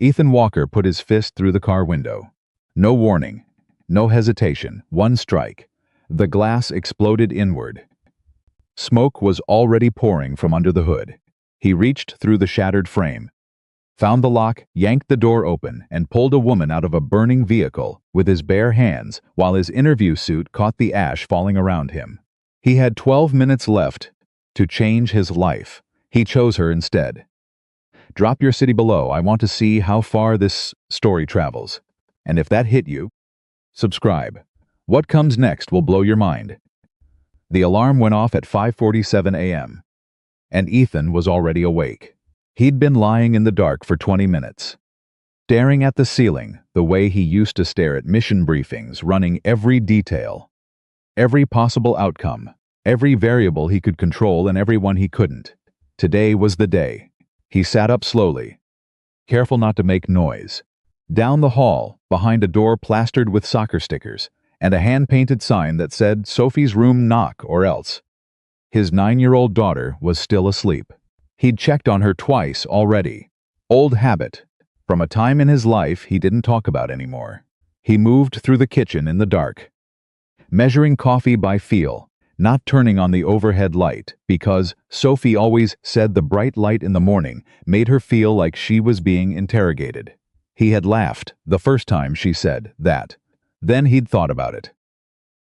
Ethan Walker put his fist through the car window. No warning. No hesitation. One strike. The glass exploded inward. Smoke was already pouring from under the hood. He reached through the shattered frame, found the lock, yanked the door open, and pulled a woman out of a burning vehicle with his bare hands while his interview suit caught the ash falling around him. He had 12 minutes left to change his life. He chose her instead. Drop your city below. I want to see how far this story travels. And if that hit you, subscribe. What comes next will blow your mind. The alarm went off at 5:47 a.m. and Ethan was already awake. He'd been lying in the dark for 20 minutes, staring at the ceiling the way he used to stare at mission briefings, running every detail, every possible outcome, every variable he could control and every one he couldn't. Today was the day. He sat up slowly, careful not to make noise. Down the hall, behind a door plastered with soccer stickers, and a hand-painted sign that said, "Sophie's room, knock or else." His 9-year-old daughter was still asleep. He'd checked on her twice already. Old habit, from a time in his life he didn't talk about anymore. He moved through the kitchen in the dark, measuring coffee by feel, not turning on the overhead light, because Sophie always said the bright light in the morning made her feel like she was being interrogated. He had laughed the first time she said that. Then he'd thought about it.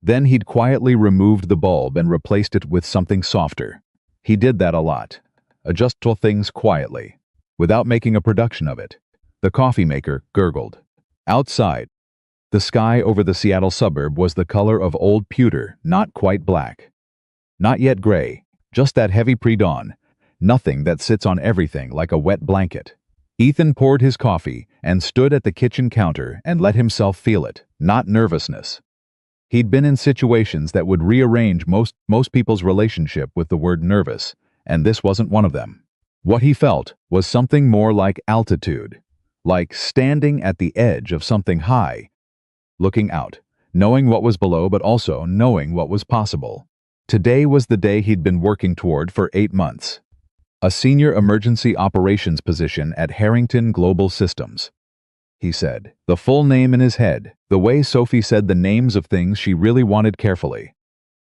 Then he'd quietly removed the bulb and replaced it with something softer. He did that a lot. Adjust things quietly, without making a production of it. The coffee maker gurgled. Outside, the sky over the Seattle suburb was the color of old pewter, not quite black. Not yet gray, just that heavy pre-dawn. Nothing that sits on everything like a wet blanket. Ethan poured his coffee and stood at the kitchen counter and let himself feel it, not nervousness. He'd been in situations that would rearrange most people's relationship with the word nervous, and this wasn't one of them. What he felt was something more like altitude, like standing at the edge of something high, looking out, knowing what was below but also knowing what was possible. Today was the day he'd been working toward for 8 months. A senior emergency operations position at Harrington Global Systems. He said, the full name in his head, the way Sophie said the names of things she really wanted carefully.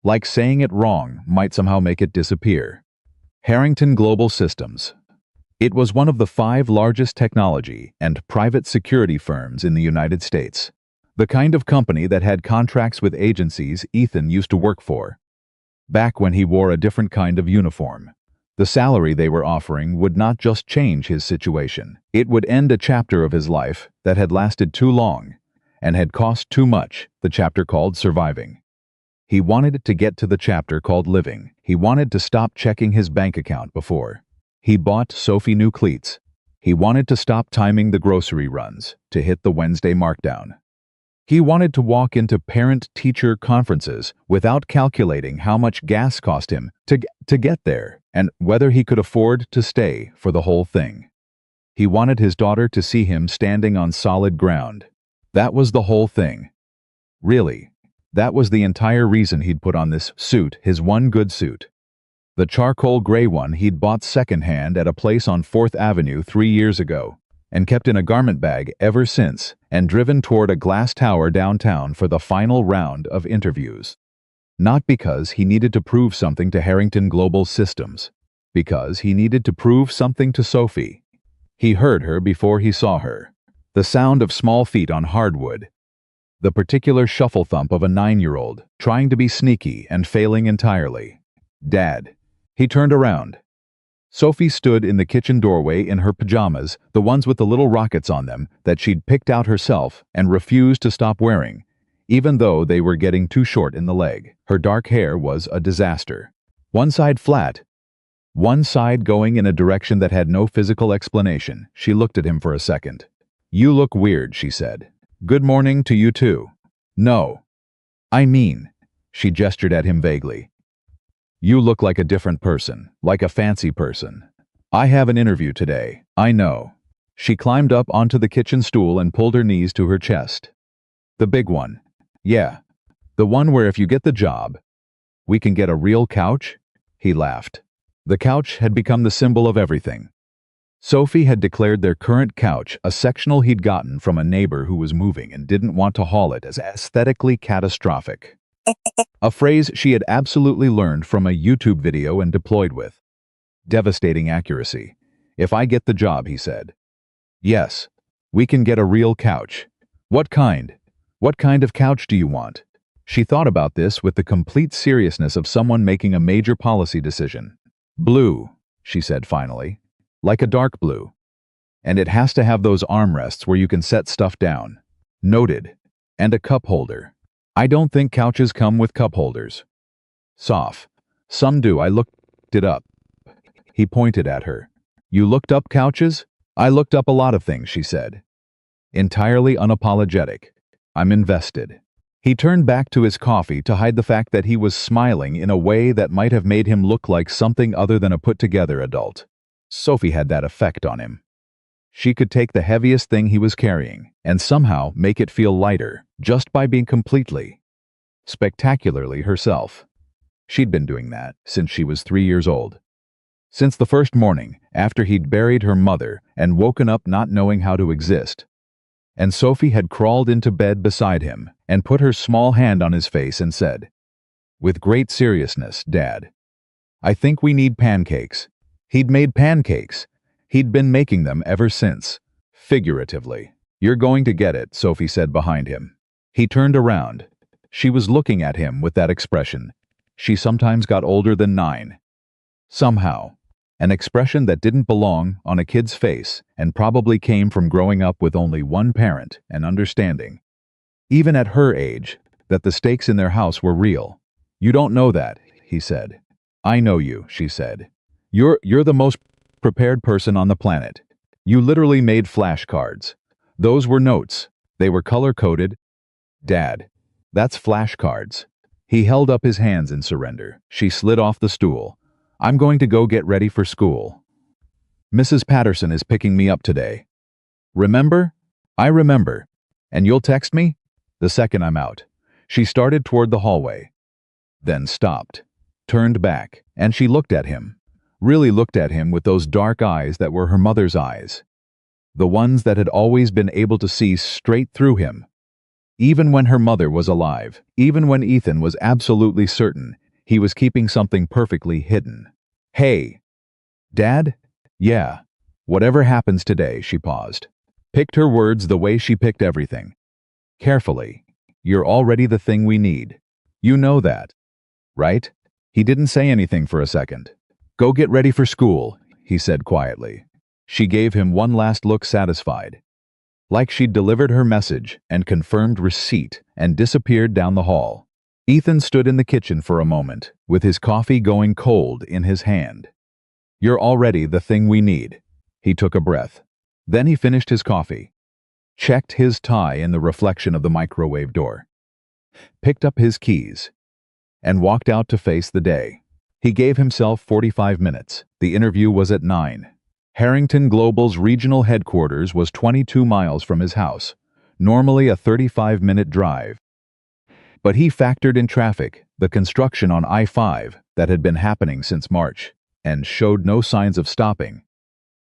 Like saying it wrong might somehow make it disappear. Harrington Global Systems. It was one of the 5 largest technology and private security firms in the United States. The kind of company that had contracts with agencies Ethan used to work for. Back when he wore a different kind of uniform. The salary they were offering would not just change his situation. It would end a chapter of his life that had lasted too long and had cost too much, the chapter called surviving. He wanted to get to the chapter called living. He wanted to stop checking his bank account before he bought Sophie new cleats. He wanted to stop timing the grocery runs to hit the Wednesday markdown. He wanted to walk into parent-teacher conferences without calculating how much gas cost him to get there and whether he could afford to stay for the whole thing. He wanted his daughter to see him standing on solid ground. That was the whole thing. Really, that was the entire reason he'd put on this suit, his one good suit. The charcoal gray one he'd bought secondhand at a place on 4th Avenue 3 years ago, and kept in a garment bag ever since, and driven toward a glass tower downtown for the final round of interviews. Not because he needed to prove something to Harrington Global Systems, because he needed to prove something to Sophie. He heard her before he saw her. The sound of small feet on hardwood. The particular shuffle thump of a 9-year-old, trying to be sneaky and failing entirely. Dad. He turned around. Sophie stood in the kitchen doorway in her pajamas, the ones with the little rockets on them that she'd picked out herself and refused to stop wearing, even though they were getting too short in the leg. Her dark hair was a disaster. One side flat, one side going in a direction that had no physical explanation. She looked at him for a second. "You look weird," she said. "Good morning to you too." "No. I mean," she gestured at him vaguely. "You look like a different person, like a fancy person. I have an interview today, I know." She climbed up onto the kitchen stool and pulled her knees to her chest. "The big one. Yeah. The one where if you get the job, we can get a real couch?" He laughed. The couch had become the symbol of everything. Sophie had declared their current couch a sectional he'd gotten from a neighbor who was moving and didn't want to haul it as aesthetically catastrophic. A phrase she had absolutely learned from a YouTube video and deployed with devastating accuracy. "If I get the job," he said. "Yes, we can get a real couch." "What kind? What kind of couch do you want?" She thought about this with the complete seriousness of someone making a major policy decision. "Blue," she said finally. "Like a dark blue. And it has to have those armrests where you can set stuff down." "Noted. And a cup holder." "I don't think couches come with cup holders." "Soph. Some do. I looked it up." He pointed at her. "You looked up couches?" "I looked up a lot of things," she said. Entirely unapologetic. "I'm invested." He turned back to his coffee to hide the fact that he was smiling in a way that might have made him look like something other than a put-together adult. Sophie had that effect on him. She could take the heaviest thing he was carrying and somehow make it feel lighter just by being completely, spectacularly herself. She'd been doing that since she was 3 years old. Since the first morning after he'd buried her mother and woken up not knowing how to exist. And Sophie had crawled into bed beside him and put her small hand on his face and said, with great seriousness, "Dad, I think we need pancakes." He'd made pancakes. He'd been making them ever since. Figuratively. "You're going to get it," Sophie said behind him. He turned around. She was looking at him with that expression. She sometimes got older than 9. Somehow. An expression that didn't belong on a kid's face and probably came from growing up with only one parent and understanding, even at her age, that the stakes in their house were real. "You don't know that," he said. "I know you," she said. You're the most prepared person on the planet. You literally made flashcards. Those were notes. They were color-coded." "Dad, that's flashcards." He held up his hands in surrender. She slid off the stool. "I'm going to go get ready for school. Mrs. Patterson is picking me up today. Remember?" "I remember. And you'll text me?" "The second I'm out." She started toward the hallway, then stopped, turned back, and she looked at him. Really looked at him with those dark eyes that were her mother's eyes. The ones that had always been able to see straight through him. Even when her mother was alive, even when Ethan was absolutely certain he was keeping something perfectly hidden. "Hey, Dad?" "Yeah. Whatever happens today," she paused. Picked her words the way she picked everything. Carefully. "You're already the thing we need. You know that, right?" He didn't say anything for a second. "Go get ready for school," he said quietly. She gave him one last look, satisfied. Like she'd delivered her message and confirmed receipt and disappeared down the hall. Ethan stood in the kitchen for a moment, with his coffee going cold in his hand. "You're already the thing we need." He took a breath. Then he finished his coffee, checked his tie in the reflection of the microwave door, picked up his keys, and walked out to face the day. He gave himself 45 minutes. The interview was at 9. Harrington Global's regional headquarters was 22 miles from his house, normally a 35-minute drive. But he factored in traffic, the construction on I-5 that had been happening since March, and showed no signs of stopping,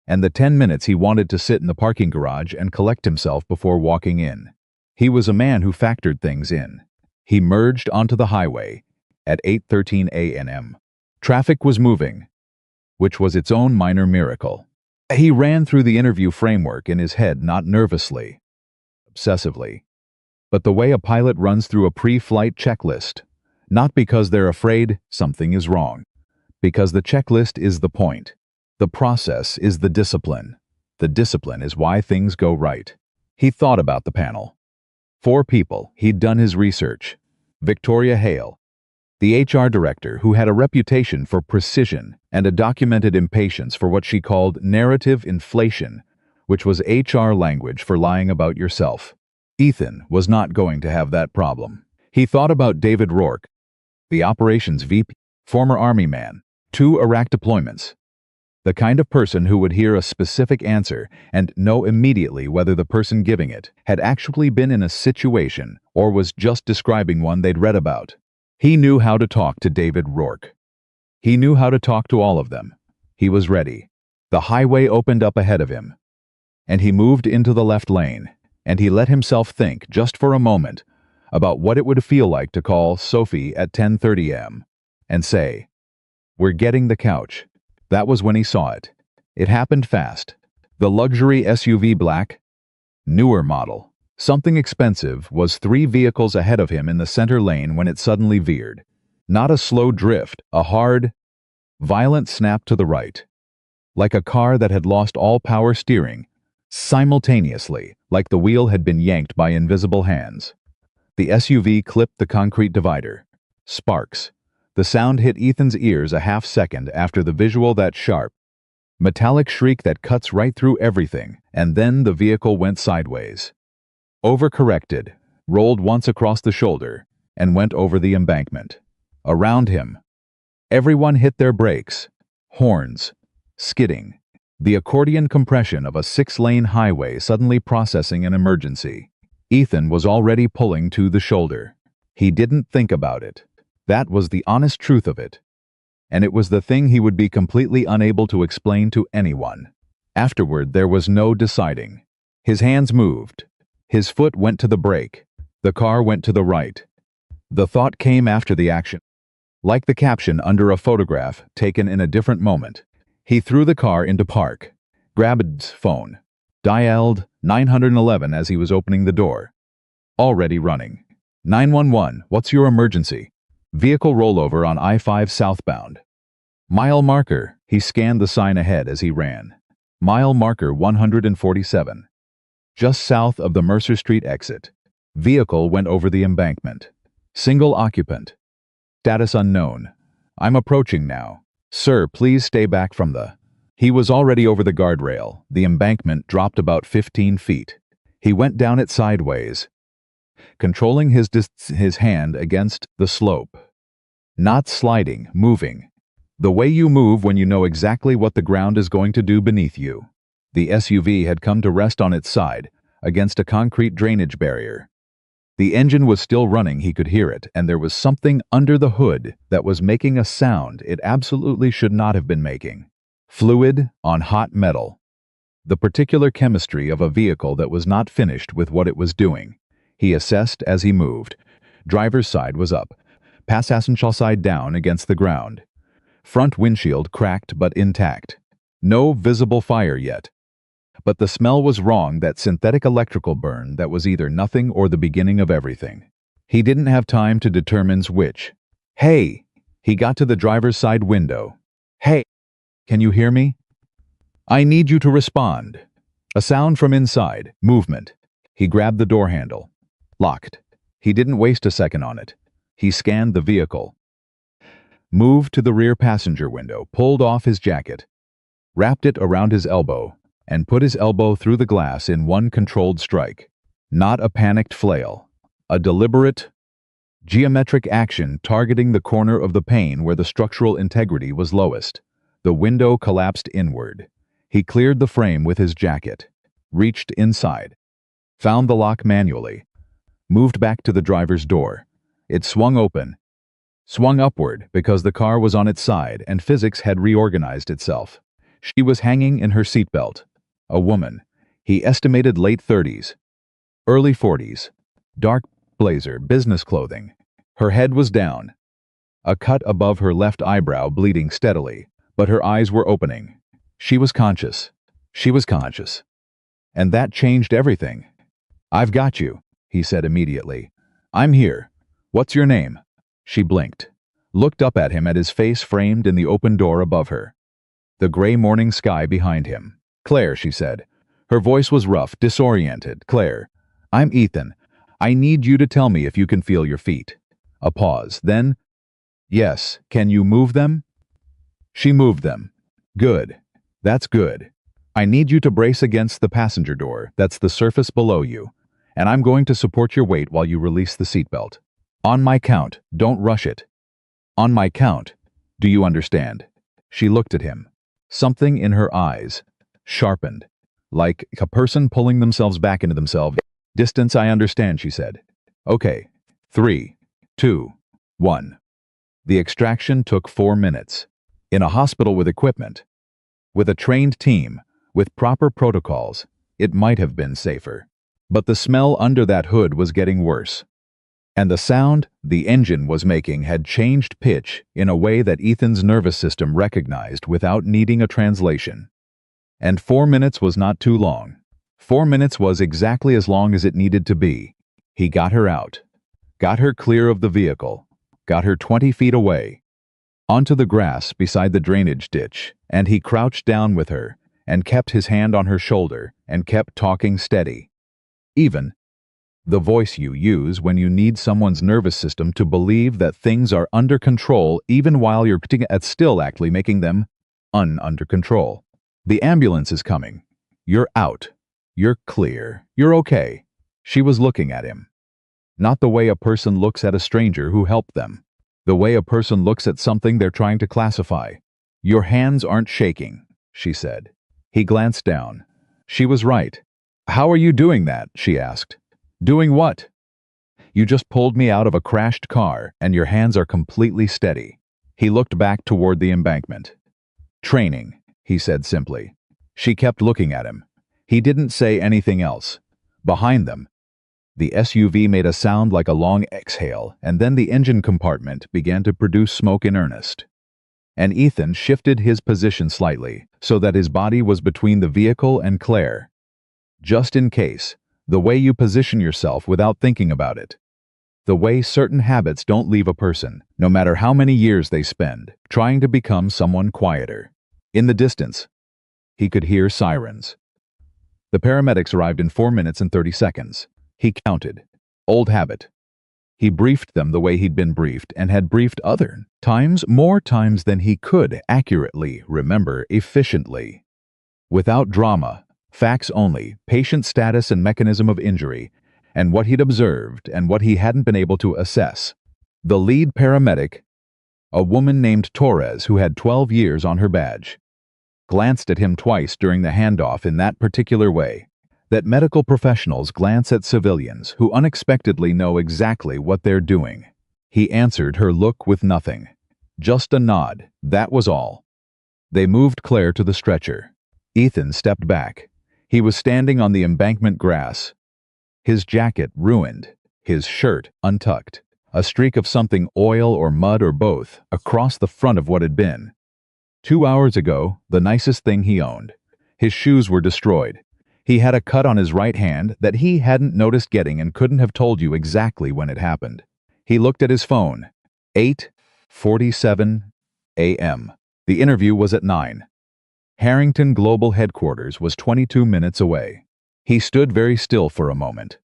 and the 10 minutes he wanted to sit in the parking garage and collect himself before walking in. He was a man who factored things in. He merged onto the highway at 8:13 a.m. Traffic was moving, which was its own minor miracle. He ran through the interview framework in his head, not nervously, obsessively, but the way a pilot runs through a pre-flight checklist, not because they're afraid something is wrong, because the checklist is the point. The process is the discipline. The discipline is why things go right. He thought about the panel. 4 people. He'd done his research. Victoria Hale, the HR director who had a reputation for precision and a documented impatience for what she called narrative inflation, which was HR language for lying about yourself. Ethan was not going to have that problem. He thought about David Rourke, the operations VP, former Army man, 2 Iraq deployments. The kind of person who would hear a specific answer and know immediately whether the person giving it had actually been in a situation or was just describing one they'd read about. He knew how to talk to David Rourke. He knew how to talk to all of them. He was ready. The highway opened up ahead of him, and he moved into the left lane, and he let himself think, just for a moment, about what it would feel like to call Sophie at 10:30 a.m. and say, "We're getting the couch." That was when he saw it. It happened fast. The luxury SUV black, newer model, something expensive, was 3 vehicles ahead of him in the center lane when it suddenly veered. Not a slow drift, a hard, violent snap to the right. Like a car that had lost all power steering, simultaneously, like the wheel had been yanked by invisible hands. The SUV clipped the concrete divider. Sparks. The sound hit Ethan's ears a half second after the visual, that sharp, metallic shriek that cuts right through everything, and then the vehicle went sideways. Overcorrected, rolled once across the shoulder, and went over the embankment. Around him, everyone hit their brakes, horns, skidding, the accordion compression of a 6-lane highway suddenly processing an emergency. Ethan was already pulling to the shoulder. He didn't think about it. That was the honest truth of it. And it was the thing he would be completely unable to explain to anyone. Afterward, there was no deciding. His hands moved. His foot went to the brake. The car went to the right. The thought came after the action. Like the caption under a photograph taken in a different moment. He threw the car into park, grabbed his phone, dialed 911 as he was opening the door. Already running. 911, what's your emergency? Vehicle rollover on I-5 southbound. Mile marker. He scanned the sign ahead as he ran. Mile marker 147. Just south of the Mercer Street exit. Vehicle went over the embankment. Single occupant. Status unknown. I'm approaching now. Sir, please stay back from the... He was already over the guardrail. The embankment dropped about 15 feet. He went down it sideways, controlling his hand against the slope. Not sliding, moving. The way you move when you know exactly what the ground is going to do beneath you. The SUV had come to rest on its side, against a concrete drainage barrier. The engine was still running, he could hear it, and there was something under the hood that was making a sound it absolutely should not have been making. Fluid on hot metal. The particular chemistry of a vehicle that was not finished with what it was doing. He assessed as he moved. Driver's side was up. Passenger side down against the ground. Front windshield cracked but intact. No visible fire yet. But the smell was wrong, that synthetic electrical burn that was either nothing or the beginning of everything. He didn't have time to determine which. Hey! He got to the driver's side window. Hey! Can you hear me? I need you to respond. A sound from inside. Movement. He grabbed the door handle. Locked. He didn't waste a second on it. He scanned the vehicle. Moved to the rear passenger window, pulled off his jacket, wrapped it around his elbow, and put his elbow through the glass in one controlled strike. Not a panicked flail. A deliberate, geometric action targeting the corner of the pane where the structural integrity was lowest. The window collapsed inward. He cleared the frame with his jacket, reached inside, found the lock manually, moved back to the driver's door. It swung open, swung upward because the car was on its side and physics had reorganized itself. She was hanging in her seatbelt. A woman. He estimated late 30s, early 40s. Dark blazer, business clothing. Her head was down. A cut above her left eyebrow bleeding steadily, but her eyes were opening. She was conscious. She was conscious. And that changed everything. I've got you, he said immediately. I'm here. What's your name? She blinked, looked up at him at his face framed in the open door above her. The gray morning sky behind him. Claire, she said. Her voice was rough, disoriented. Claire, I'm Ethan. I need you to tell me if you can feel your feet. A pause. Then, yes, can you move them? She moved them. Good. That's good. I need you to brace against the passenger door. That's the surface below you. And I'm going to support your weight while you release the seatbelt. On my count, don't rush it. On my count. Do you understand? She looked at him. Something in her eyes sharpened, like a person pulling themselves back into themselves. Distance, I understand, she said. Okay. 3, 2, 1. The extraction took 4 minutes. In a hospital with equipment. With a trained team, with proper protocols, it might have been safer. But the smell under that hood was getting worse. And the sound the engine was making had changed pitch in a way that Ethan's nervous system recognized without needing a translation. And 4 minutes was not too long. 4 minutes was exactly as long as it needed to be. He got her out. Got her clear of the vehicle. Got her 20 feet away. Onto the grass beside the drainage ditch, and he crouched down with her, and kept his hand on her shoulder, and kept talking steady. Even the voice you use when you need someone's nervous system to believe that things are under control even while you're still actually making them under control. The ambulance is coming. You're out. You're clear. You're okay. She was looking at him. Not the way a person looks at a stranger who helped them. The way a person looks at something they're trying to classify. Your hands aren't shaking, she said. He glanced down. She was right. How are you doing that? She asked. Doing what? You just pulled me out of a crashed car, and your hands are completely steady. He looked back toward the embankment. Training, he said simply. She kept looking at him. He didn't say anything else. Behind them, the SUV made a sound like a long exhale, and then the engine compartment began to produce smoke in earnest. And Ethan shifted his position slightly, so that his body was between the vehicle and Claire. Just in case. The way you position yourself without thinking about it. The way certain habits don't leave a person, no matter how many years they spend, trying to become someone quieter. In the distance, he could hear sirens. The paramedics arrived in 4 minutes and 30 seconds. He counted. Old habit. He briefed them the way he'd been briefed and had briefed other times, more times than he could accurately remember efficiently. Without drama. Facts only, patient status and mechanism of injury, and what he'd observed and what he hadn't been able to assess. The lead paramedic, a woman named Torres who had 12 years on her badge, glanced at him twice during the handoff in that particular way, that medical professionals glance at civilians who unexpectedly know exactly what they're doing. He answered her look with nothing. Just a nod, that was all. They moved Claire to the stretcher. Ethan stepped back. He was standing on the embankment grass, his jacket ruined, his shirt untucked, a streak of something oil or mud or both across the front of what had been. 2 hours ago, the nicest thing he owned. His shoes were destroyed. He had a cut on his right hand that he hadn't noticed getting and couldn't have told you exactly when it happened. He looked at his phone. 8:47 a.m. The interview was at 9. Harrington Global Headquarters was 22 minutes away. He stood very still for a moment,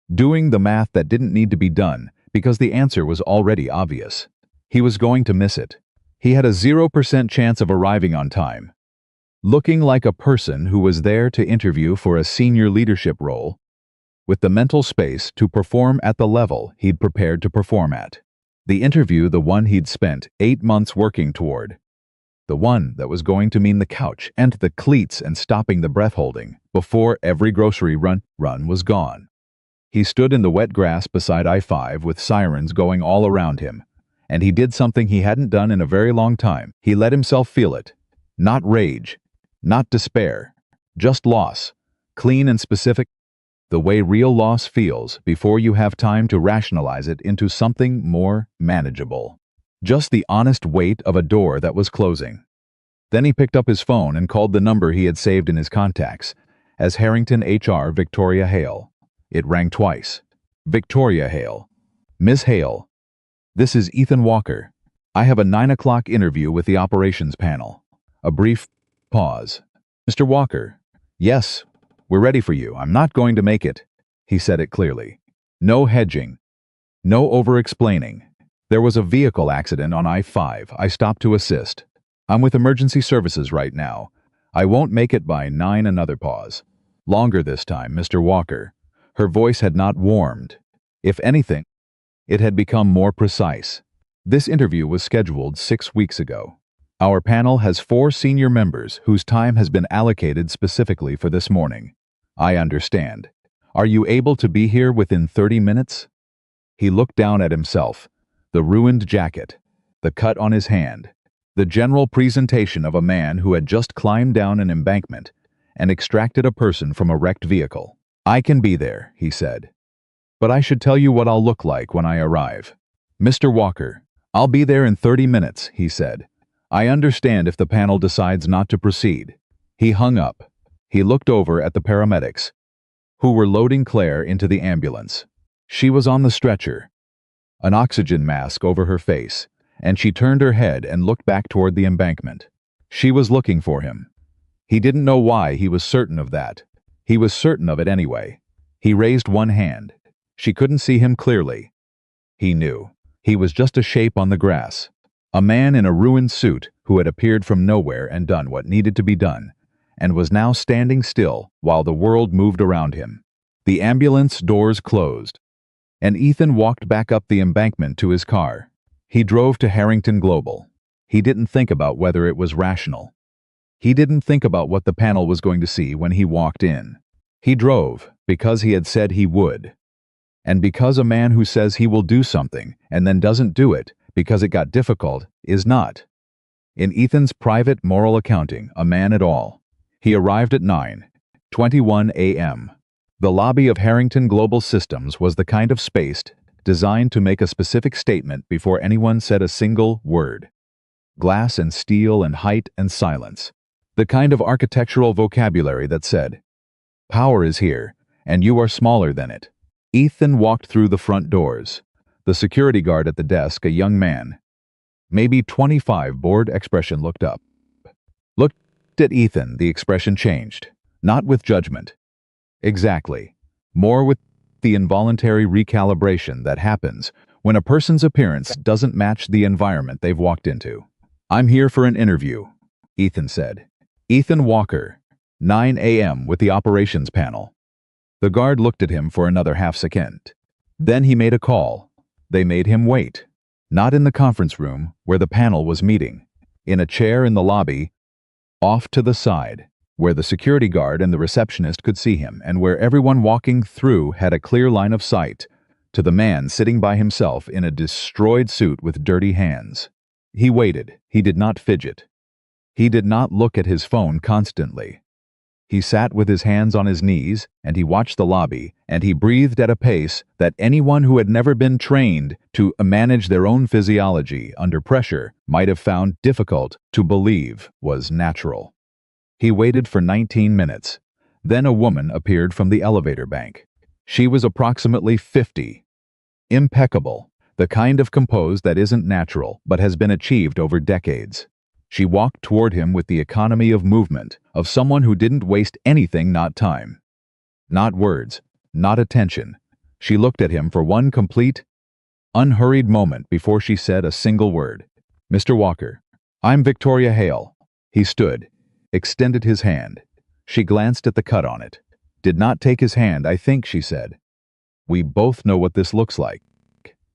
doing the math that didn't need to be done because the answer was already obvious. He was going to miss it. He had a 0% chance of arriving on time. Looking like a person who was there to interview for a senior leadership role, with the mental space to perform at the level he'd prepared to perform at. The interview, the one he'd spent 8 months working toward. The one that was going to mean the couch and the cleats and stopping the breath-holding before every grocery run was gone. He stood in the wet grass beside I-5 with sirens going all around him, and he did something he hadn't done in a very long time. He let himself feel it. Not rage, not despair, just loss, clean and specific, the way real loss feels before you have time to rationalize it into something more manageable. Just the honest weight of a door that was closing. Then he picked up his phone and called the number he had saved in his contacts as Harrington HR Victoria Hale. It rang twice. Victoria Hale. Miss Hale. This is Ethan Walker. I have a 9 o'clock interview with the operations panel. A brief pause. Mr. Walker. Yes, we're ready for you. I'm not going to make it. He said it clearly. No hedging. No over-explaining. There was a vehicle accident on I-5. I stopped to assist. I'm with emergency services right now. I won't make it by 9. Another pause. Longer this time, Mr. Walker. Her voice had not warmed. If anything, it had become more precise. This interview was scheduled 6 weeks ago. Our panel has 4 senior members whose time has been allocated specifically for this morning. I understand. Are you able to be here within 30 minutes? He looked down at himself. The ruined jacket, the cut on his hand, The general presentation of a man who had just climbed down an embankment and extracted a person from a wrecked vehicle. "I can be there," he said. "But I should tell you what I'll look like when I arrive." "Mr. Walker, I'll be there in 30 minutes, he said. "I understand if the panel decides not to proceed." He hung up. He looked over at the paramedics, who were loading Claire into the ambulance. She was on the stretcher, an oxygen mask over her face, and she turned her head and looked back toward the embankment. She was looking for him. He didn't know why he was certain of that. He was certain of it anyway. He raised one hand. She couldn't see him clearly. He knew. He was just a shape on the grass. A man in a ruined suit who had appeared from nowhere and done what needed to be done, and was now standing still while the world moved around him. The ambulance doors closed, and Ethan walked back up the embankment to his car. He drove to Harrington Global. He didn't think about whether it was rational. He didn't think about what the panel was going to see when he walked in. He drove because he had said he would. And because a man who says he will do something and then doesn't do it because it got difficult is not, in Ethan's private moral accounting, a man at all. He arrived at 9:21 a.m. The lobby of Harrington Global Systems was the kind of space designed to make a specific statement before anyone said a single word. Glass and steel and height and silence. The kind of architectural vocabulary that said, "Power is here, and you are smaller than it." Ethan walked through the front doors. The security guard at the desk, a young man, maybe 25, bored expression, looked up. Looked at Ethan, the expression changed. Not with judgment. Exactly. More with the involuntary recalibration that happens when a person's appearance doesn't match the environment they've walked into. "I'm here for an interview," Ethan said. "Ethan Walker, 9 a.m. with the operations panel." The guard looked at him for another half-second. Then he made a call. They made him wait. Not in the conference room, where the panel was meeting. In a chair in the lobby, off to the side, where the security guard and the receptionist could see him, and where everyone walking through had a clear line of sight to the man sitting by himself in a destroyed suit with dirty hands. He waited. He did not fidget. He did not look at his phone constantly. He sat with his hands on his knees, and he watched the lobby, and he breathed at a pace that anyone who had never been trained to manage their own physiology under pressure might have found difficult to believe was natural. He waited for 19 minutes. Then a woman appeared from the elevator bank. She was approximately 50. Impeccable, the kind of compose that isn't natural but has been achieved over decades. She walked toward him with the economy of movement of someone who didn't waste anything, not time, not words, not attention. She looked at him for one complete, unhurried moment before she said a single word. "Mr. Walker, I'm Victoria Hale." He stood, extended his hand. She glanced at the cut on it. "Did not take his hand, I think," she said. "We both know what this looks like."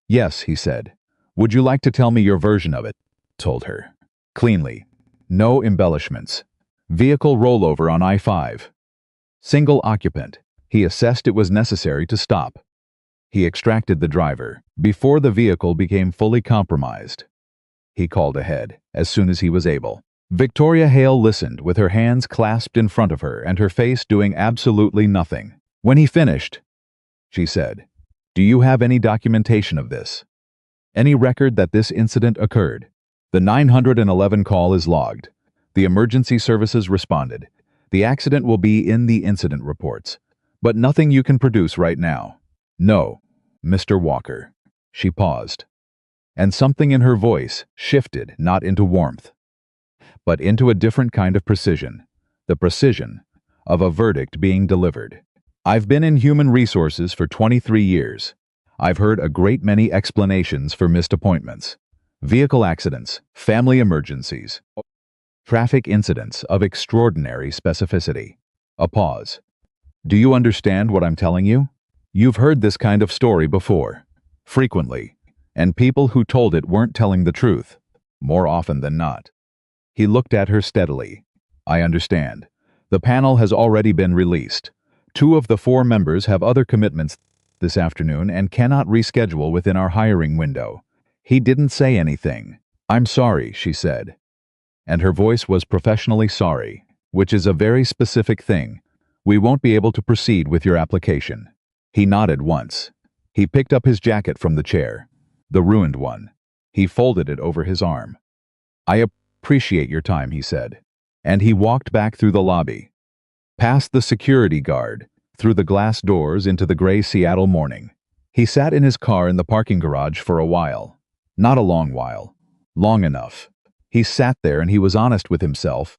"Yes," he said. "Would you like to tell me your version of it?" Told her. Cleanly. No embellishments. Vehicle rollover on I-5. Single occupant. He assessed it was necessary to stop. He extracted the driver before the vehicle became fully compromised. He called ahead as soon as he was able. Victoria Hale listened with her hands clasped in front of her and her face doing absolutely nothing. When he finished, she said, "Do you have any documentation of this? Any record that this incident occurred?" The 911 call is logged. The emergency services responded. The accident will be in the incident reports. But nothing you can produce right now. "No, Mr. Walker." She paused. And something in her voice shifted not into warmth, but into a different kind of precision. The precision of a verdict being delivered. "I've been in human resources for 23 years. I've heard a great many explanations for missed appointments. Vehicle accidents, family emergencies, traffic incidents of extraordinary specificity." A pause. "Do you understand what I'm telling you? You've heard this kind of story before. Frequently. And people who told it weren't telling the truth. More often than not." He looked at her steadily. "I understand. The panel has already been released. 2 of the 4 members have other commitments this afternoon and cannot reschedule within our hiring window." He didn't say anything. "I'm sorry," she said. and her voice was professionally sorry, which is a very specific thing. We won't be able to proceed with your application. He nodded once. He picked up his jacket from the chair, the ruined one. He folded it over his arm. I appreciate your time, he said. And he walked back through the lobby, past the security guard, through the glass doors into the gray Seattle morning. He sat in his car in the parking garage for a while. Not a long while. Long enough. He sat there and he was honest with himself,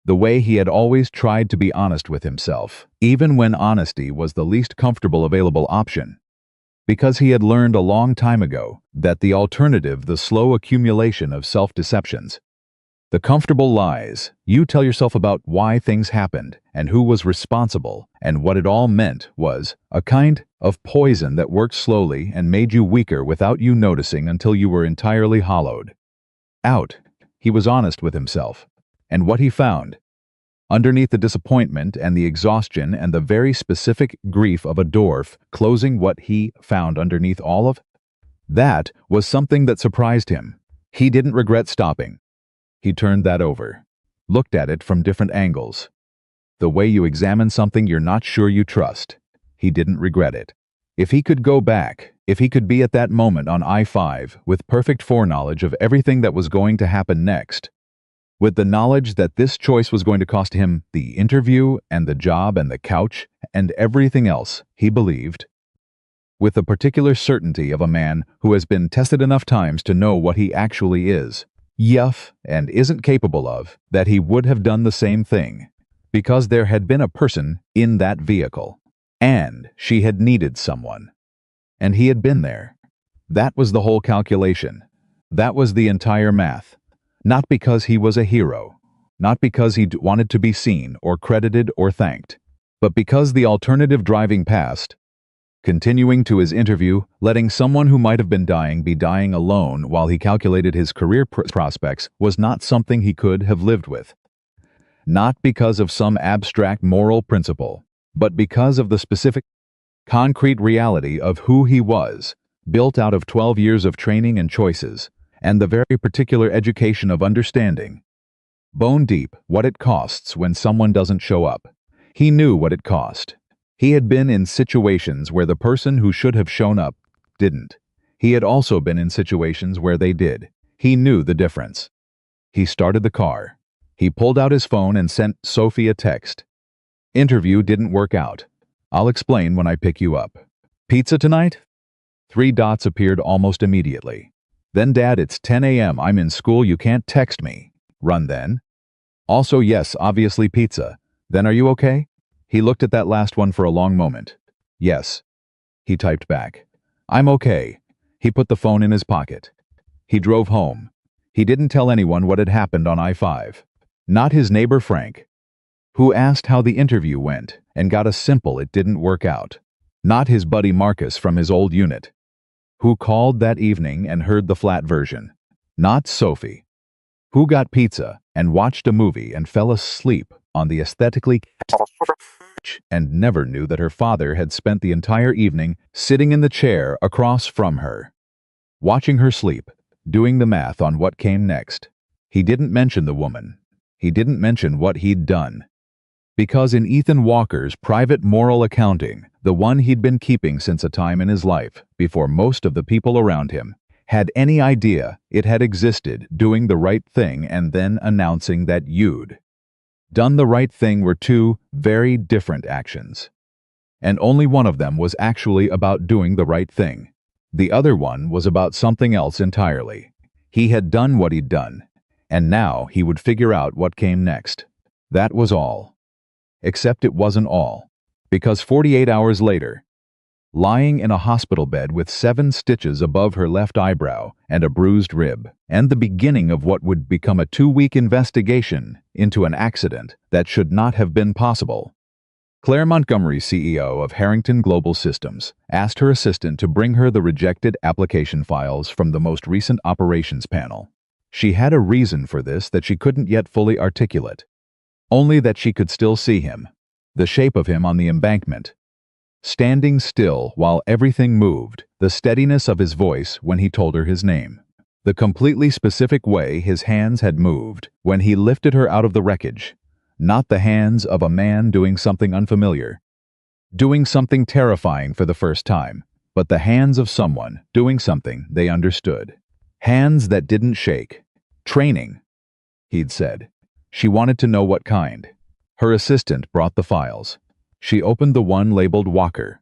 the way he had always tried to be honest with himself, even when honesty was the least comfortable available option. Because he had learned a long time ago that the alternative, the slow accumulation of self-deceptions, the comfortable lies you tell yourself about why things happened and who was responsible and what it all meant, was a kind of poison that worked slowly and made you weaker without you noticing until you were entirely hollowed out. He was honest with himself. And what he found, underneath the disappointment and the exhaustion and the very specific grief of a dwarf closing, what he found underneath all of that was something that surprised him. He didn't regret stopping. He turned that over, looked at it from different angles. The way you examine something you're not sure you trust. He didn't regret it. If he could go back, if he could be at that moment on I-5 with perfect foreknowledge of everything that was going to happen next, with the knowledge that this choice was going to cost him the interview and the job and the couch and everything else, he believed, with the particular certainty of a man who has been tested enough times to know what he actually is, and isn't capable of, that he would have done the same thing, because there had been a person in that vehicle, and she had needed someone, and he had been there. That was the whole calculation. That was the entire math. Not because he was a hero, not because he wanted to be seen or credited or thanked, but because the alternative, driving past, continuing to his interview, letting someone who might have been dying be dying alone while he calculated his career prospects, was not something he could have lived with. Not because of some abstract moral principle, but because of the specific, concrete reality of who he was, built out of 12 years of training and choices, and the very particular education of understanding, bone deep, what it costs when someone doesn't show up. He knew what it cost. He had been in situations where the person who should have shown up didn't. He had also been in situations where they did. He knew the difference. He started the car. He pulled out his phone and sent Sophie a text. Interview didn't work out. I'll explain when I pick you up. Pizza tonight? 3 dots appeared almost immediately. Then, Dad, it's 10 a.m. I'm in school. You can't text me. Run then. Also, yes, obviously pizza. Then are you okay? He looked at that last one for a long moment. Yes. He typed back. I'm okay. He put the phone in his pocket. He drove home. He didn't tell anyone what had happened on I-5. Not his neighbor Frank, who asked how the interview went and got a simple "it didn't work out." Not his buddy Marcus from his old unit, who called that evening and heard the flat version. Not Sophie, who got pizza and watched a movie and fell asleep on the aesthetically and never knew that her father had spent the entire evening sitting in the chair across from her, watching her sleep, doing the math on what came next. He didn't mention the woman. He didn't mention what he'd done. Because in Ethan Walker's private moral accounting, the one he'd been keeping since a time in his life, before most of the people around him had any idea it had existed, doing the right thing and then announcing that you'd done the right thing were 2 very different actions. And only one of them was actually about doing the right thing. The other one was about something else entirely. He had done what he'd done, and now he would figure out what came next. That was all. Except it wasn't all. Because 48 hours later, lying in a hospital bed with 7 stitches above her left eyebrow and a bruised rib, and the beginning of what would become a 2-week investigation into an accident that should not have been possible, Claire Montgomery, CEO of Harrington Global Systems, asked her assistant to bring her the rejected application files from the most recent operations panel. She had a reason for this that she couldn't yet fully articulate. Only that she could still see him, the shape of him on the embankment, standing still while everything moved, the steadiness of his voice when he told her his name. The completely specific way his hands had moved when he lifted her out of the wreckage, not the hands of a man doing something unfamiliar, doing something terrifying for the first time, but the hands of someone doing something they understood. Hands that didn't shake. Training, he'd said. She wanted to know what kind. Her assistant brought the files. She opened the one labeled Walker.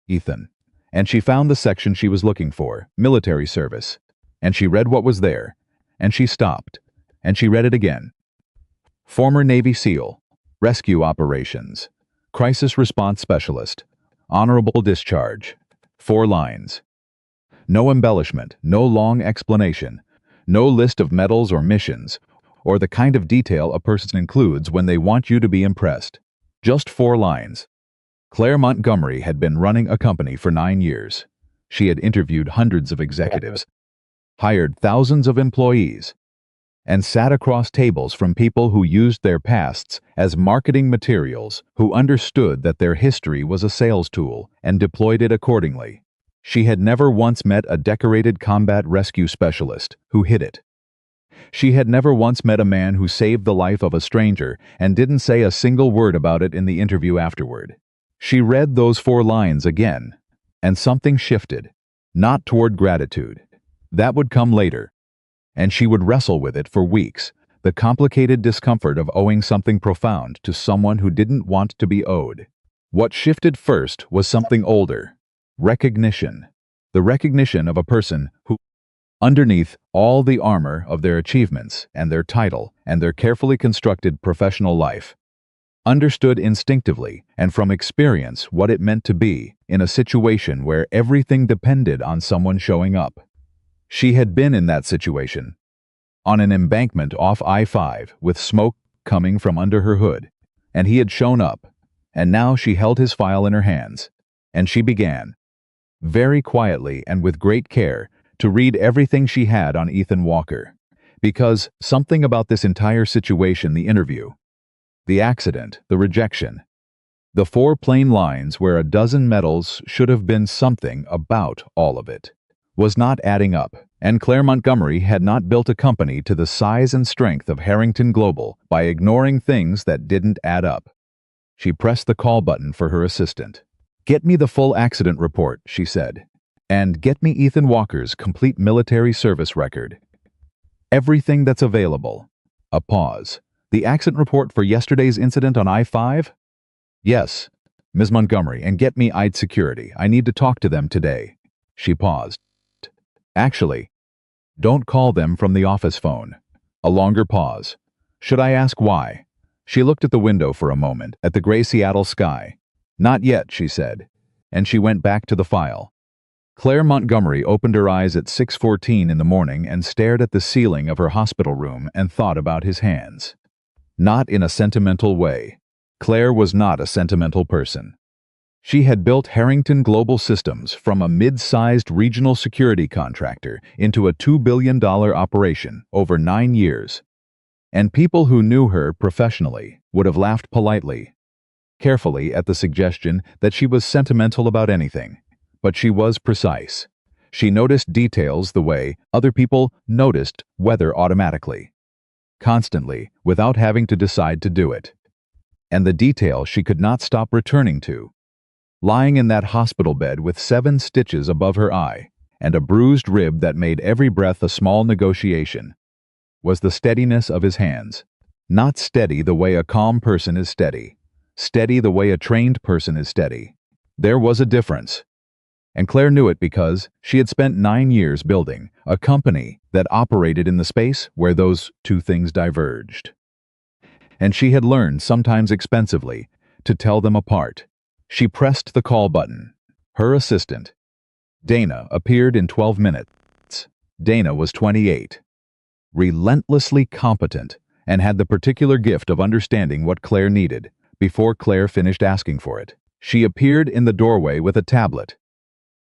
Ethan. And she found the section she was looking for, military service. And she read what was there. And she stopped. And she read it again. Former Navy SEAL. Rescue operations. Crisis response specialist. Honorable discharge. 4 lines. No embellishment, no long explanation, no list of medals or missions, or the kind of detail a person includes when they want you to be impressed. Just 4 lines. Claire Montgomery had been running a company for 9 years. She had interviewed hundreds of executives, hired thousands of employees, and sat across tables from people who used their pasts as marketing materials, who understood that their history was a sales tool and deployed it accordingly. She had never once met a decorated combat rescue specialist who hid it. She had never once met a man who saved the life of a stranger and didn't say a single word about it in the interview afterward. She read those 4 lines again, and something shifted, not toward gratitude. That would come later, and she would wrestle with it for weeks, the complicated discomfort of owing something profound to someone who didn't want to be owed. What shifted first was something older. Recognition. The recognition of a person who, underneath all the armor of their achievements and their title and their carefully constructed professional life, understood instinctively and from experience what it meant to be in a situation where everything depended on someone showing up. She had been in that situation, on an embankment off I-5 with smoke coming from under her hood, and he had shown up, and now she held his file in her hands, and she began, very quietly and with great care, to read everything she had on Ethan Walker, because something about this entire situation, the interview, the accident, the rejection, the 4 plain lines where a dozen medals should have been something about all of it, was not adding up, and Claire Montgomery had not built a company to the size and strength of Harrington Global by ignoring things that didn't add up. She pressed the call button for her assistant. "Get me the full accident report," she said, "and get me Ethan Walker's complete military service record. Everything that's available." A pause. "The accident report for yesterday's incident on I-5? "Yes, Ms. Montgomery, and get me ID security. I need to talk to them today." She paused. "Actually, don't call them from the office phone." A longer pause. "Should I ask why?" She looked at the window for a moment, at the gray Seattle sky. "Not yet," she said, and she went back to the file. Claire Montgomery opened her eyes at 6:14 in the morning and stared at the ceiling of her hospital room and thought about his hands. Not in a sentimental way. Claire was not a sentimental person. She had built Harrington Global Systems from a mid-sized regional security contractor into a $2 billion operation over 9 years. And people who knew her professionally would have laughed politely, carefully at the suggestion that she was sentimental about anything. But she was precise. She noticed details the way other people noticed weather automatically, constantly, without having to decide to do it. And the detail she could not stop returning to, lying in that hospital bed with 7 stitches above her eye and a bruised rib that made every breath a small negotiation, was the steadiness of his hands. Not steady the way a calm person is steady. Steady the way a trained person is steady. There was a difference. And Claire knew it because she had spent 9 years building a company that operated in the space where those 2 things diverged. And she had learned, sometimes expensively, to tell them apart. She pressed the call button. Her assistant, Dana, appeared in 12 minutes. Dana was 28. Relentlessly competent, and had the particular gift of understanding what Claire needed before Claire finished asking for it. She appeared in the doorway with a tablet,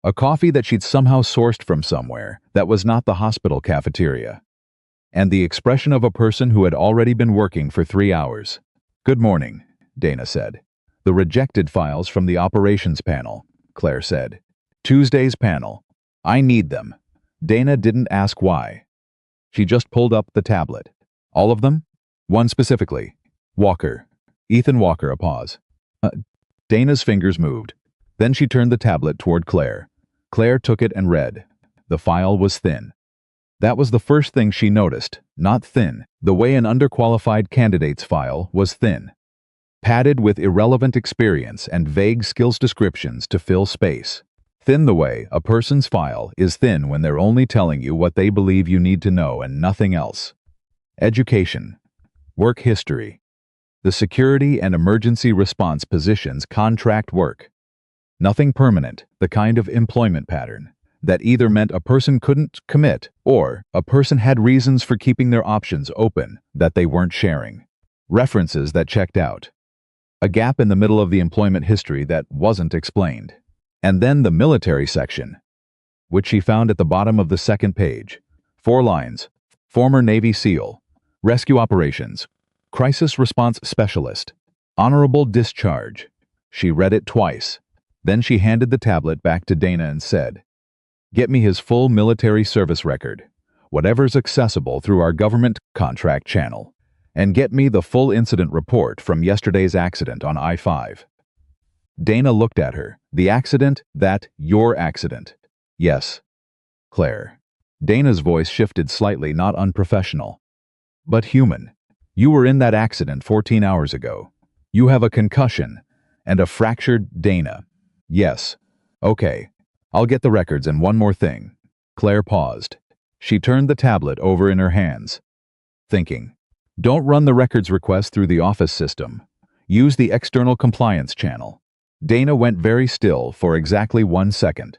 a coffee that she'd somehow sourced from somewhere that was not the hospital cafeteria, and the expression of a person who had already been working for 3 hours. "Good morning," Dana said. "The rejected files from the operations panel," Claire said. "Tuesday's panel. I need them." Dana didn't ask why. She just pulled up the tablet. All of them? One specifically. Walker. Ethan Walker, a pause. Dana's fingers moved. Then she turned the tablet toward Claire. Claire took it and read. The file was thin. That was the first thing she noticed, not thin, the way an underqualified candidate's file was thin. Padded with irrelevant experience and vague skills descriptions to fill space. Thin the way a person's file is thin when they're only telling you what they believe you need to know and nothing else. Education. Work history. The security and emergency response positions contract work. Nothing permanent, the kind of employment pattern that either meant a person couldn't commit or a person had reasons for keeping their options open that they weren't sharing. References that checked out. A gap in the middle of the employment history that wasn't explained. And then the military section, which she found at the bottom of the second page. 4 lines. Former Navy SEAL. Rescue operations. Crisis response specialist. Honorable discharge. She read it twice. Then she handed the tablet back to Dana and said, "Get me his full military service record, whatever's accessible through our government contract channel, and get me the full incident report from yesterday's accident on I-5. Dana looked at her. The accident? Your accident. Yes. Claire. Dana's voice shifted slightly, not unprofessional. But human. You were in that accident 14 hours ago. You have a concussion and a fractured Dana. Yes. Okay. I'll get the records, and one more thing. Claire paused. She turned the tablet over in her hands. Thinking. Don't run the records request through the office system. Use the external compliance channel. Dana went very still for exactly 1 second.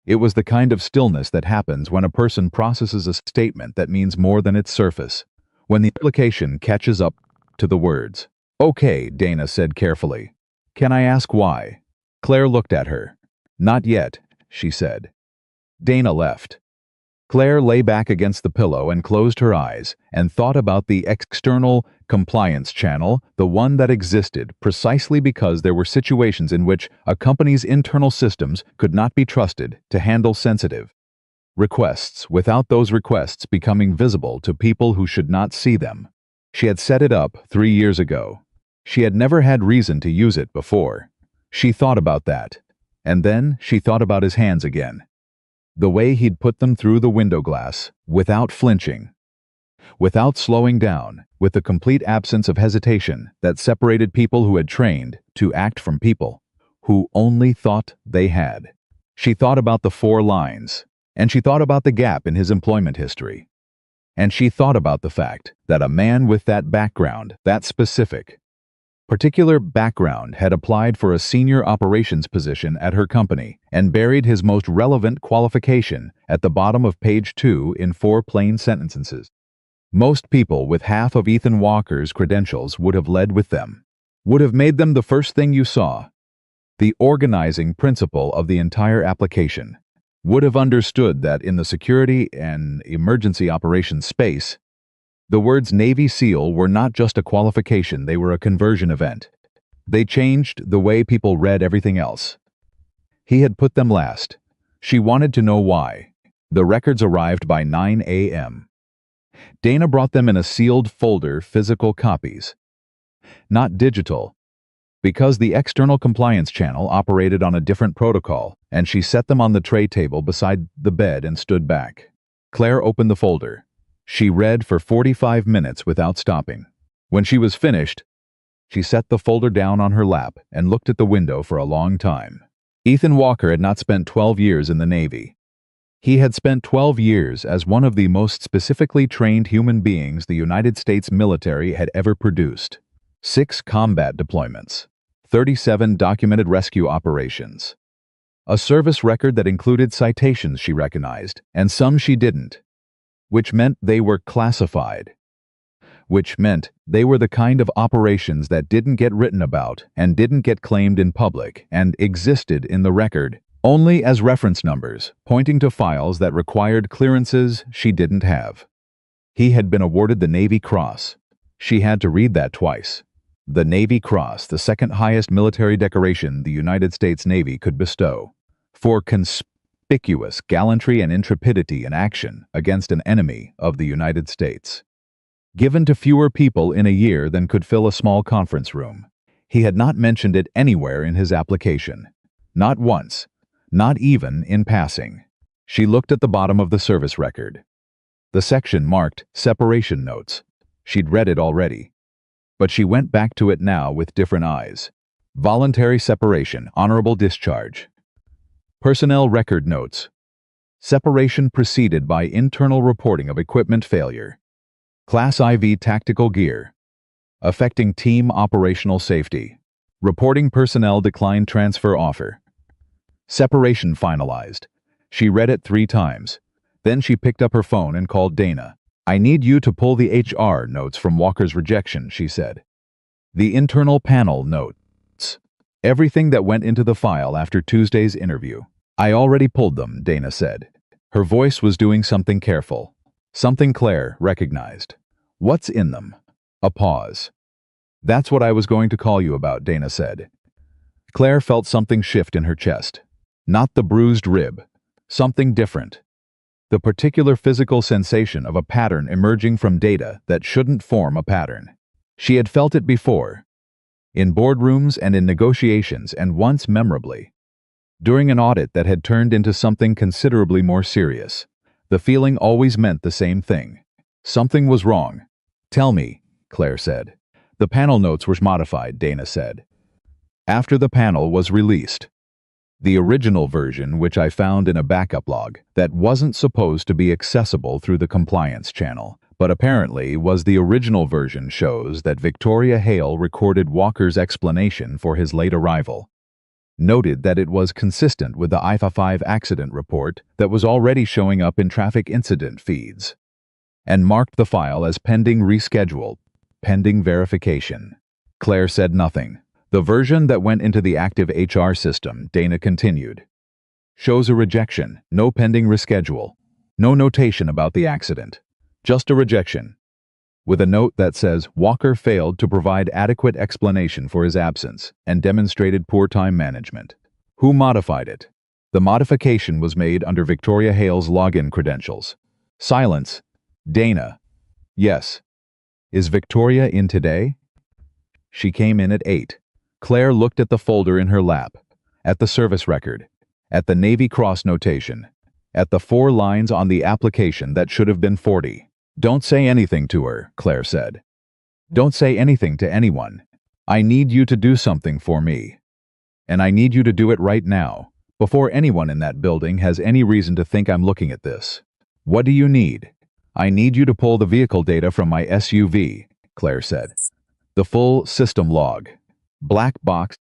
It was the kind of stillness that happens when a person processes a statement that means more than its surface, when the implication catches up to the words. Okay, Dana said carefully. Can I ask why? Claire looked at her. Not yet, she said. Dana left. Claire lay back against the pillow and closed her eyes and thought about the external compliance channel, the one that existed precisely because there were situations in which a company's internal systems could not be trusted to handle sensitive requests without those requests becoming visible to people who should not see them. She had set it up 3 years ago. She had never had reason to use it before. She thought about that. And then she thought about his hands again. The way he'd put them through the window glass, without flinching, without slowing down, with the complete absence of hesitation that separated people who had trained to act from people who only thought they had. She thought about the 4 lines, and she thought about the gap in his employment history. And she thought about the fact that a man with that background, that specific, particular background, had applied for a senior operations position at her company and buried his most relevant qualification at the bottom of page 2 in 4 plain sentences. Most people with half of Ethan Walker's credentials would have led with them, would have made them the first thing you saw, the organizing principle of the entire application, would have understood that in the security and emergency operations space, the words Navy SEAL were not just a qualification, they were a conversion event. They changed the way people read everything else. He had put them last. She wanted to know why. The records arrived by 9 a.m. Dana brought them in a sealed folder, physical copies. Not digital, because the external compliance channel operated on a different protocol, and she set them on the tray table beside the bed and stood back. Claire opened the folder. She read for 45 minutes without stopping. When she was finished, she set the folder down on her lap and looked at the window for a long time. Ethan Walker had not spent 12 years in the Navy. He had spent 12 years as one of the most specifically trained human beings the United States military had ever produced. 6 combat deployments, 37 documented rescue operations. A service record that included citations she recognized, and some she didn't, which meant they were classified, which meant they were the kind of operations that didn't get written about and didn't get claimed in public and existed in the record only as reference numbers pointing to files that required clearances she didn't have. He had been awarded the Navy Cross. She had to read that twice. The Navy Cross, the second highest military decoration the United States Navy could bestow, for conspicuous gallantry and intrepidity in action against an enemy of the United States. Given to fewer people in a year than could fill a small conference room. He had not mentioned it anywhere in his application. Not once, not even in passing. She looked at the bottom of the service record. The section marked Separation Notes. She'd read it already. But she went back to it now with different eyes. Voluntary separation, honorable discharge. Personnel record notes. Separation preceded by internal reporting of equipment failure. Class IV tactical gear. Affecting team operational safety. Reporting personnel decline transfer offer. Separation finalized. She read it 3 times. Then she picked up her phone and called Dana. I need you to pull the HR notes from Walker's rejection, she said. The internal panel notes. Everything that went into the file after Tuesday's interview. I already pulled them, Dana said. Her voice was doing something careful. Something Claire recognized. What's in them? A pause. That's what I was going to call you about, Dana said. Claire felt something shift in her chest. Not the bruised rib. Something different. The particular physical sensation of a pattern emerging from data that shouldn't form a pattern. She had felt it before. In boardrooms and in negotiations, and once memorably. During an audit that had turned into something considerably more serious. The feeling always meant the same thing. Something was wrong. Tell me, Claire said. The panel notes were modified, Dana said. After the panel was released. The original version, which I found in a backup log, that wasn't supposed to be accessible through the compliance channel, but apparently was the original version, shows that Victoria Hale recorded Walker's explanation for his late arrival. Noted that it was consistent with the IFA-5 accident report that was already showing up in traffic incident feeds. And marked the file as pending reschedule, pending verification. Claire said nothing. The version that went into the active HR system, Dana continued. Shows a rejection, no pending reschedule. No notation about the accident. Just a rejection. With a note that says Walker failed to provide adequate explanation for his absence and demonstrated poor time management. Who modified it? The modification was made under Victoria Hale's login credentials. Silence. Dana. Yes. Is Victoria in today? She came in at 8. Claire looked at the folder in her lap, at the service record, at the Navy Cross notation, at the 4 lines on the application that should have been 40. Don't say anything to her, Claire said. Don't say anything to anyone. I need you to do something for me. And I need you to do it right now, before anyone in that building has any reason to think I'm looking at this. What do you need? I need you to pull the vehicle data from my SUV, Claire said. The full system log. Black box.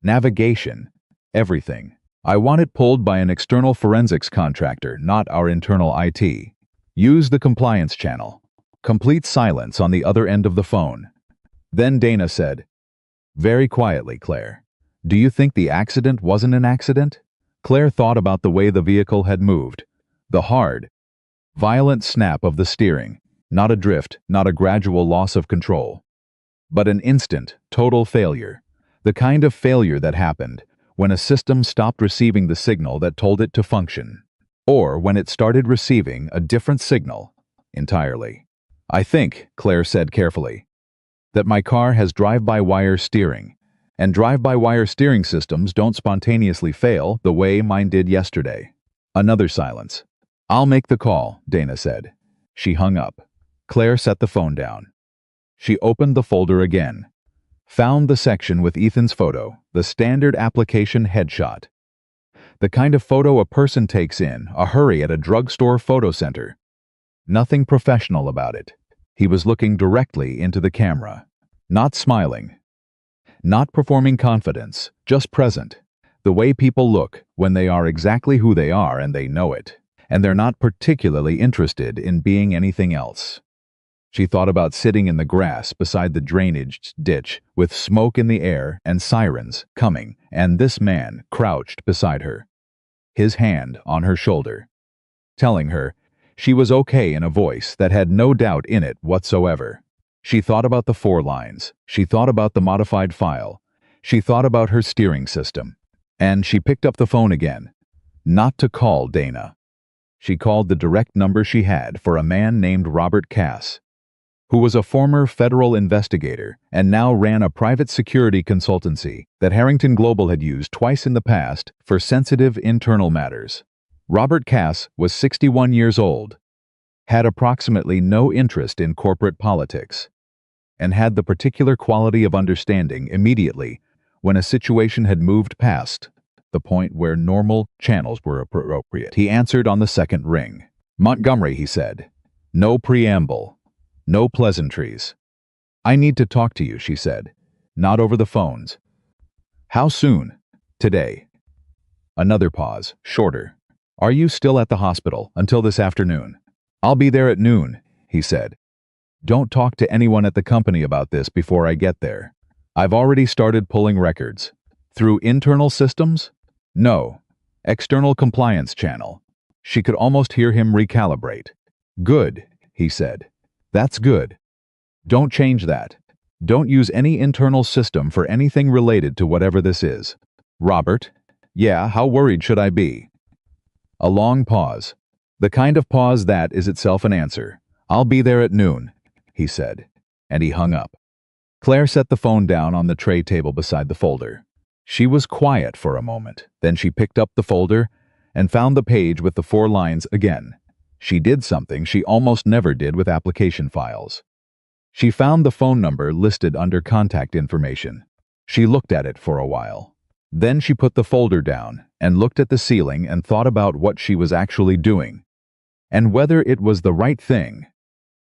Navigation. Everything. I want it pulled by an external forensics contractor, not our internal IT. Use the compliance channel. Complete silence on the other end of the phone. Then Dana said, very quietly, Claire, do you think the accident wasn't an accident? Claire thought about the way the vehicle had moved. The hard, violent snap of the steering, not a drift, not a gradual loss of control, but an instant, total failure. The kind of failure that happened when a system stopped receiving the signal that told it to function, or when it started receiving a different signal entirely. I think, Claire said carefully, that my car has drive-by-wire steering, and drive-by-wire steering systems don't spontaneously fail the way mine did yesterday. Another silence. I'll make the call, Dana said. She hung up. Claire set the phone down. She opened the folder again. Found the section with Ethan's photo, the standard application headshot. The kind of photo a person takes in a hurry at a drugstore photo center. Nothing professional about it. He was looking directly into the camera. Not smiling. Not performing confidence, just present. The way people look when they are exactly who they are and they know it. And they're not particularly interested in being anything else. She thought about sitting in the grass beside the drainage ditch with smoke in the air and sirens coming, and this man crouched beside her, his hand on her shoulder, telling her she was okay in a voice that had no doubt in it whatsoever. She thought about the 4 lines. She thought about the modified file. She thought about her steering system. And she picked up the phone again. not to call Dana. She called the direct number she had for a man named Robert Cass, who was a former federal investigator and now ran a private security consultancy that Harrington Global had used twice in the past for sensitive internal matters. Robert Cass was 61 years old, had approximately no interest in corporate politics, and had the particular quality of understanding immediately when a situation had moved past the point where normal channels were appropriate. He answered on the second ring. "Montgomery," he said. No preamble. No pleasantries. "I need to talk to you," she said. "Not over the phones." "How soon?" "Today." Another pause, shorter. "Are you still at the hospital until this afternoon?" "I'll be there at noon," he said. "Don't talk to anyone at the company about this before I get there. I've already started pulling records." "Through internal systems?" "No. External compliance channel." She could almost hear him recalibrate. "Good," he said. "That's good. Don't change that. Don't use any internal system for anything related to whatever this is." "Robert?" "Yeah, how worried should I be?" A long pause. The kind of pause that is itself an answer. "I'll be there at noon," he said, and he hung up. Claire set the phone down on the tray table beside the folder. She was quiet for a moment. Then she picked up the folder and found the page with the 4 lines again. She did something she almost never did with application files. She found the phone number listed under contact information. She looked at it for a while. Then she put the folder down and looked at the ceiling and thought about what she was actually doing, and whether it was the right thing,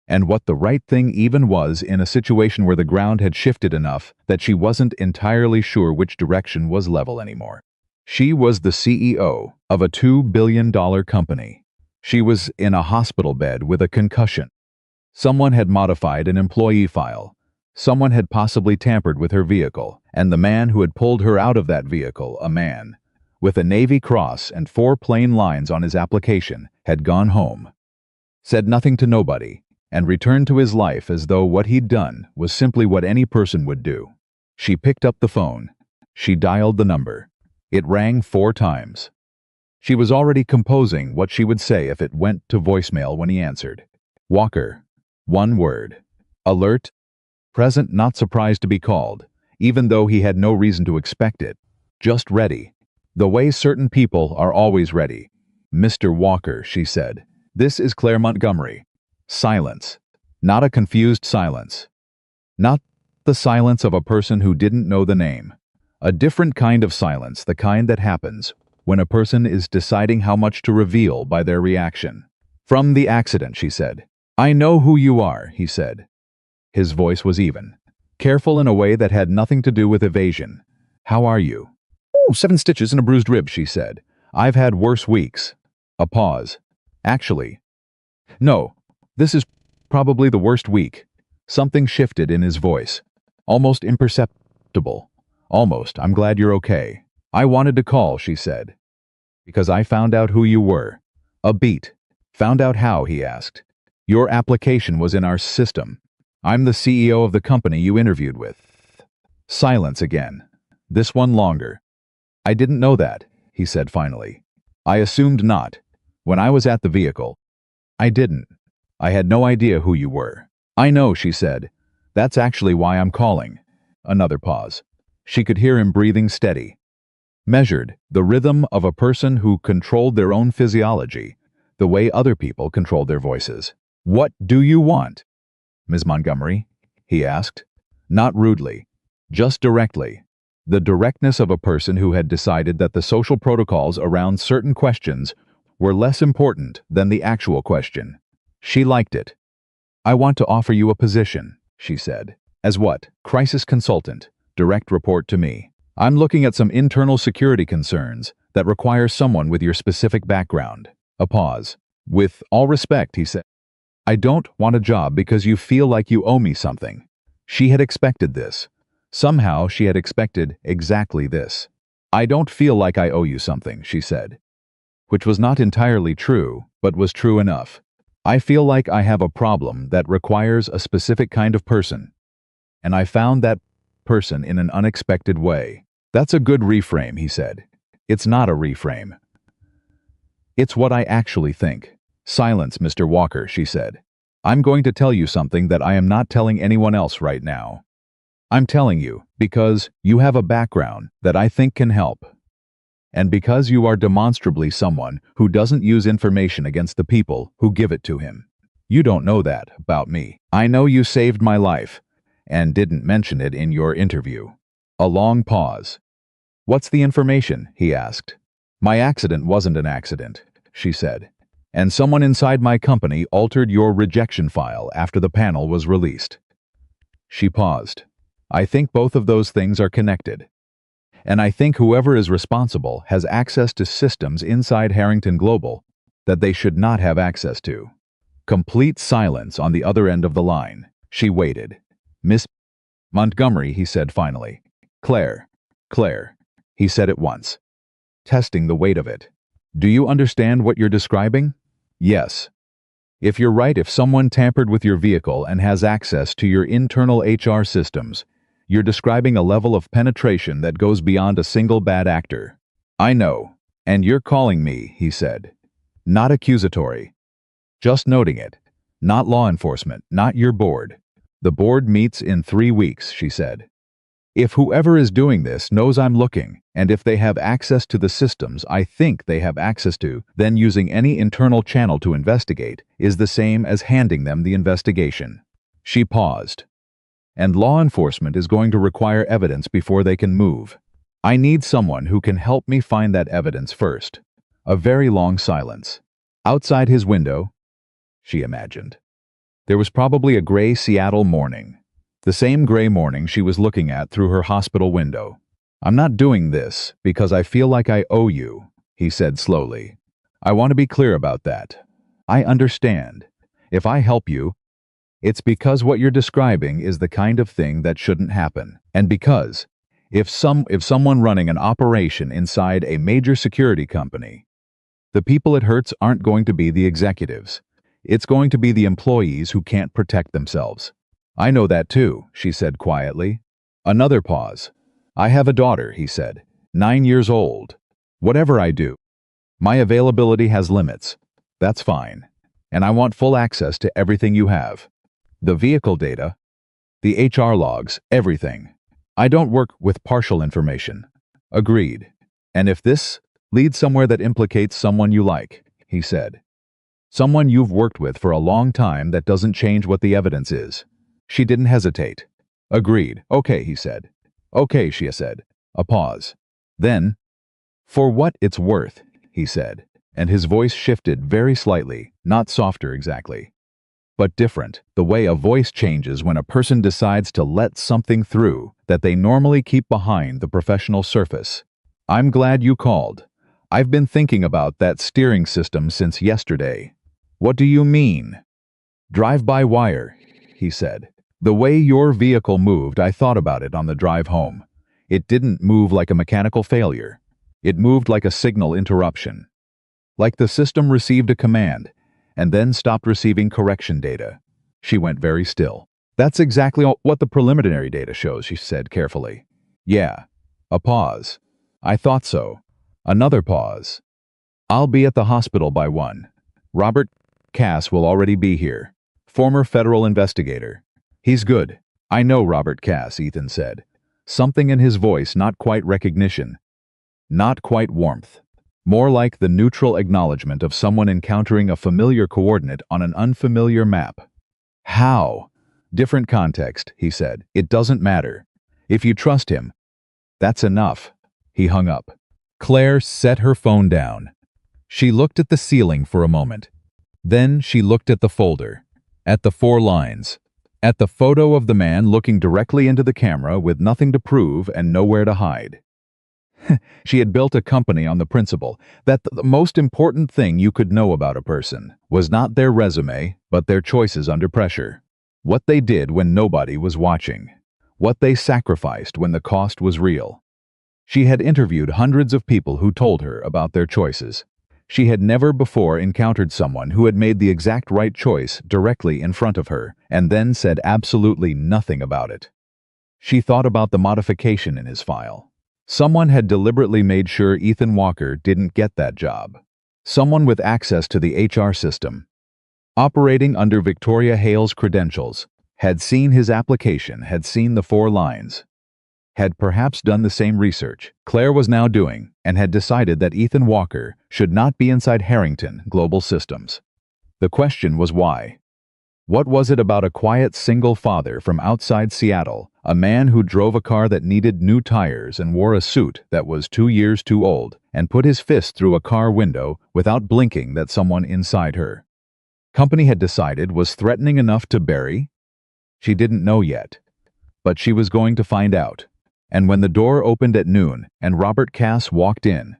and what the right thing even was in a situation where the ground had shifted enough that she wasn't entirely sure which direction was level anymore. She was the CEO of a $2 billion company. She was in a hospital bed with a concussion. Someone had modified an employee file. Someone had possibly tampered with her vehicle, and the man who had pulled her out of that vehicle, a man with a Navy Cross and 4 plain lines on his application, had gone home, said nothing to nobody, and returned to his life as though what he'd done was simply what any person would do. She picked up the phone. She dialed the number. It rang 4 times. She was already composing what she would say if it went to voicemail when he answered. "Walker." 1 word. Alert. Present, not surprised to be called, even though he had no reason to expect it. Just ready. The way certain people are always ready. "Mr. Walker," she said. "This is Claire Montgomery." Silence. Not a confused silence. Not the silence of a person who didn't know the name. A different kind of silence, the kind that happens when a person is deciding how much to reveal by their reaction. "From the accident," she said. "I know who you are," he said. His voice was even, careful in a way that had nothing to do with evasion. "How are you?" "Oh, 7 stitches and a bruised rib," she said. "I've had worse weeks." A pause. "Actually, no. This is probably the worst week." Something shifted in his voice. Almost imperceptible. "Almost. I'm glad you're okay." "I wanted to call," she said, "because I found out who you were." A beat. "Found out how?" he asked. "Your application was in our system. I'm the CEO of the company you interviewed with." Silence again. This one longer. "I didn't know that," he said finally. "I assumed not. When I was at the vehicle, I didn't. I had no idea who you were." "I know," she said. "That's actually why I'm calling." Another pause. She could hear him breathing steady. Measured, the rhythm of a person who controlled their own physiology, the way other people controlled their voices. "What do you want, Ms. Montgomery?" he asked. Not rudely, just directly. The directness of a person who had decided that the social protocols around certain questions were less important than the actual question. She liked it. "I want to offer you a position," she said. "As what?" "Crisis consultant. Direct report to me. I'm looking at some internal security concerns that require someone with your specific background." A pause. "With all respect," he said, "I don't want a job because you feel like you owe me something." She had expected this. Somehow she had expected exactly this. "I don't feel like I owe you something," she said. Which was not entirely true, but was true enough. "I feel like I have a problem that requires a specific kind of person, and I found that person in an unexpected way." "That's a good reframe," he said. "It's not a reframe." It's what I actually think. Silence, Mr. Walker, she said. I'm going to tell you something that I am not telling anyone else right now. I'm telling you because you have a background that I think can help. And because you are demonstrably someone who doesn't use information against the people who give it to him. You don't know that about me. I know you saved my life and didn't mention it in your interview. A long pause. What's the information? He asked. My accident wasn't an accident, she said. And someone inside my company altered your rejection file after the panel was released. She paused. I think both of those things are connected. And I think whoever is responsible has access to systems inside Harrington Global that they should not have access to. Complete silence on the other end of the line. She waited. Miss Montgomery, he said finally. Claire. He said it once, testing the weight of it. Do you understand what you're describing? Yes. If you're right, if someone tampered with your vehicle and has access to your internal HR systems, you're describing a level of penetration that goes beyond a single bad actor. I know, and you're calling me, he said. Not accusatory. Just noting it. Not law enforcement, not your board. The board meets in 3 weeks, she said. If whoever is doing this knows I'm looking, and if they have access to the systems I think they have access to, then using any internal channel to investigate is the same as handing them the investigation. She paused. And law enforcement is going to require evidence before they can move. I need someone who can help me find that evidence first. A very long silence. Outside his window, she imagined. There was probably a gray Seattle morning. The same gray morning she was looking at through her hospital window. I'm not doing this because I feel like I owe you, he said slowly. I want to be clear about that. I understand. If I help you, it's because what you're describing is the kind of thing that shouldn't happen. And because, if someone running an operation inside a major security company, the people it hurts aren't going to be the executives. It's going to be the employees who can't protect themselves. I know that too, she said quietly. Another pause. I have a daughter, he said, 9 years old. Whatever I do, my availability has limits. That's fine. And I want full access to everything you have. The vehicle data, the HR logs, everything. I don't work with partial information. Agreed. And if this leads somewhere that implicates someone you like, he said. Someone you've worked with for a long time, that doesn't change what the evidence is. She didn't hesitate. Agreed. Okay, he said. Okay, she said. A pause. Then, for what it's worth, he said, and his voice shifted very slightly, not softer exactly, but different, the way a voice changes when a person decides to let something through that they normally keep behind the professional surface. I'm glad you called. I've been thinking about that steering system since yesterday. What do you mean? Drive-by-wire, he said. The way your vehicle moved, I thought about it on the drive home. It didn't move like a mechanical failure. It moved like a signal interruption. Like the system received a command, and then stopped receiving correction data. She went very still. That's exactly what the preliminary data shows, she said carefully. Yeah. A pause. I thought so. Another pause. I'll be at the hospital by 1. Robert Cass will already be here. Former federal investigator. He's good. I know Robert Cass, Ethan said. Something in his voice, not quite recognition. Not quite warmth. More like the neutral acknowledgement of someone encountering a familiar coordinate on an unfamiliar map. How? Different context, he said. It doesn't matter. If you trust him, that's enough. He hung up. Claire set her phone down. She looked at the ceiling for a moment. Then she looked at the folder, at the 4 lines, at the photo of the man looking directly into the camera with nothing to prove and nowhere to hide. She had built a company on the principle that the most important thing you could know about a person was not their resume, but their choices under pressure. What they did when nobody was watching. What they sacrificed when the cost was real. She had interviewed hundreds of people who told her about their choices. She had never before encountered someone who had made the exact right choice directly in front of her and then said absolutely nothing about it. She thought about the modification in his file. Someone had deliberately made sure Ethan Walker didn't get that job. Someone with access to the HR system, operating under Victoria Hale's credentials, had seen his application, had seen the 4 lines, had perhaps done the same research Claire was now doing, and had decided that Ethan Walker should not be inside Harrington Global Systems. The question was why. What was it about a quiet single father from outside Seattle, a man who drove a car that needed new tires and wore a suit that was 2 years too old, and put his fist through a car window without blinking that someone inside her company had decided was threatening enough to bury? She didn't know yet, but she was going to find out. And when the door opened at noon and Robert Cass walked in,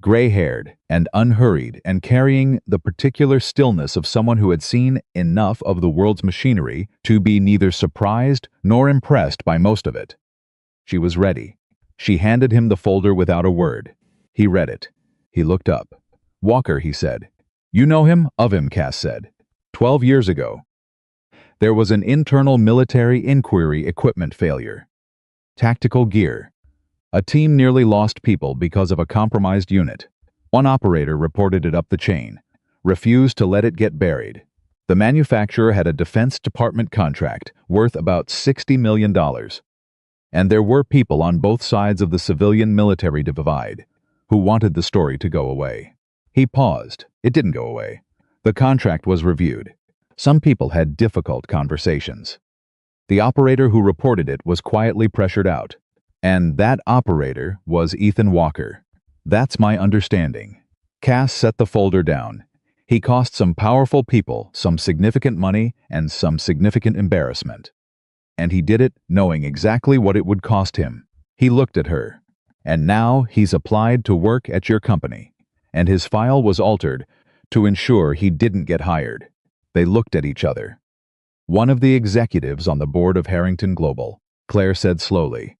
gray-haired and unhurried and carrying the particular stillness of someone who had seen enough of the world's machinery to be neither surprised nor impressed by most of it, she was ready. She handed him the folder without a word. He read it. He looked up. "Walker," he said. "You know him?" "Of him," Cass said. 12 years ago. There was an internal military inquiry equipment failure. Tactical gear. A team nearly lost people because of a compromised unit. One operator reported it up the chain, refused to let it get buried. The manufacturer had a Defense Department contract worth about $60 million. And there were people on both sides of the civilian-military divide who wanted the story to go away. He paused. It didn't go away. The contract was reviewed. Some people had difficult conversations. The operator who reported it was quietly pressured out. And that operator was Ethan Walker. That's my understanding. Cass set the folder down. He cost some powerful people some significant money and some significant embarrassment. And he did it knowing exactly what it would cost him. He looked at her. And now he's applied to work at your company. And his file was altered to ensure he didn't get hired. They looked at each other. One of the executives on the board of Harrington Global, Claire said slowly,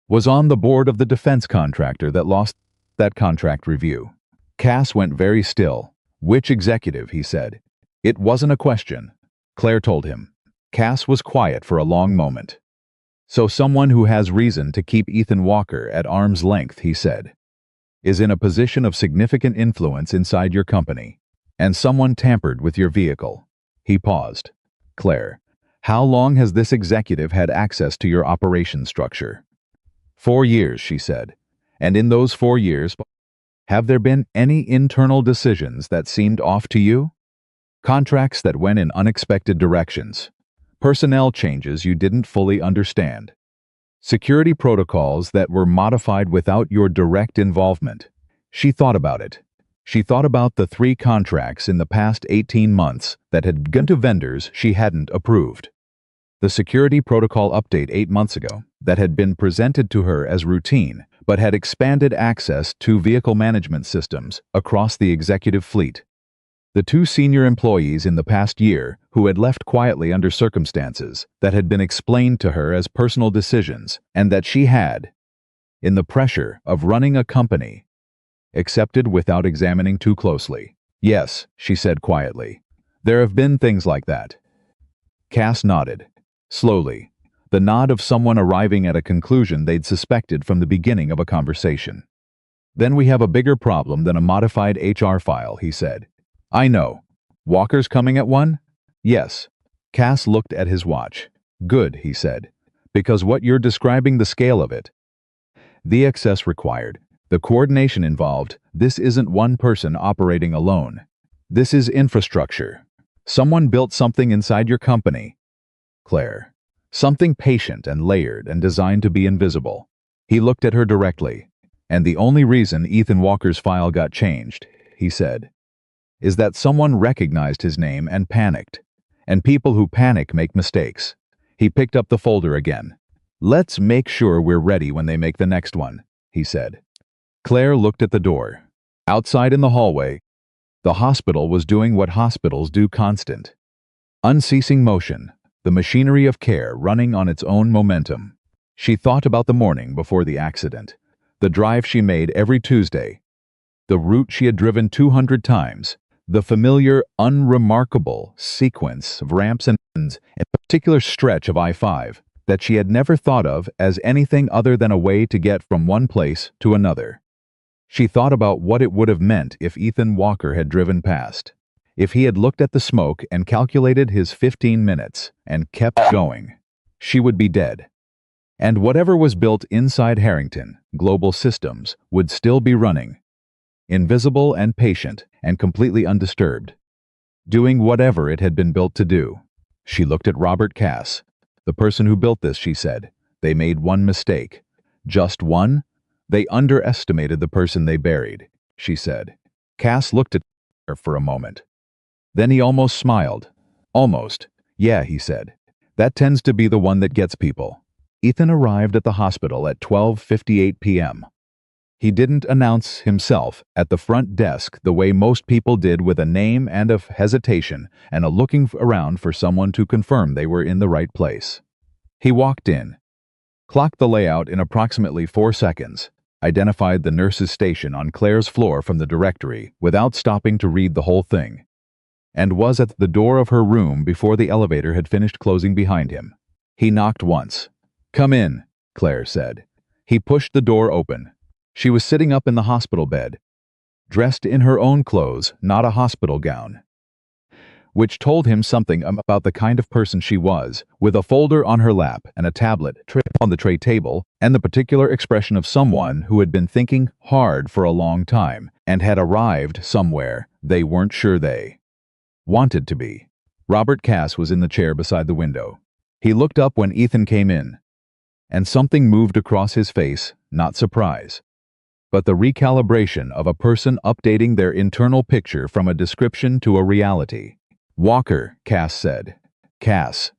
was on the board of the defense contractor that lost that contract review. Cass went very still. "Which executive?" he said. "It wasn't a question," Claire told him. Cass was quiet for a long moment. "So someone who has reason to keep Ethan Walker at arm's length," he said, "is in a position of significant influence inside your company, and someone tampered with your vehicle." He paused. "Claire, how long has this executive had access to your operation structure?" 4 years, she said. "And in those 4 years, have there been any internal decisions that seemed off to you? Contracts that went in unexpected directions? Personnel changes you didn't fully understand? Security protocols that were modified without your direct involvement?" She thought about it. She thought about the 3 contracts in the past 18 months that had gone to vendors she hadn't approved. The security protocol update 8 months ago that had been presented to her as routine, but had expanded access to vehicle management systems across the executive fleet. The 2 senior employees in the past year who had left quietly under circumstances that had been explained to her as personal decisions and that she had, in the pressure of running a company, accepted without examining too closely. "Yes," she said quietly. "There have been things like that." Cass nodded. Slowly, the nod of someone arriving at a conclusion they'd suspected from the beginning of a conversation. "Then we have a bigger problem than a modified HR file," he said. "I know. Walker's coming at 1? "Yes." Cass looked at his watch. "Good," he said. "Because what you're describing, the scale of it, the excess required, the coordination involved, this isn't one person operating alone. This is infrastructure. Someone built something inside your company, Claire. Something patient and layered and designed to be invisible." He looked at her directly. "And the only reason Ethan Walker's file got changed," he said, "is that someone recognized his name and panicked. And people who panic make mistakes." He picked up the folder again. "Let's make sure we're ready when they make the next one," he said. Claire looked at the door. Outside in the hallway, the hospital was doing what hospitals do: constant, unceasing motion. The machinery of care running on its own momentum. She thought about the morning before the accident, the drive she made every Tuesday, the route she had driven 200 times, the familiar, unremarkable sequence of ramps and bends, a particular stretch of I-5 that she had never thought of as anything other than a way to get from one place to another. She thought about what it would have meant if Ethan Walker had driven past. If he had looked at the smoke and calculated his 15 minutes and kept going, she would be dead. And whatever was built inside Harrington, Global Systems, would still be running, invisible and patient and completely undisturbed, doing whatever it had been built to do. She looked at Robert Cass. The person who built this, she said. They made one mistake. Just one? They underestimated the person they buried, she said. Cass looked at her for a moment. Then he almost smiled. Almost. Yeah, he said. That tends to be the one that gets people. Ethan arrived at the hospital at 12:58 p.m. He didn't announce himself at the front desk the way most people did, with a name and a hesitation and a looking around for someone to confirm they were in the right place. He walked in, clocked the layout in approximately 4 seconds, identified the nurse's station on Claire's floor from the directory without stopping to read the whole thing, and was at the door of her room before the elevator had finished closing behind him. He knocked once. "Come in," Claire said. He pushed the door open. She was sitting up in the hospital bed, dressed in her own clothes, not a hospital gown, which told him something about the kind of person she was, with a folder on her lap and a tablet on the tray table, and the particular expression of someone who had been thinking hard for a long time and had arrived somewhere they weren't sure they wanted to be. Robert Cass was in the chair beside the window. He looked up when Ethan came in, and something moved across his face, not surprise, but the recalibration of a person updating their internal picture from a description to a reality. "Walker," Cass said. "Cass."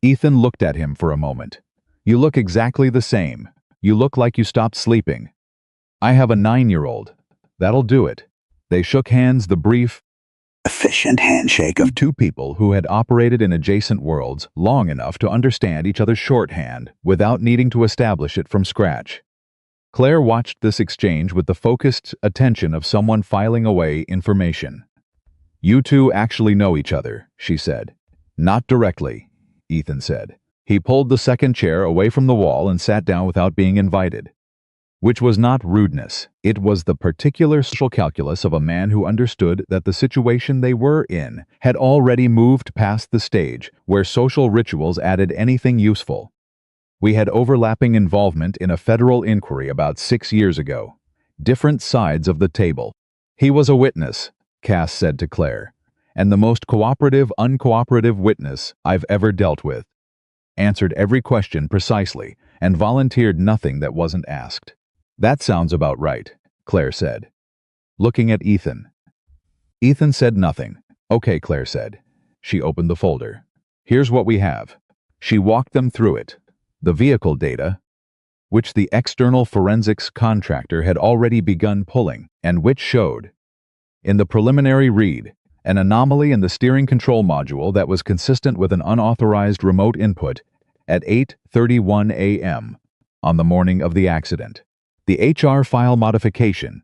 Ethan looked at him for a moment. "You look exactly the same. You look like you stopped sleeping." "I have a 9-year-old. That'll do it." They shook hands, the brief, efficient handshake of two people who had operated in adjacent worlds long enough to understand each other's shorthand without needing to establish it from scratch. Claire watched this exchange with the focused attention of someone filing away information. "You two actually know each other," she said. "Not directly," Ethan said. He pulled the second chair away from the wall and sat down without being invited. Which was not rudeness. It was the particular social calculus of a man who understood that the situation they were in had already moved past the stage where social rituals added anything useful. "We had overlapping involvement in a federal inquiry about 6 years ago. Different sides of the table. He was a witness," Cass said to Claire, "and the most cooperative, uncooperative witness I've ever dealt with. Answered every question precisely and volunteered nothing that wasn't asked." "That sounds about right," Claire said, looking at Ethan. Ethan said nothing. "Okay," Claire said. She opened the folder. "Here's what we have." She walked them through it. The vehicle data, which the external forensics contractor had already begun pulling, and which showed, in the preliminary read, an anomaly in the steering control module that was consistent with an unauthorized remote input at 8:31 a.m. on the morning of the accident. The HR file modification,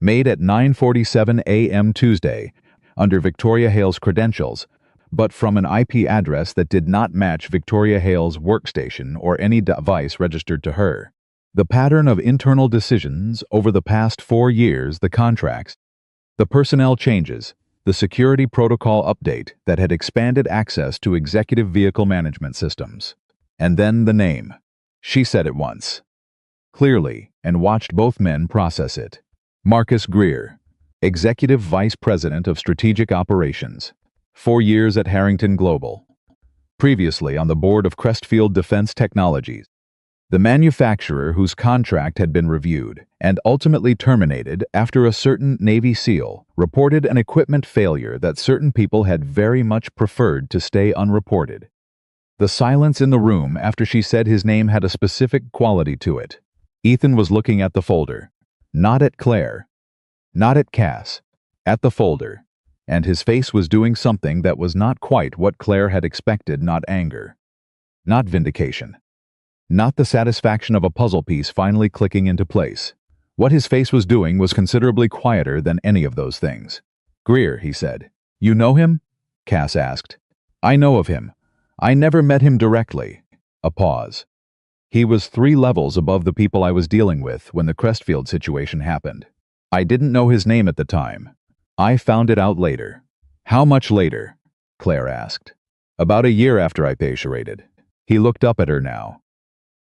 made at 9:47 a.m. Tuesday, under Victoria Hale's credentials, but from an IP address that did not match Victoria Hale's workstation or any device registered to her. The pattern of internal decisions over the past 4 years, the contracts, the personnel changes, the security protocol update that had expanded access to executive vehicle management systems. And then the name. She said it once, clearly, and watched both men process it. Marcus Greer, Executive Vice President of Strategic Operations. 4 years at Harrington Global. Previously on the board of Crestfield Defense Technologies, the manufacturer whose contract had been reviewed and ultimately terminated after a certain Navy SEAL reported an equipment failure that certain people had very much preferred to stay unreported. The silence in the room after she said his name had a specific quality to it. Ethan was looking at the folder. Not at Claire. Not at Cass. At the folder. And his face was doing something that was not quite what Claire had expected. Not anger. Not vindication. Not the satisfaction of a puzzle piece finally clicking into place. What his face was doing was considerably quieter than any of those things. "Greer," he said. "You know him?" Cass asked. "I know of him. I never met him directly." A pause. He was 3 levels above the people I was dealing with when the Crestfield situation happened. I didn't know his name at the time. I found it out later. How much later? Claire asked. About a year after I patient. He looked up at her now.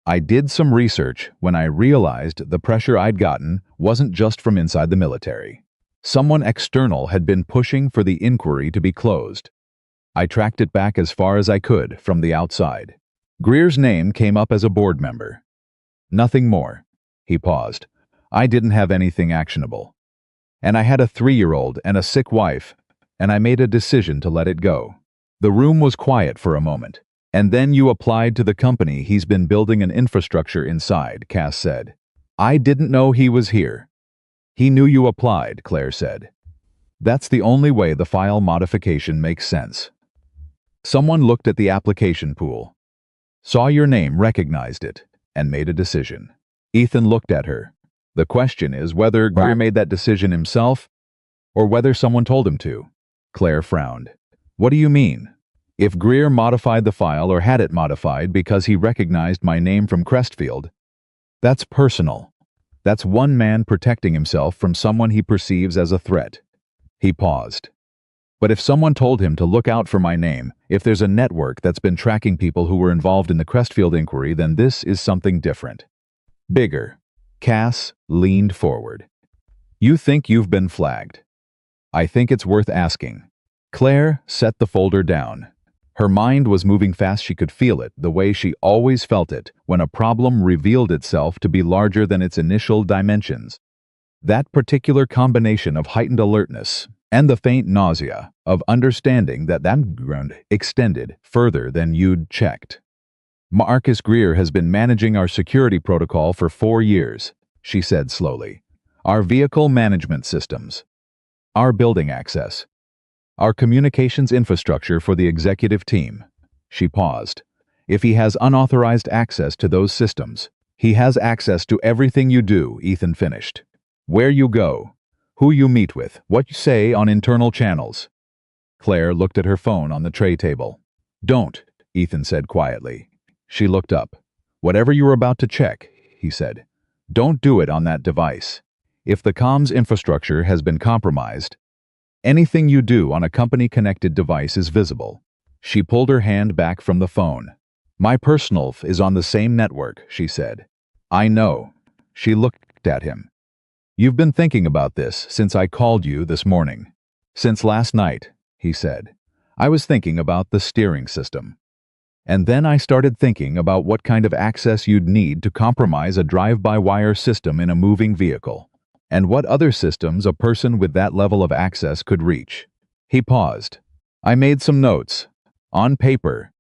I did some research when I realized the pressure I'd gotten wasn't just from inside the military. Someone external had been pushing for the inquiry to be closed. I tracked it back as far as I could from the outside. Greer's name came up as a board member. Nothing more. He paused. I didn't have anything actionable. And I had a 3-year-old and a sick wife, and I made a decision to let it go. The room was quiet for a moment. And then you applied to the company he's been building an infrastructure inside, Cass said. I didn't know he was here. He knew you applied, Claire said. That's the only way the file modification makes sense. Someone looked at the application pool, saw your name, recognized it, and made a decision. Ethan looked at her. The question is whether Greer made that decision himself or whether someone told him to. Claire frowned. What do you mean? If Greer modified the file or had it modified because he recognized my name from Crestfield, that's personal. That's one man protecting himself from someone he perceives as a threat. He paused. But if someone told him to look out for my name, if there's a network that's been tracking people who were involved in the Crestfield inquiry, then this is something different. Bigger. Cass leaned forward. You think you've been flagged? I think it's worth asking. Claire set the folder down. Her mind was moving fast. She could feel it, the way she always felt it when a problem revealed itself to be larger than its initial dimensions. That particular combination of heightened alertness and the faint nausea of understanding that ground extended further than you'd checked. Marcus Greer has been managing our security protocol for 4 years, she said slowly. Our vehicle management systems, our building access, our communications infrastructure for the executive team. She paused. If he has unauthorized access to those systems, he has access to everything you do, Ethan finished. Where you go, who you meet with, what you say on internal channels. Claire looked at her phone on the tray table. Don't, Ethan said quietly. She looked up. Whatever you're about to check, he said, don't do it on that device. If the comms infrastructure has been compromised, anything you do on a company-connected device is visible. She pulled her hand back from the phone. My personal is on the same network, she said. I know. She looked at him. You've been thinking about this since I called you this morning. Since last night, he said. I was thinking about the steering system. And then I started thinking about what kind of access you'd need to compromise a drive-by-wire system in a moving vehicle. And what other systems a person with that level of access could reach. He paused. I made some notes. On paper.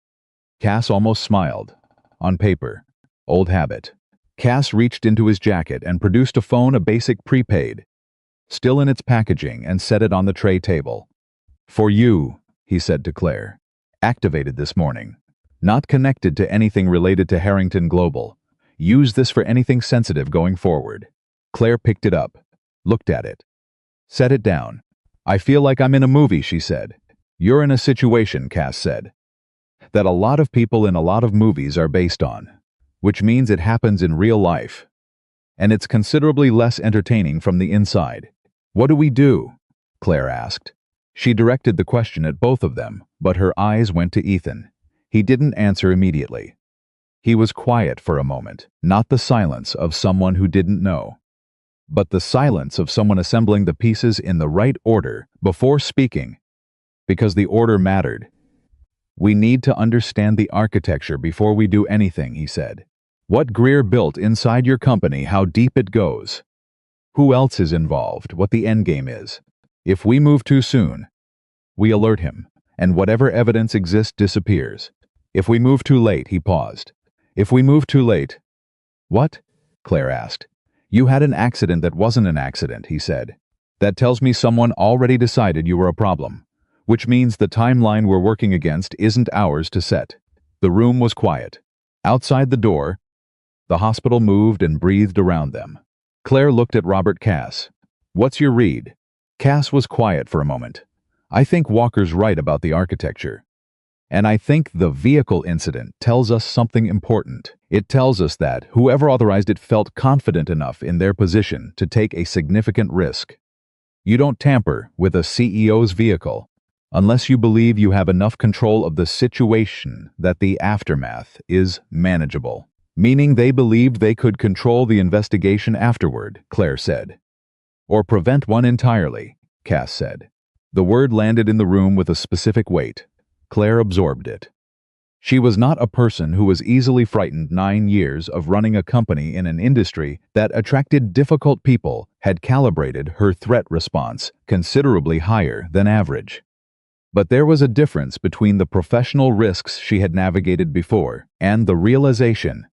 Cass almost smiled. On paper. Old habit. Cass reached into his jacket and produced a phone, a basic prepaid, still in its packaging, and set it on the tray table. For you, he said to Claire. Activated this morning. Not connected to anything related to Harrington Global. Use this for anything sensitive going forward. Claire picked it up, looked at it, set it down. I feel like I'm in a movie, she said. You're in a situation, Cass said, that a lot of people in a lot of movies are based on, which means it happens in real life. And it's considerably less entertaining from the inside. What do we do? Claire asked. She directed the question at both of them, but her eyes went to Ethan. He didn't answer immediately. He was quiet for a moment, not the silence of someone who didn't know, but the silence of someone assembling the pieces in the right order before speaking, because the order mattered. We need to understand the architecture before we do anything, he said. What Greer built inside your company, how deep it goes. Who else is involved, what the endgame is. If we move too soon, we alert him, and whatever evidence exists disappears. If we move too late, he paused. If we move too late. What? Claire asked. You had an accident that wasn't an accident, he said. That tells me someone already decided you were a problem, which means the timeline we're working against isn't ours to set. The room was quiet. Outside the door, the hospital moved and breathed around them. Claire looked at Robert Cass. What's your read? Cass was quiet for a moment. I think Walker's right about the architecture. And I think the vehicle incident tells us something important. It tells us that whoever authorized it felt confident enough in their position to take a significant risk. You don't tamper with a CEO's vehicle unless you believe you have enough control of the situation that the aftermath is manageable. Meaning they believed they could control the investigation afterward, Claire said. Or prevent one entirely, Cass said. The word landed in the room with a specific weight. Claire absorbed it. She was not a person who was easily frightened. 9 years of running a company in an industry that attracted difficult people had calibrated her threat response considerably higher than average. But there was a difference between the professional risks she had navigated before and the realization,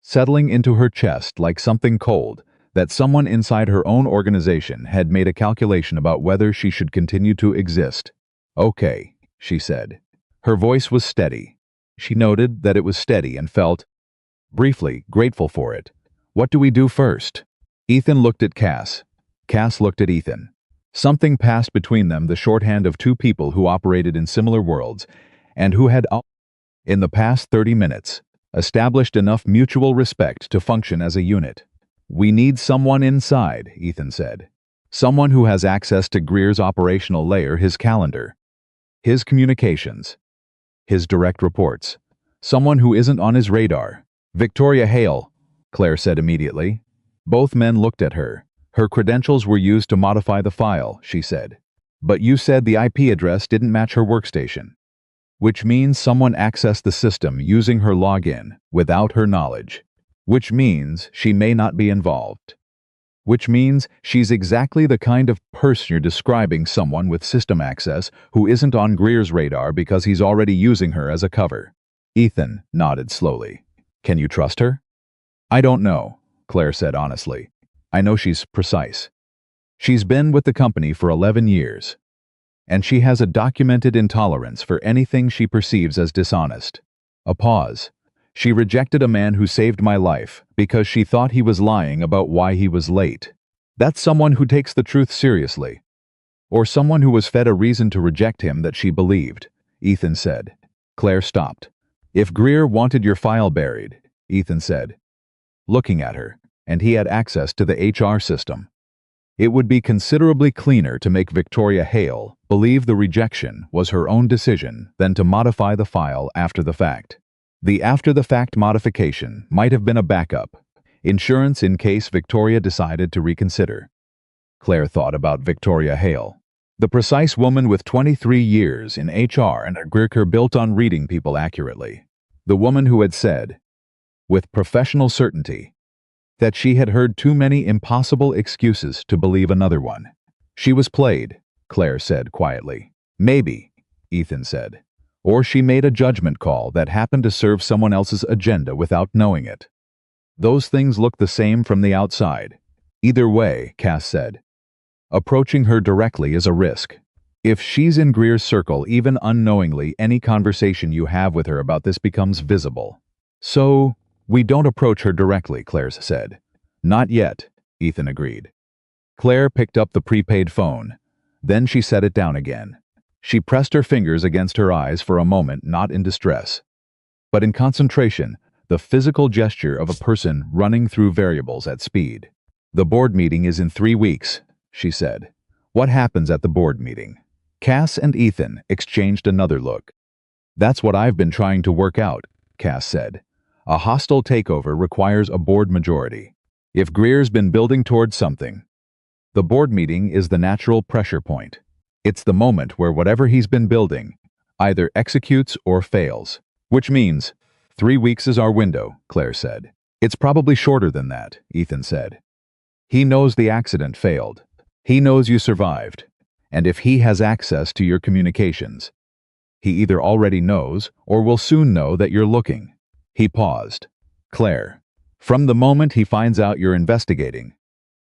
settling into her chest like something cold, that someone inside her own organization had made a calculation about whether she should continue to exist. "Okay," she said. Her voice was steady. She noted that it was steady and felt, briefly, grateful for it. "What do we do first?" Ethan looked at Cass. Cass looked at Ethan. Something passed between them, the shorthand of two people who operated in similar worlds and who had, in the past 30 minutes, established enough mutual respect to function as a unit. "We need someone inside," Ethan said. "Someone who has access to Greer's operational layer, his calendar, his communications, his direct reports. Someone who isn't on his radar." "Victoria Hale," Claire said immediately. Both men looked at her. "Her credentials were used to modify the file," she said. "But you said the IP address didn't match her workstation. Which means someone accessed the system using her login without her knowledge. Which means she may not be involved. Which means she's exactly the kind of person you're describing, someone with system access who isn't on Greer's radar because he's already using her as a cover." Ethan nodded slowly. "Can you trust her?" "I don't know," Claire said honestly. "I know she's precise. She's been with the company for 11 years. And she has a documented intolerance for anything she perceives as dishonest." A pause. "She rejected a man who saved my life because she thought he was lying about why he was late. That's someone who takes the truth seriously. Or someone who was fed a reason to reject him that she believed," Ethan said. Claire stopped. "If Greer wanted your file buried," Ethan said, looking at her, "and he had access to the HR system, it would be considerably cleaner to make Victoria Hale believe the rejection was her own decision than to modify the file after the fact. The after-the-fact modification might have been a backup, insurance in case Victoria decided to reconsider." Claire thought about Victoria Hale, the precise woman with 23 years in HR and a career built on reading people accurately. The woman who had said, with professional certainty, that she had heard too many impossible excuses to believe another one. "She was played," Claire said quietly. "Maybe," Ethan said. "Or she made a judgment call that happened to serve someone else's agenda without knowing it. Those things look the same from the outside. Either way," Cass said, "approaching her directly is a risk. If she's in Greer's circle, even unknowingly, any conversation you have with her about this becomes visible. So, we don't approach her directly," Claire said. "Not yet," Ethan agreed. Claire picked up the prepaid phone. Then she set it down again. She pressed her fingers against her eyes for a moment, not in distress, but in concentration, the physical gesture of a person running through variables at speed. "The board meeting is in 3 weeks," she said. "What happens at the board meeting?" Cass and Ethan exchanged another look. "That's what I've been trying to work out," Cass said. "A hostile takeover requires a board majority. If Greer's been building towards something, the board meeting is the natural pressure point. It's the moment where whatever he's been building either executes or fails. Which means 3 weeks is our window," Claire said. "It's probably shorter than that," Ethan said. "He knows the accident failed. He knows you survived. And if he has access to your communications, he either already knows or will soon know that you're looking." He paused. "Claire, from the moment he finds out you're investigating,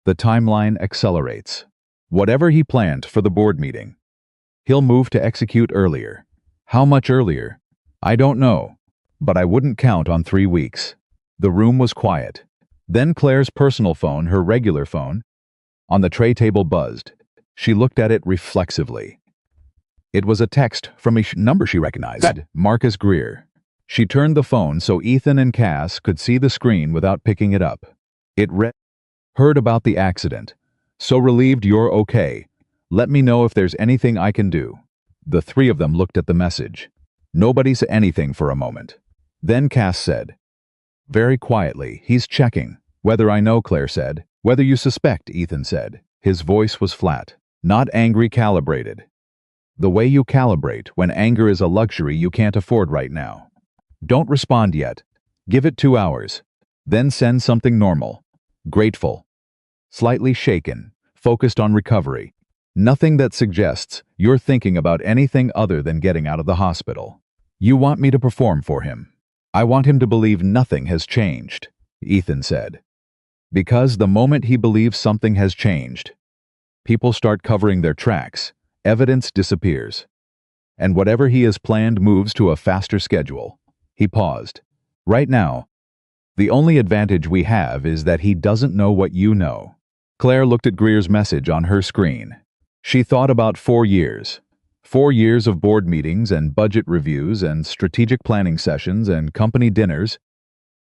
the timeline accelerates. Whatever he planned for the board meeting, he'll move to execute earlier. How much earlier? I don't know, but I wouldn't count on 3 weeks." The room was quiet. Then Claire's personal phone, her regular phone, on the tray table buzzed. She looked at it reflexively. It was a text from a number she recognized. Marcus Greer. She turned the phone so Ethan and Cass could see the screen without picking it up. It read, "Heard about the accident. So relieved you're okay. Let me know if there's anything I can do." The three of them looked at the message. Nobody said anything for a moment. Then Cass said, very quietly, "He's checking." "Whether I know," Claire said. "Whether you suspect," Ethan said. His voice was flat, not angry, calibrated. The way you calibrate when anger is a luxury you can't afford right now. Don't respond yet. Give it 2 hours. Then send something normal. Grateful. Slightly shaken, focused on recovery. Nothing that suggests you're thinking about anything other than getting out of the hospital. You want me to perform for him. I want him to believe nothing has changed, Ethan said. Because the moment he believes something has changed, people start covering their tracks, evidence disappears. And whatever he has planned moves to a faster schedule. He paused. Right now, the only advantage we have is that he doesn't know what you know. Claire looked at Greer's message on her screen. She thought about 4 years. 4 years of board meetings and budget reviews and strategic planning sessions and company dinners,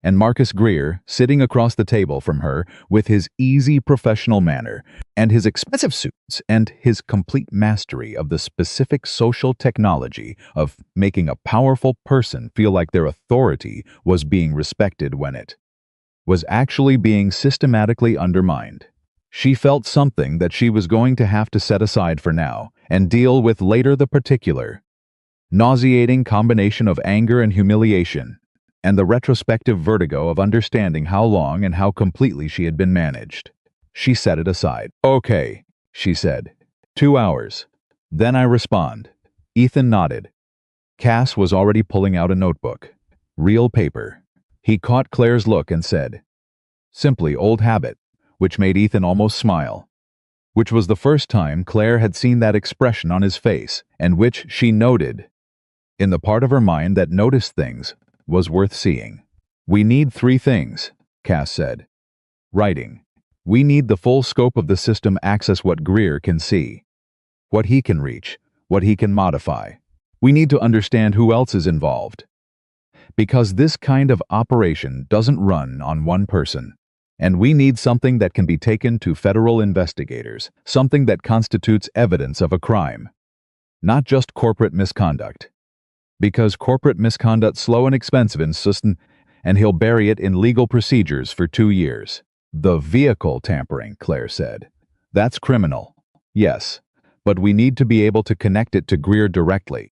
and Marcus Greer sitting across the table from her with his easy professional manner and his expensive suits and his complete mastery of the specific social technology of making a powerful person feel like their authority was being respected when it was actually being systematically undermined. She felt something that she was going to have to set aside for now and deal with later, the particular, nauseating combination of anger and humiliation, and the retrospective vertigo of understanding how long and how completely she had been managed. She set it aside. "Okay," she said. 2 hours. Then I respond. Ethan nodded. Cass was already pulling out a notebook. Real paper. He caught Claire's look and said, simply old habit, which made Ethan almost smile. Which was the first time Claire had seen that expression on his face, and which she noted, in the part of her mind that noticed things, was worth seeing. "We need 3 things, Cass said. Writing. We need the full scope of the system, access what Greer can see, what he can reach, what he can modify. We need to understand who else is involved. Because this kind of operation doesn't run on one person. And we need something that can be taken to federal investigators, something that constitutes evidence of a crime. Not just corporate misconduct. Because corporate misconduct's slow and expensive in system, and he'll bury it in legal procedures for 2 years. The vehicle tampering," Claire said. "That's criminal. Yes. But we need to be able to connect it to Greer directly.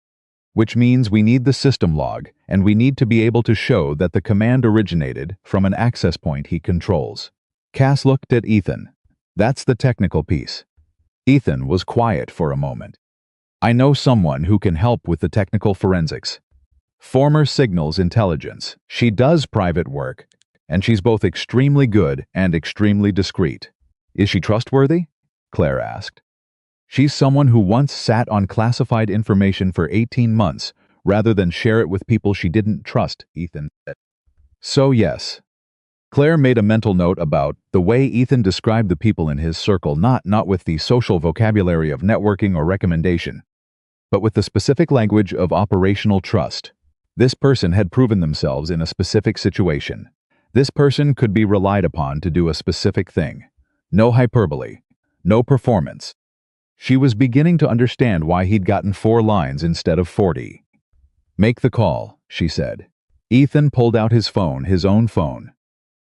Which means we need the system log, and we need to be able to show that the command originated from an access point he controls." Cass looked at Ethan. "That's the technical piece." Ethan was quiet for a moment. "I know someone who can help with the technical forensics. Former Signals Intelligence. She does private work, and she's both extremely good and extremely discreet." "Is she trustworthy?" Claire asked. "She's someone who once sat on classified information for 18 months, rather than share it with people she didn't trust," Ethan said. "So yes." Claire made a mental note about the way Ethan described the people in his circle, not with the social vocabulary of networking or recommendation, but with the specific language of operational trust. This person had proven themselves in a specific situation. This person could be relied upon to do a specific thing. No hyperbole. No performance. She was beginning to understand why he'd gotten 4 lines instead of 40. "Make the call," she said. Ethan pulled out his phone, his own phone.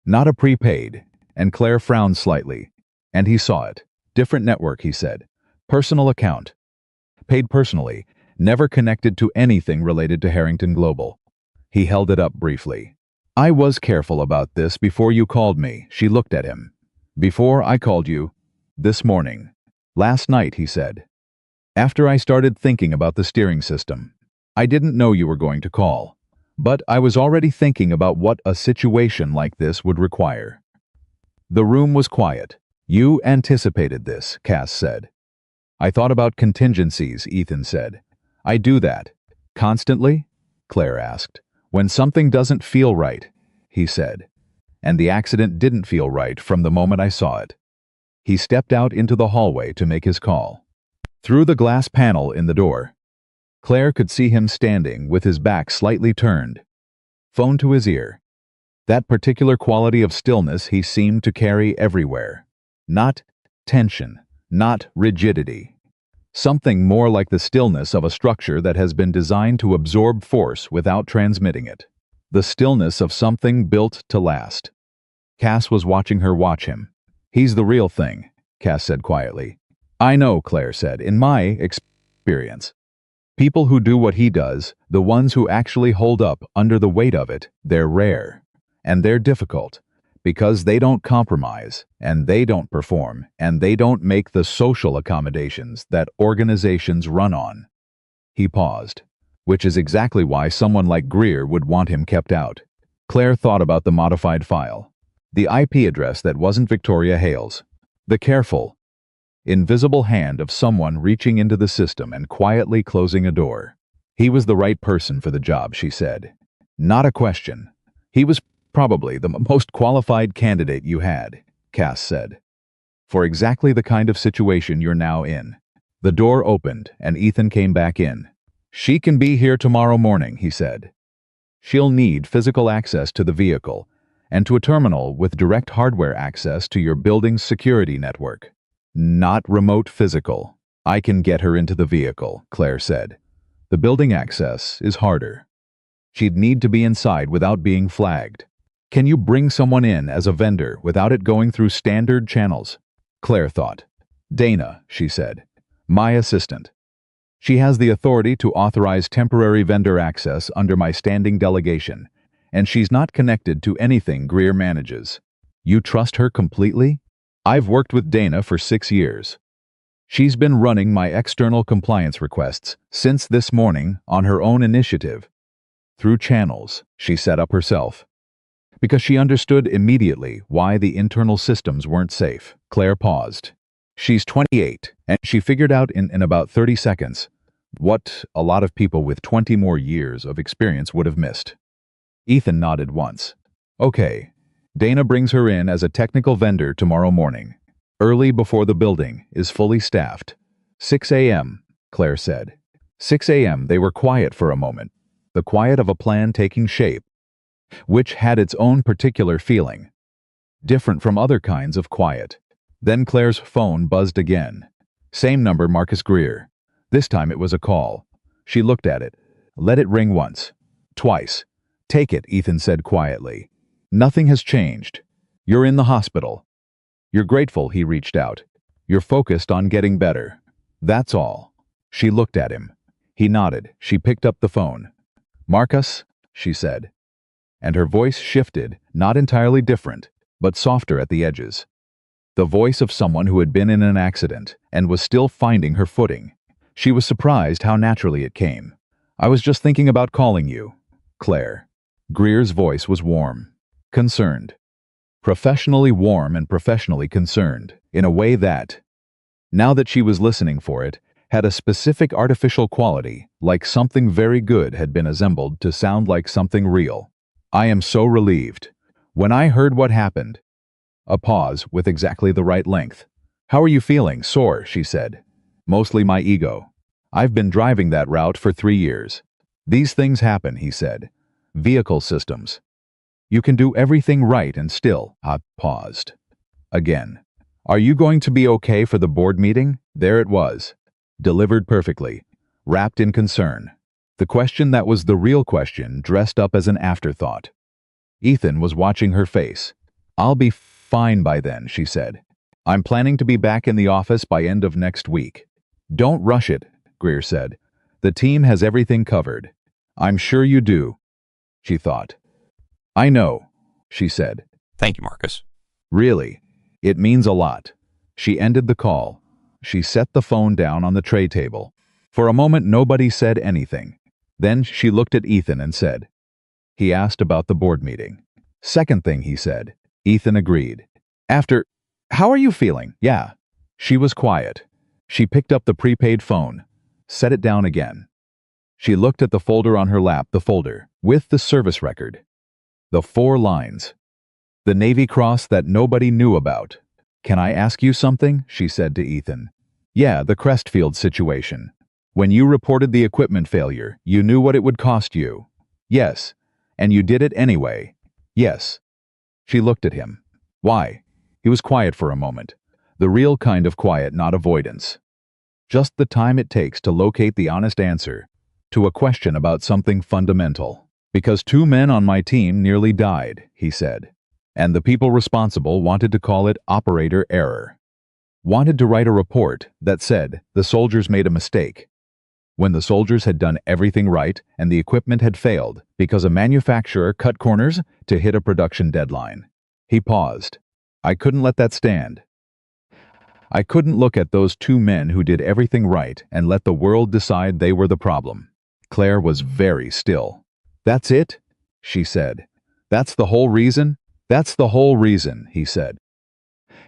Not a prepaid, and Claire frowned slightly. And he saw it. "Different network," he said. "Personal account. Paid personally, never connected to anything related to Harrington Global." He held it up briefly. "I was careful about this before you called me," she looked at him. "Before I called you, this morning. Last night," he said. "After I started thinking about the steering system. I didn't know you were going to call. But I was already thinking about what a situation like this would require." The room was quiet. "You anticipated this," Cass said. "I thought about contingencies," Ethan said. "I do that." "Constantly?" Claire asked. "When something doesn't feel right," he said. "And the accident didn't feel right from the moment I saw it." He stepped out into the hallway to make his call. Through the glass panel in the door, Claire could see him standing with his back slightly turned, phone to his ear. That particular quality of stillness he seemed to carry everywhere. Not tension, not rigidity. Something more like the stillness of a structure that has been designed to absorb force without transmitting it. The stillness of something built to last. Cass was watching her watch him. He's the real thing, Cass said quietly. I know, Claire said, in my experience. People who do what he does, the ones who actually hold up under the weight of it, they're rare. And they're difficult, because they don't compromise, and they don't perform, and they don't make the social accommodations that organizations run on. He paused, which is exactly why someone like Greer would want him kept out. Claire thought about the modified file, the IP address that wasn't Victoria Hale's, the careful, invisible hand of someone reaching into the system and quietly closing a door. He was the right person for the job, she said. Not a question. He was probably the most qualified candidate you had, Cass said. For exactly the kind of situation you're now in. The door opened and Ethan came back in. She can be here tomorrow morning, he said. She'll need physical access to the vehicle and to a terminal with direct hardware access to your building's security network. Not remote physical. I can get her into the vehicle, Claire said. The building access is harder. She'd need to be inside without being flagged. Can you bring someone in as a vendor without it going through standard channels? Claire thought. Dana, she said. My assistant. She has the authority to authorize temporary vendor access under my standing delegation, and she's not connected to anything Greer manages. You trust her completely? I've worked with Dana for 6 years. She's been running my external compliance requests since this morning on her own initiative. Through channels she set up herself. Because she understood immediately why the internal systems weren't safe. Claire paused. She's 28, and she figured out in about 30 seconds what a lot of people with 20 more years of experience would have missed. Ethan nodded once. Okay. Dana brings her in as a technical vendor tomorrow morning, early before the building is fully staffed. 6 a.m., Claire said. 6 a.m. They were quiet for a moment, the quiet of a plan taking shape, which had its own particular feeling, different from other kinds of quiet. Then Claire's phone buzzed again. Same number, Marcus Greer. This time it was a call. She looked at it, let it ring once, twice. Take it, Ethan said quietly. Nothing has changed. You're in the hospital. You're grateful he reached out. You're focused on getting better. That's all. She looked at him. He nodded. She picked up the phone. Marcus, she said. And her voice shifted, not entirely different, but softer at the edges. The voice of someone who had been in an accident and was still finding her footing. She was surprised how naturally it came. I was just thinking about calling you, Claire. Greer's voice was warm. Concerned. Professionally warm and professionally concerned, in a way that, now that she was listening for it, had a specific artificial quality, like something very good had been assembled to sound like something real. I am so relieved. When I heard what happened. A pause with exactly the right length. How are you feeling? Sore, she said. Mostly my ego. I've been driving that route for 3 years. These things happen, he said. Vehicle systems. You can do everything right and still. I paused. Again. Are you going to be okay for the board meeting? There it was. Delivered perfectly. Wrapped in concern. The question that was the real question dressed up as an afterthought. Ethan was watching her face. I'll be fine by then, she said. I'm planning to be back in the office by end of next week. Don't rush it, Greer said. The team has everything covered. I'm sure you do, she thought. I know, she said. Thank you, Marcus. Really, it means a lot. She ended the call. She set the phone down on the tray table. For a moment, nobody said anything. Then she looked at Ethan and said, he asked about the board meeting. Second thing he said. Ethan agreed. After, how are you feeling? Yeah. She was quiet. She picked up the prepaid phone, set it down again. She looked at the folder on her lap, the folder, with the service record. The 4 lines. The Navy Cross that nobody knew about. Can I ask you something? She said to Ethan. Yeah, the Crestfield situation. When you reported the equipment failure, you knew what it would cost you. Yes. And you did it anyway. Yes. She looked at him. Why? He was quiet for a moment. The real kind of quiet, not avoidance. Just the time it takes to locate the honest answer to a question about something fundamental. Because 2 men on my team nearly died, he said. And the people responsible wanted to call it operator error. Wanted to write a report that said the soldiers made a mistake, when the soldiers had done everything right and the equipment had failed because a manufacturer cut corners to hit a production deadline. He paused. I couldn't let that stand. I couldn't look at those 2 men who did everything right and let the world decide they were the problem. Claire was very still. That's it? She said. That's the whole reason? That's the whole reason, he said.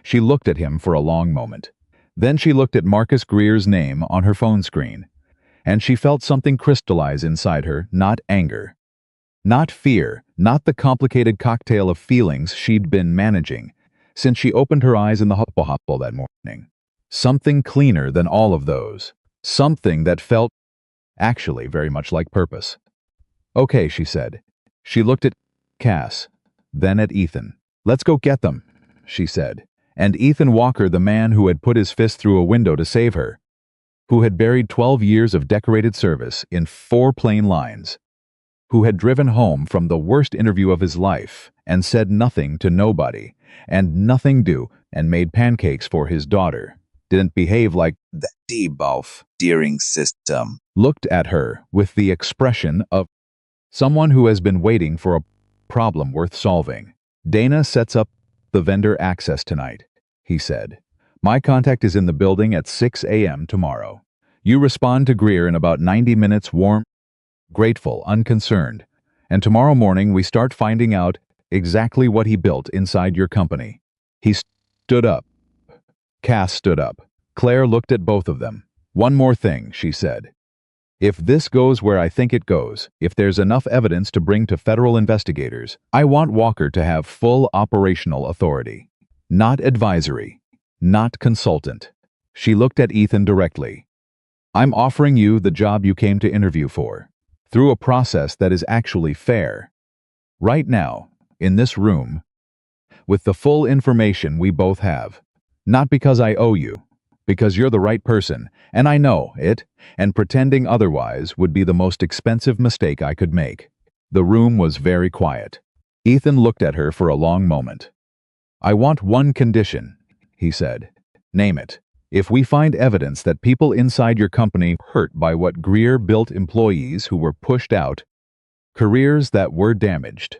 She looked at him for a long moment. Then she looked at Marcus Greer's name on her phone screen. And she felt something crystallize inside her, not anger. Not fear, not the complicated cocktail of feelings she'd been managing since she opened her eyes in the hospital that morning. Something cleaner than all of those. Something that felt actually very much like purpose. Okay, she said. She looked at Cass, then at Ethan. Let's go get them, she said. And Ethan Walker, the man who had put his fist through a window to save her, who had buried 12 years of decorated service in 4 plain lines, who had driven home from the worst interview of his life and said nothing to nobody, and nothing do, and made pancakes for his daughter, didn't behave like the debuff steering system, looked at her with the expression of someone who has been waiting for a problem worth solving. Dana sets up the vendor access tonight, he said. My contact is in the building at 6 a.m. tomorrow. You respond to Greer in about 90 minutes, warm, grateful, unconcerned. And tomorrow morning we start finding out exactly what he built inside your company. He stood up. Cass stood up. Claire looked at both of them. One more thing, she said. If this goes where I think it goes, if there's enough evidence to bring to federal investigators, I want Walker to have full operational authority. Not advisory. Not consultant. She looked at Ethan directly. I'm offering you the job you came to interview for, through a process that is actually fair. Right now, in this room, with the full information we both have. Not because I owe you, because you're the right person, and I know it, and pretending otherwise would be the most expensive mistake I could make. The room was very quiet. Ethan looked at her for a long moment. I want one condition, he said. Name it. If we find evidence that people inside your company hurt by what Greer built, employees who were pushed out, careers that were damaged,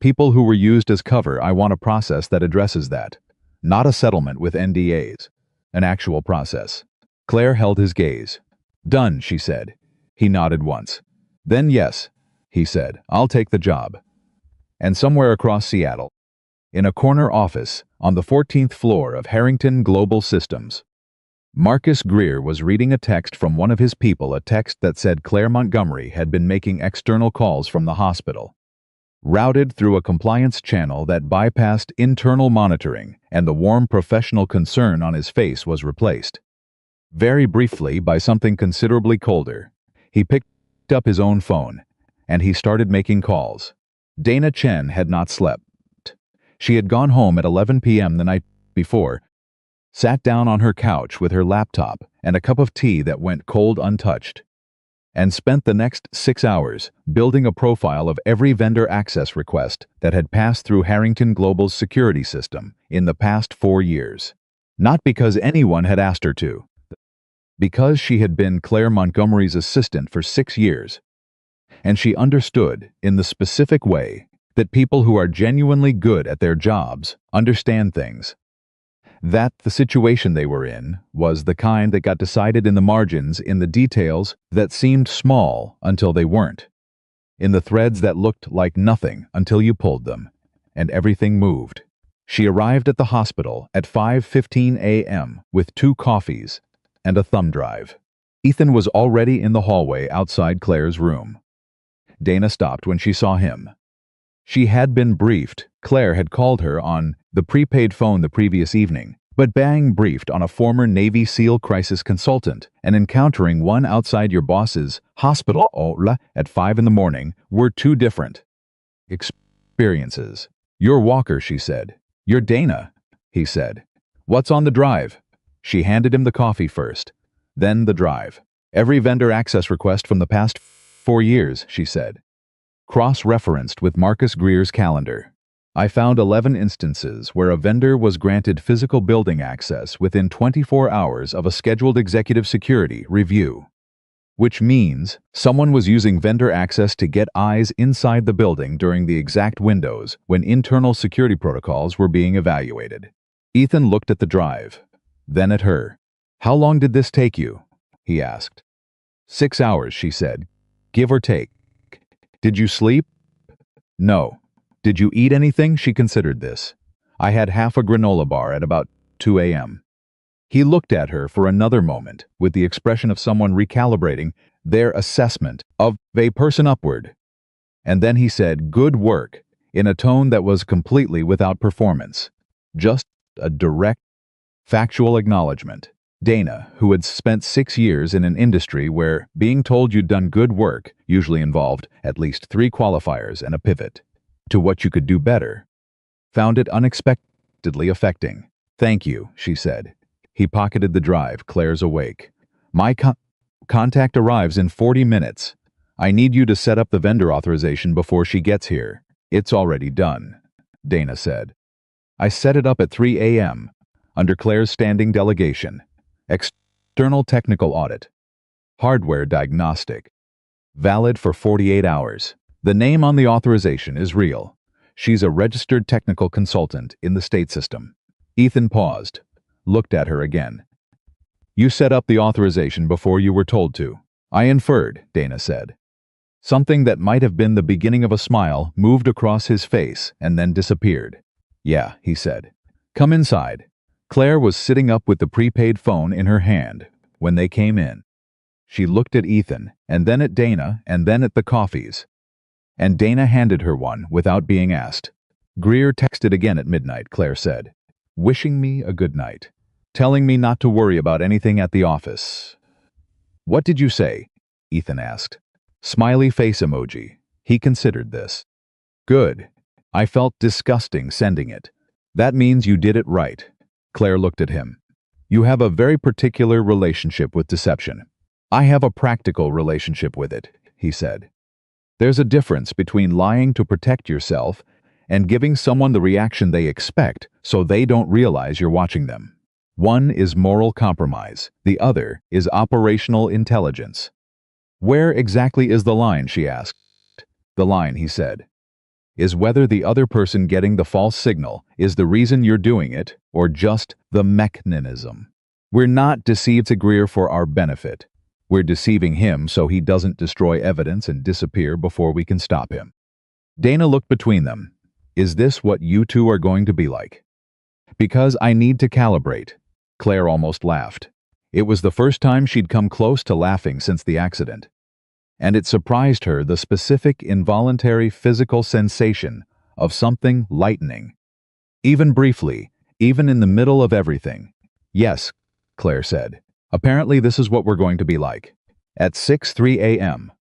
people who were used as cover, I want a process that addresses that. Not a settlement with NDAs. An actual process. Claire held his gaze. Done, she said. He nodded once. Then yes, he said, I'll take the job. And somewhere across Seattle, in a corner office on the 14th floor of Harrington Global Systems, Marcus Greer was reading a text from one of his people, a text that said Claire Montgomery had been making external calls from the hospital, routed through a compliance channel that bypassed internal monitoring, and the warm professional concern on his face was replaced, very briefly, by something considerably colder. He picked up his own phone, and he started making calls. Dana Chen had not slept. She had gone home at 11 p.m. the night before, sat down on her couch with her laptop and a cup of tea that went cold untouched, and spent the next 6 hours building a profile of every vendor access request that had passed through Harrington Global's security system in the past 4 years. Not because anyone had asked her to. Because she had been Claire Montgomery's assistant for 6 years, and she understood, in the specific way, that people who are genuinely good at their jobs understand things. That the situation they were in was the kind that got decided in the margins, in the details that seemed small until they weren't, in the threads that looked like nothing until you pulled them, and everything moved. She arrived at the hospital at 5:15 a.m. with 2 coffees and a thumb drive. Ethan was already in the hallway outside Claire's room. Dana stopped when she saw him. She had been briefed. Claire had called her on the prepaid phone the previous evening, But being briefed on a former Navy SEAL crisis consultant and encountering one outside your boss's hospital at 5 in the morning were two different experiences. "You're Walker," she said. "You're Dana," he said. "What's on the drive?" She handed him the coffee first, then the drive. "Every vendor access request from the past 4 years," she said. Cross-referenced with Marcus Greer's calendar. "I found 11 instances where a vendor was granted physical building access within 24 hours of a scheduled executive security review. Which means someone was using vendor access to get eyes inside the building during the exact windows when internal security protocols were being evaluated." Ethan looked at the drive, then at her. "How long did this take you?" he asked. 6 hours, she said, "give or take." "Did you sleep?" "No." "Did you eat anything?" She considered this. "I had half a granola bar at about 2 a.m. He looked at her for another moment with the expression of someone recalibrating their assessment of a person upward. And then he said, "Good work," in a tone that was completely without performance. Just a direct, factual acknowledgement. Dana, who had spent 6 years in an industry where being told you'd done good work usually involved at least 3 qualifiers and a pivot to what you could do better, found it unexpectedly affecting. "Thank you," she said. He pocketed the drive. "Claire's awake. My contact arrives in 40 minutes. I need you to set up the vendor authorization before she gets here." "It's already done," Dana said. "I set it up at 3 a.m. under Claire's standing delegation. External technical audit. Hardware diagnostic. Valid for 48 hours. The name on the authorization is real. She's a registered technical consultant in the state system." Ethan paused, looked at her again. "You set up the authorization before you were told to." "I inferred," Dana said. Something that might have been the beginning of a smile moved across his face and then disappeared. "Yeah," he said. "Come inside." Claire was sitting up with the prepaid phone in her hand when they came in. She looked at Ethan, and then at Dana, and then at the coffees. And Dana handed her one without being asked. "Greer texted again at midnight," Claire said. "Wishing me a good night. Telling me not to worry about anything at the office." "What did you say?" Ethan asked. Smiley face emoji. He considered this. "Good. I felt disgusting sending it." "That means you did it right." Claire looked at him. "You have a very particular relationship with deception." "I have a practical relationship with it," he said. "There's a difference between lying to protect yourself and giving someone the reaction they expect so they don't realize you're watching them. One is moral compromise, the other is operational intelligence." "Where exactly is the line?" she asked. "The line," he said, "is whether the other person getting the false signal is the reason you're doing it or just the mechanism. We're not deceived to Greer for our benefit. We're deceiving him so he doesn't destroy evidence and disappear before we can stop him." Dana looked between them. "Is this what you two are going to be like?" "Because I need to calibrate." Claire almost laughed. It was the first time she'd come close to laughing since the accident. And it surprised her the specific involuntary physical sensation of something lightening. Even briefly, even in the middle of everything. "Yes," Claire said. "Apparently this is what we're going to be like." At 6:03 a.m.,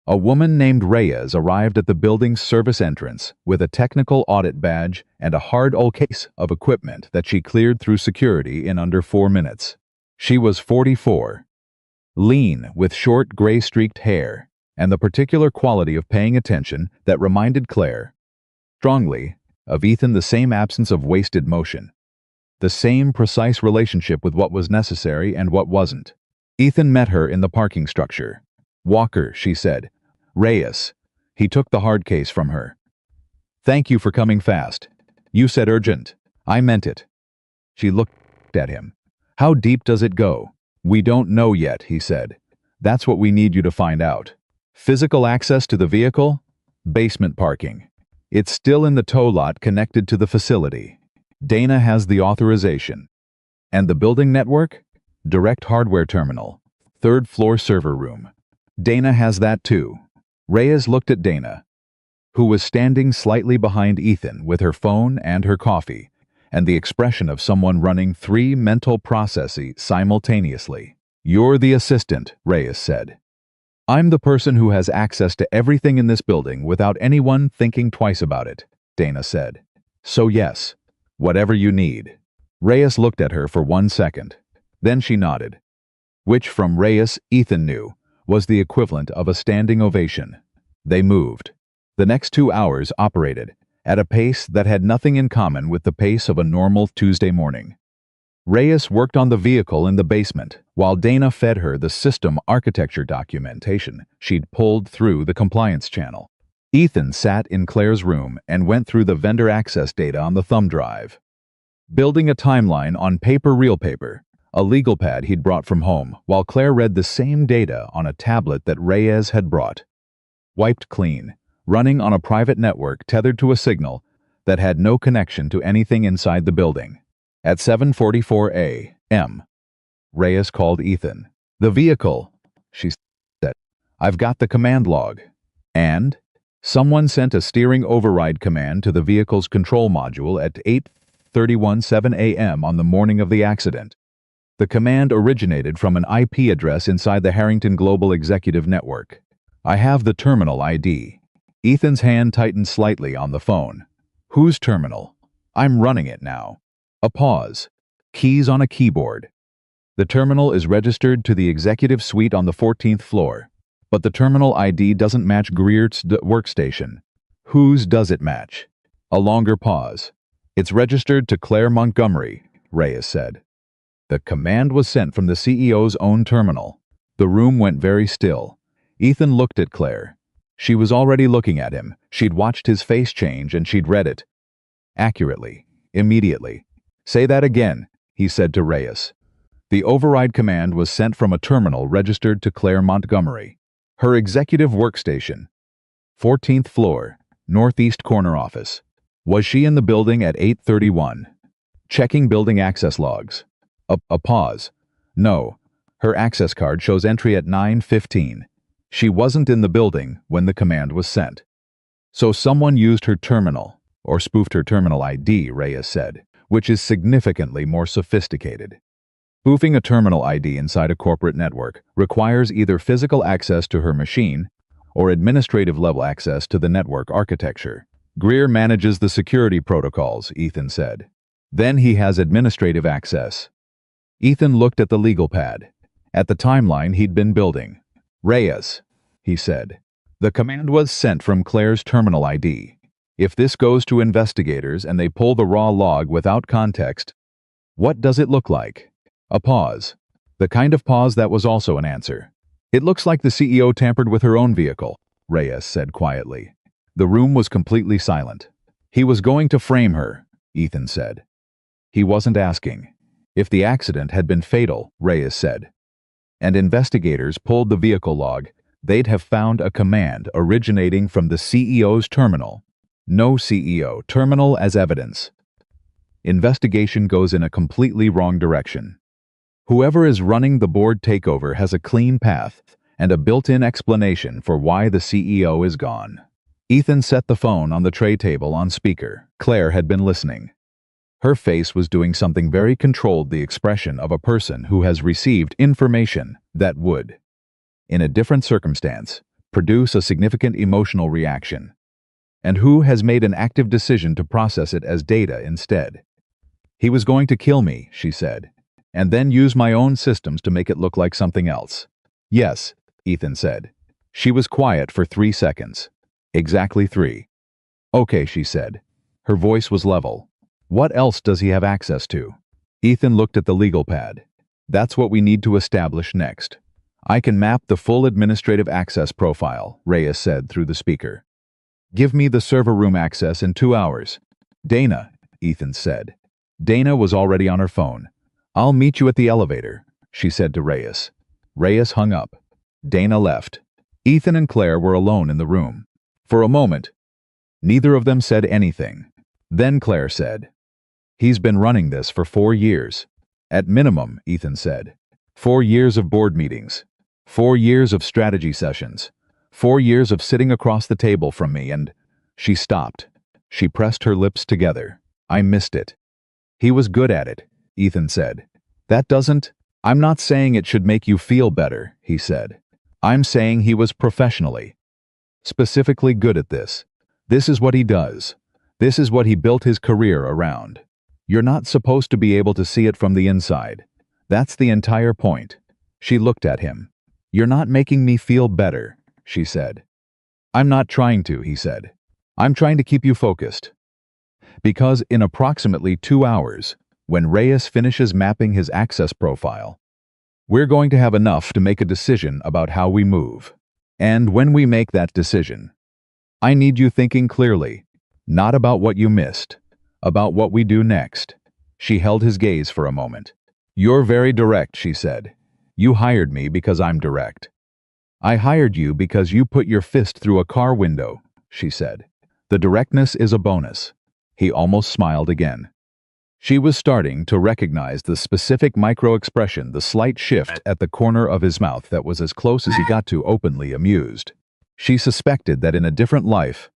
a woman named Reyes arrived at the building's service entrance with a technical audit badge and a hard old case of equipment that she cleared through security in under 4 minutes. She was 44, lean with short gray-streaked hair, and the particular quality of paying attention that reminded Claire strongly of Ethan, the same absence of wasted motion, the same precise relationship with what was necessary and what wasn't. Ethan met her in the parking structure. "Walker," she said. "Reyes." He took the hard case from her. "Thank you for coming fast. You said urgent. I meant it." She looked at him. "How deep does it go?" "We don't know yet," he said. "That's what we need you to find out." "Physical access to the vehicle?" "Basement parking. It's still in the tow lot connected to the facility. Dana has the authorization." "And the building network?" "Direct hardware terminal. 3rd floor server room." "Dana has that too." Reyes looked at Dana, who was standing slightly behind Ethan with her phone and her coffee, and the expression of someone running 3 mental processes simultaneously. "You're the assistant," Reyes said. "I'm the person who has access to everything in this building without anyone thinking twice about it," Dana said. "So yes, whatever you need." Reyes looked at her for 1 second. Then she nodded, which from Reyes, Ethan knew, was the equivalent of a standing ovation. They moved. The next 2 hours operated at a pace that had nothing in common with the pace of a normal Tuesday morning. Reyes worked on the vehicle in the basement, while Dana fed her the system architecture documentation she'd pulled through the compliance channel. Ethan sat in Claire's room and went through the vendor access data on the thumb drive. Building a timeline on real paper, a legal pad he'd brought from home, while Claire read the same data on a tablet that Reyes had brought. Wiped clean, running on a private network tethered to a signal that had no connection to anything inside the building. At 7:44 a.m., Reyes called Ethan. "The vehicle," she said. "I've got the command log." And someone sent a steering override command to the vehicle's control module at 8:31 a.m. on the morning of the accident. The command originated from an IP address inside the Harrington Global Executive Network. "I have the terminal ID." Ethan's hand tightened slightly on the phone. "Whose terminal?" "I'm running it now." A pause. Keys on a keyboard. "The terminal is registered to the executive suite on the 14th floor, but the terminal ID doesn't match Greer's workstation." "Whose does it match?" A longer pause. "It's registered to Claire Montgomery," Reyes said. The command was sent from the CEO's own terminal. The room went very still. Ethan looked at Claire. She was already looking at him. She'd watched his face change and she'd read it. Accurately. Immediately. "Say that again," he said to Reyes. The override command was sent from a terminal registered to Claire Montgomery. Her executive workstation. 14th floor, northeast corner office. Was she in the building at 8:31? Checking building access logs. A pause. No. Her access card shows entry at 9:15. She wasn't in the building when the command was sent. So someone used her terminal, or spoofed her terminal ID, Reyes said, which is significantly more sophisticated. Spoofing a terminal ID inside a corporate network requires either physical access to her machine or administrative-level access to the network architecture. Greer manages the security protocols, Ethan said. Then he has administrative access. Ethan looked at the legal pad, at the timeline he'd been building. "Reyes," he said. "The command was sent from Claire's terminal ID. If this goes to investigators and they pull the raw log without context, what does it look like?" A pause. The kind of pause that was also an answer. "It looks like the CEO tampered with her own vehicle," Reyes said quietly. The room was completely silent. "He was going to frame her," Ethan said. He wasn't asking. If the accident had been fatal, Reyes said, and investigators pulled the vehicle log, they'd have found a command originating from the CEO's terminal. No CEO, terminal as evidence. Investigation goes in a completely wrong direction. Whoever is running the board takeover has a clean path and a built-in explanation for why the CEO is gone. Ethan set the phone on the tray table on speaker. Claire had been listening. Her face was doing something very controlled, the expression of a person who has received information that would, in a different circumstance, produce a significant emotional reaction, and who has made an active decision to process it as data instead. "He was going to kill me," she said, "and then use my own systems to make it look like something else." "Yes," Ethan said. She was quiet for 3 seconds. Exactly 3. "Okay," she said. Her voice was level. "What else does he have access to?" Ethan looked at the legal pad. "That's what we need to establish next." "I can map the full administrative access profile," Reyes said through the speaker. "Give me the server room access in 2 hours." "Dana," Ethan said. Dana was already on her phone. "I'll meet you at the elevator," she said to Reyes. Reyes hung up. Dana left. Ethan and Claire were alone in the room. For a moment, neither of them said anything. Then Claire said, "He's been running this for 4 years. At minimum," Ethan said. 4 years of board meetings. 4 years of strategy sessions. 4 years of sitting across the table from me and—" She stopped. She pressed her lips together. "I missed it." He was good at it, Ethan said. I'm not saying it should make you feel better, he said. I'm saying he was professionally, specifically good at this. This is what he does. This is what he built his career around. You're not supposed to be able to see it from the inside. That's the entire point. She looked at him. You're not making me feel better, she said. I'm not trying to, he said. I'm trying to keep you focused. Because in approximately 2 hours, when Reyes finishes mapping his access profile, we're going to have enough to make a decision about how we move. And when we make that decision, I need you thinking clearly, not about what you missed, about what we do next. She held his gaze for a moment. You're very direct, she said. You hired me because I'm direct. I hired you because you put your fist through a car window, she said. The directness is a bonus. He almost smiled again. She was starting to recognize the specific micro-expression, the slight shift at the corner of his mouth that was as close as he got to openly amused. She suspected that in a different life,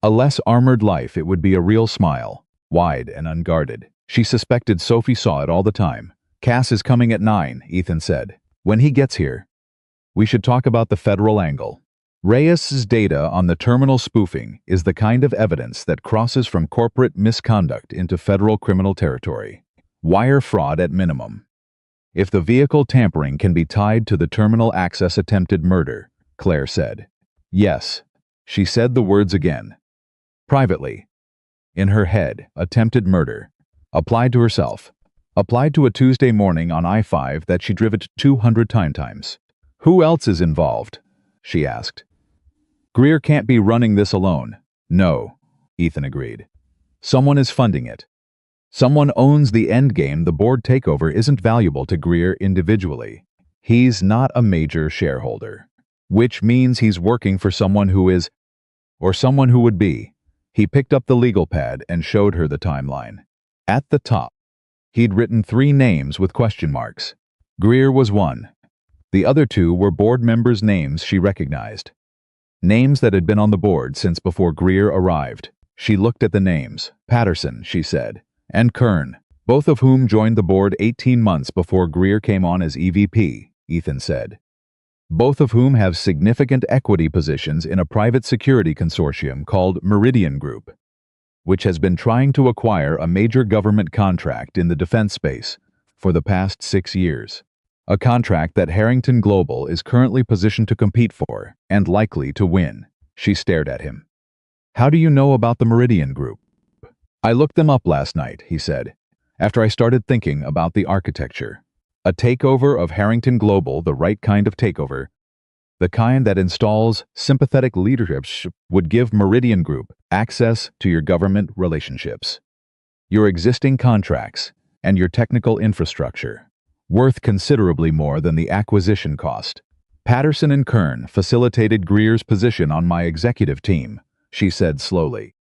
a less armored life, it would be a real smile, wide and unguarded. She suspected Sophie saw it all the time. Cass is coming at 9, Ethan said. When he gets here, we should talk about the federal angle. Reyes's data on the terminal spoofing is the kind of evidence that crosses from corporate misconduct into federal criminal territory. Wire fraud at minimum. If the vehicle tampering can be tied to the terminal access attempted murder, Claire said. Yes. She said the words again. Privately. In her head, attempted murder. Applied to herself. Applied to a Tuesday morning on I-5 that she driven 200 times. Who else is involved? She asked. Greer can't be running this alone. No, Ethan agreed. Someone is funding it. Someone owns the endgame. The board takeover isn't valuable to Greer individually. He's not a major shareholder, which means he's working for someone who is, or someone who would be. He picked up the legal pad and showed her the timeline. At the top, he'd written 3 names with question marks. Greer was one. The other 2 were board members' names she recognized. Names that had been on the board since before Greer arrived. She looked at the names. Patterson, she said, and Kern, both of whom joined the board 18 months before Greer came on as EVP, Ethan said. Both of whom have significant equity positions in a private security consortium called Meridian Group, which has been trying to acquire a major government contract in the defense space for the past 6 years. A contract that Harrington Global is currently positioned to compete for and likely to win. She stared at him. How do you know about the Meridian Group? I looked them up last night, he said, after I started thinking about the architecture. A takeover of Harrington Global, the right kind of takeover, the kind that installs sympathetic leadership, would give Meridian Group access to your government relationships, your existing contracts, and your technical infrastructure, worth considerably more than the acquisition cost. Patterson and Kern facilitated Greer's position on my executive team, she said slowly.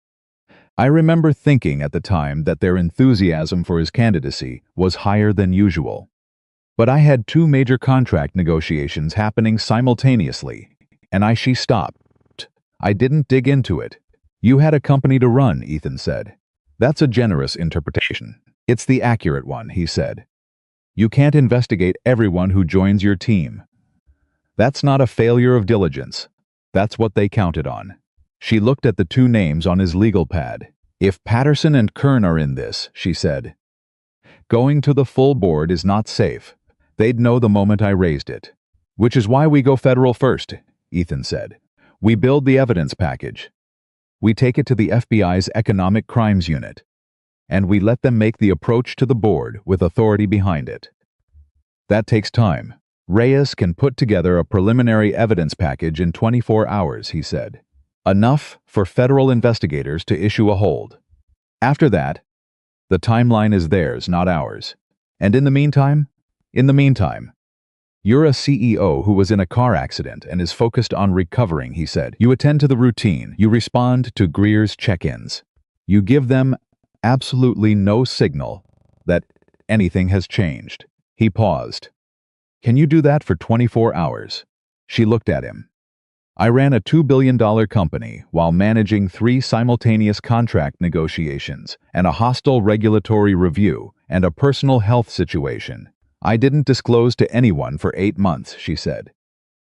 I remember thinking at the time that their enthusiasm for his candidacy was higher than usual. But I had 2 major contract negotiations happening simultaneously, and she stopped. I didn't dig into it. You had a company to run, Ethan said. That's a generous interpretation. It's the accurate one, he said. You can't investigate everyone who joins your team. That's not a failure of diligence. That's what they counted on. She looked at the 2 names on his legal pad. If Patterson and Kern are in this, she said, going to the full board is not safe. They'd know the moment I raised it. Which is why we go federal first, Ethan said. We build the evidence package. We take it to the FBI's Economic Crimes Unit, and we let them make the approach to the board with authority behind it. That takes time. Reyes can put together a preliminary evidence package in 24 hours, he said. Enough for federal investigators to issue a hold. After that, the timeline is theirs, not ours. And in the meantime, you're a CEO who was in a car accident and is focused on recovering, he said. You attend to the routine. You respond to Greer's check-ins. You give them absolutely no signal that anything has changed. He paused. Can you do that for 24 hours? She looked at him. I ran a $2 billion company while managing 3 simultaneous contract negotiations and a hostile regulatory review and a personal health situation. I didn't disclose to anyone for 8 months, she said.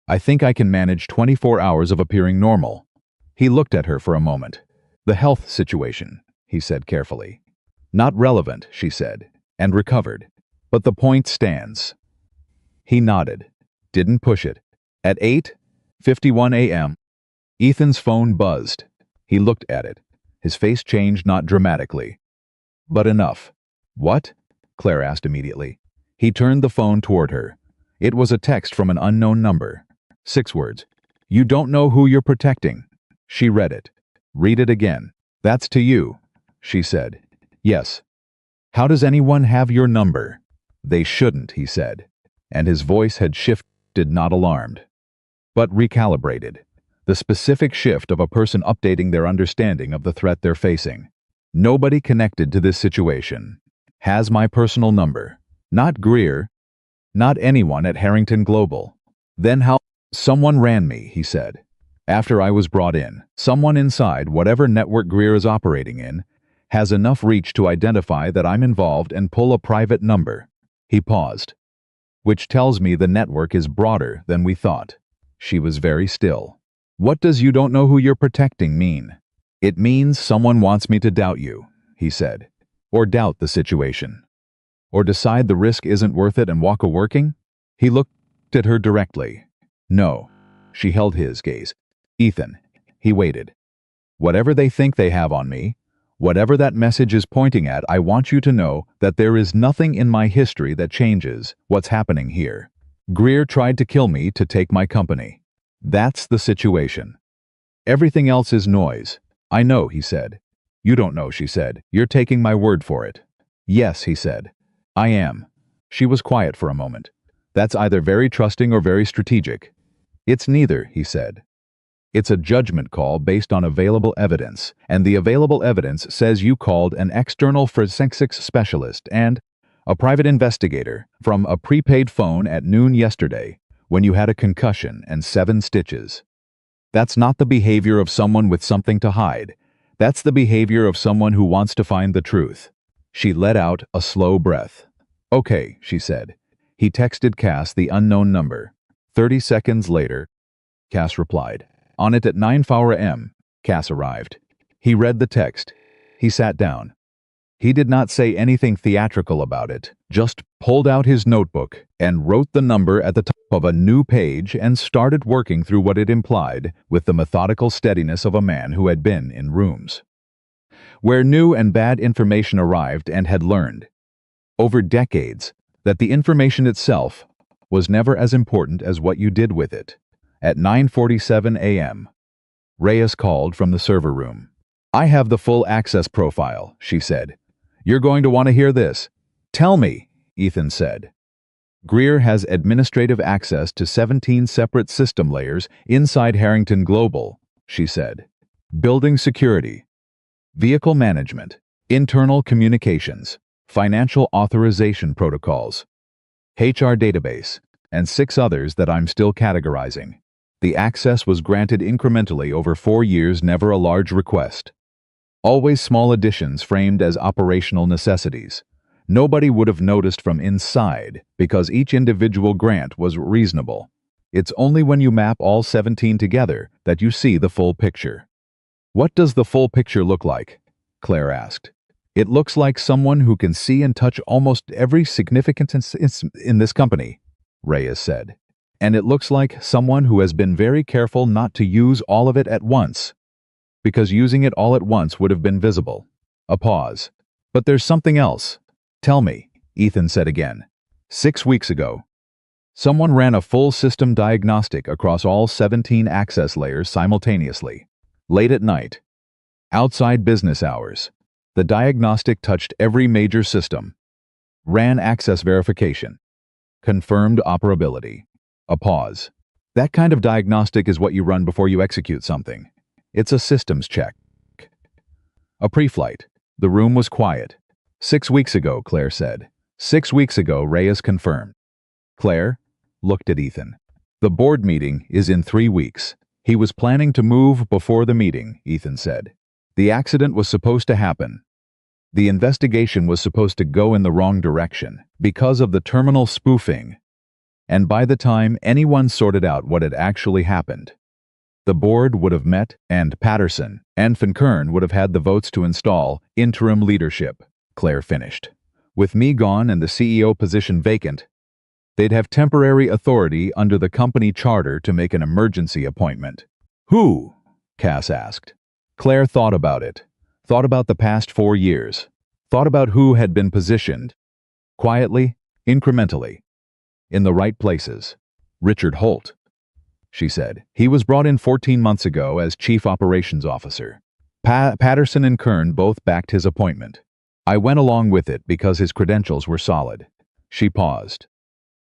I think I can manage 24 hours of appearing normal. He looked at her for a moment. The health situation, he said carefully. Not relevant, she said, and recovered. But the point stands. He nodded. Didn't push it. At 8:51 a.m., Ethan's phone buzzed. He looked at it. His face changed not dramatically, but enough. What? Claire asked immediately. He turned the phone toward her. It was a text from an unknown number. 6 words. You don't know who you're protecting. She read it. Read it again. That's to you, she said. Yes. How does anyone have your number? They shouldn't, he said, and his voice had shifted, not alarmed, but recalibrated. The specific shift of a person updating their understanding of the threat they're facing. Nobody connected to this situation has my personal number. Not Greer. Not anyone at Harrington Global. Then how? Someone ran me, he said. After I was brought in, someone inside whatever network Greer is operating in has enough reach to identify that I'm involved and pull a private number. He paused. Which tells me the network is broader than we thought. She was very still. What does you don't know who you're protecting mean? It means someone wants me to doubt you, he said. Or doubt the situation. Or decide the risk isn't worth it and walk a working? He looked at her directly. No. She held his gaze. Ethan. He waited. Whatever they think they have on me, whatever that message is pointing at, I want you to know that there is nothing in my history that changes what's happening here. Greer tried to kill me to take my company. That's the situation. Everything else is noise. I know, he said. You don't know, she said. You're taking my word for it. Yes, he said. I am. She was quiet for a moment. That's either very trusting or very strategic. It's neither, he said. It's a judgment call based on available evidence, and the available evidence says you called an external forensics specialist and a private investigator from a prepaid phone at noon yesterday when you had a concussion and 7 stitches. That's not the behavior of someone with something to hide. That's the behavior of someone who wants to find the truth. She let out a slow breath. Okay, she said. He texted Cass the unknown number. 30 seconds later, Cass replied. On it at 9:04 a.m., Cass arrived. He read the text. He sat down. He did not say anything theatrical about it, just pulled out his notebook and wrote the number at the top of a new page and started working through what it implied with the methodical steadiness of a man who had been in rooms where new and bad information arrived and had learned, over decades, that the information itself was never as important as what you did with it. At 9:47 a.m., Reyes called from the server room. I have the full access profile, she said. You're going to want to hear this. Tell me, Ethan said. Greer has administrative access to 17 separate system layers inside Harrington Global, she said. Building security, vehicle management, internal communications, financial authorization protocols, HR database, and 6 others that I'm still categorizing. The access was granted incrementally over 4 years, never a large request. Always small additions framed as operational necessities. Nobody would have noticed from inside because each individual grant was reasonable. It's only when you map all 17 together that you see the full picture. What does the full picture look like? Claire asked. It looks like someone who can see and touch almost every significance in this company, Reyes said. And it looks like someone who has been very careful not to use all of it at once, because using it all at once would have been visible. A pause. But there's something else. Tell me, Ethan said again. 6 weeks ago, someone ran a full system diagnostic across all 17 access layers simultaneously. Late at night. Outside business hours. The diagnostic touched every major system. Ran access verification. Confirmed operability. A pause. That kind of diagnostic is what you run before you execute something. It's a systems check. A pre-flight. The room was quiet. 6 weeks ago, Claire said. 6 weeks ago, Reyes confirmed. Claire looked at Ethan. The board meeting is in 3 weeks. He was planning to move before the meeting, Ethan said. The accident was supposed to happen. The investigation was supposed to go in the wrong direction because of the terminal spoofing. And by the time anyone sorted out what had actually happened, the board would have met, and Patterson and Van Kern would have had the votes to install interim leadership, Claire finished. With me gone and the CEO position vacant, they'd have temporary authority under the company charter to make an emergency appointment. Who? Cass asked. Claire thought about it, thought about the past 4 years, thought about who had been positioned, quietly, incrementally, in the right places. Richard Holt, she said. He was brought in 14 months ago as Chief Operations Officer. Patterson and Kern both backed his appointment. I went along with it because his credentials were solid. She paused.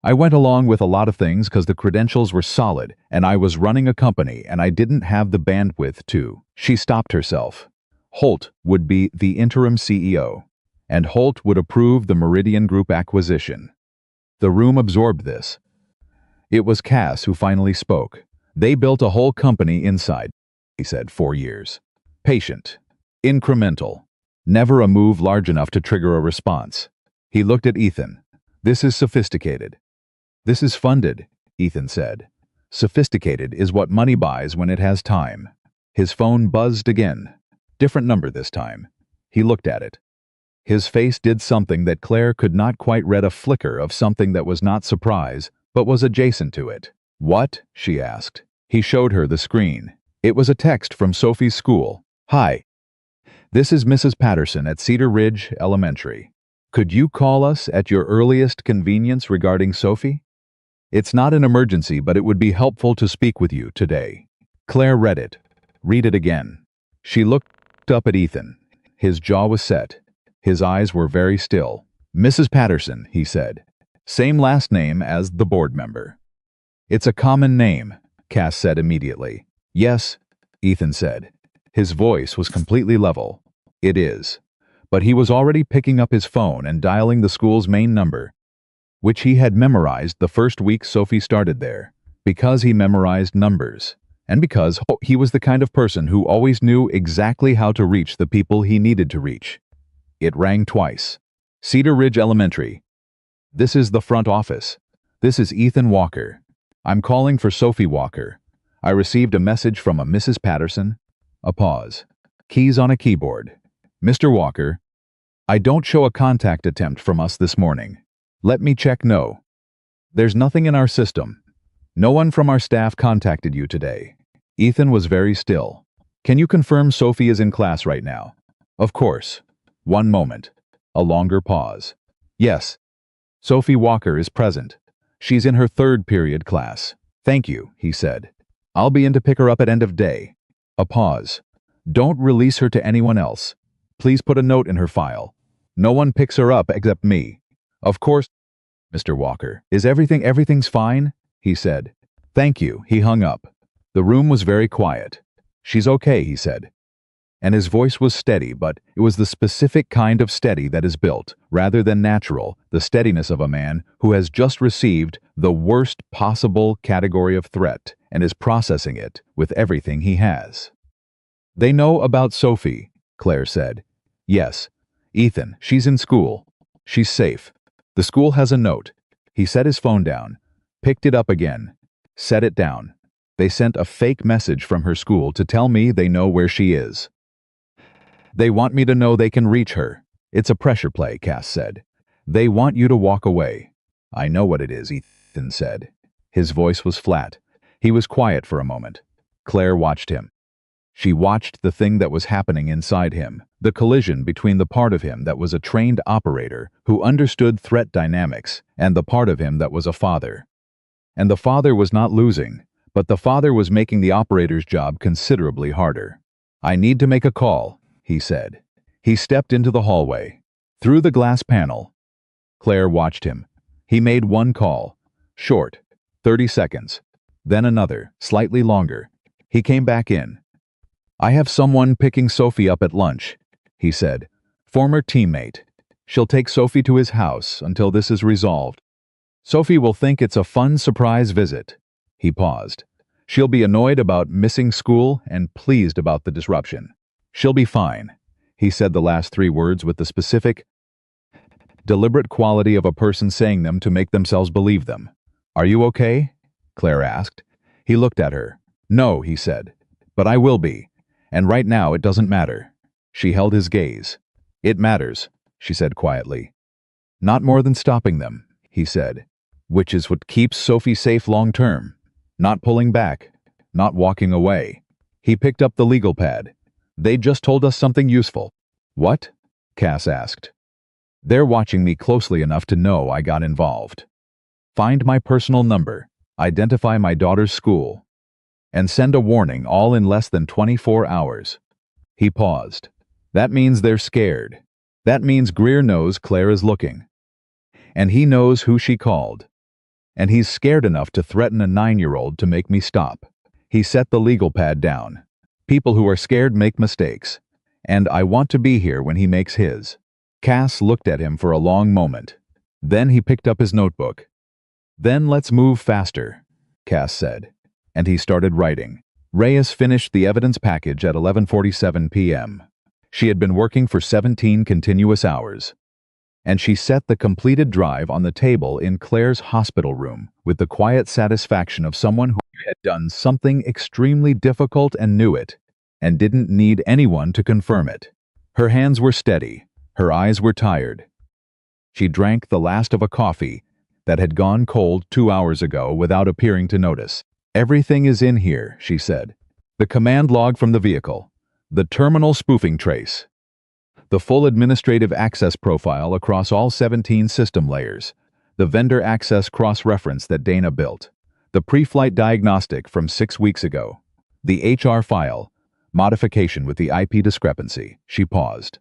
I went along with a lot of things because the credentials were solid, and I was running a company and I didn't have the bandwidth to. She stopped herself. Holt would be the interim CEO, and Holt would approve the Meridian Group acquisition. The room absorbed this. It was Cass who finally spoke. They built a whole company inside, he said, 4 years. Patient. Incremental. Never a move large enough to trigger a response. He looked at Ethan. This is sophisticated. This is funded, Ethan said. Sophisticated is what money buys when it has time. His phone buzzed again. Different number this time. He looked at it. His face did something that Claire could not quite read, a flicker of something that was not surprise, but was adjacent to it. What? She asked. He showed her the screen. It was a text from Sophie's school. Hi. This is Mrs. Patterson at Cedar Ridge Elementary. Could you call us at your earliest convenience regarding Sophie? It's not an emergency, but it would be helpful to speak with you today. Claire read it. Read it again. She looked up at Ethan. His jaw was set. His eyes were very still. Mrs. Patterson, he said. Same last name as the board member. It's a common name, Cass said immediately. Yes, Ethan said. His voice was completely level. It is. But he was already picking up his phone and dialing the school's main number, which he had memorized the first week Sophie started there, because he memorized numbers, and because he was the kind of person who always knew exactly how to reach the people he needed to reach. It rang twice. Cedar Ridge Elementary. This is the front office. This is Ethan Walker. I'm calling for Sophie Walker. I received a message from a Mrs. Patterson. A pause. Keys on a keyboard. Mr. Walker, I don't show a contact attempt from us this morning. Let me check. No. There's nothing in our system. No one from our staff contacted you today. Ethan was very still. Can you confirm Sophie is in class right now? Of course. One moment. A longer pause. Yes. Sophie Walker is present. She's in her 3rd period class. Thank you, he said. I'll be in to pick her up at end of day. A pause. Don't release her to anyone else. Please put a note in her file. No one picks her up except me. Of course, Mr. Walker. Is everything's fine? He said. Thank you. He hung up. The room was very quiet. She's okay, he said. And his voice was steady, but it was the specific kind of steady that is built, rather than natural, the steadiness of a man who has just received the worst possible category of threat and is processing it with everything he has. They know about Sophie, Claire said. Yes. Ethan, she's in school. She's safe. The school has a note. He set his phone down, picked it up again, set it down. They sent a fake message from her school to tell me they know where she is. They want me to know they can reach her. It's a pressure play, Cass said. They want you to walk away. I know what it is, Ethan said. His voice was flat. He was quiet for a moment. Claire watched him. She watched the thing that was happening inside him, the collision between the part of him that was a trained operator who understood threat dynamics and the part of him that was a father. And the father was not losing, but the father was making the operator's job considerably harder. I need to make a call, he said. He stepped into the hallway. Through the glass panel. Claire watched him. He made one call. Short. 30 seconds. Then another, slightly longer. He came back in. I have someone picking Sophie up at lunch, he said. Former teammate. She'll take Sophie to his house until this is resolved. Sophie will think it's a fun surprise visit. He paused. She'll be annoyed about missing school and pleased about the disruption. She'll be fine. He said the last 3 words with the specific, deliberate quality of a person saying them to make themselves believe them. Are you okay? Claire asked. He looked at her. No, he said. But I will be. And right now it doesn't matter. She held his gaze. It matters, she said quietly. Not more than stopping them, he said. Which is what keeps Sophie safe long term. Not pulling back. Not walking away. He picked up the legal pad. They just told us something useful. What? Cass asked. They're watching me closely enough to know I got involved. Find my personal number, identify my daughter's school, and send a warning all in less than 24 hours. He paused. That means they're scared. That means Greer knows Claire is looking. And he knows who she called. And he's scared enough to threaten a 9-year-old to make me stop. He set the legal pad down. People who are scared make mistakes. And I want to be here when he makes his. Cass looked at him for a long moment. Then he picked up his notebook. Then let's move faster, Cass said. And he started writing. Reyes finished the evidence package at 11:47 p.m. She had been working for 17 continuous hours. And she set the completed drive on the table in Claire's hospital room with the quiet satisfaction of someone who had done something extremely difficult and knew it, and didn't need anyone to confirm it. Her hands were steady, her eyes were tired. She drank the last of a coffee that had gone cold 2 hours ago without appearing to notice. Everything is in here, she said. The command log from the vehicle, the terminal spoofing trace, the full administrative access profile across all 17 system layers, the vendor access cross-reference that Dana built, the pre-flight diagnostic from 6 weeks ago, the HR file, modification with the IP discrepancy. She paused.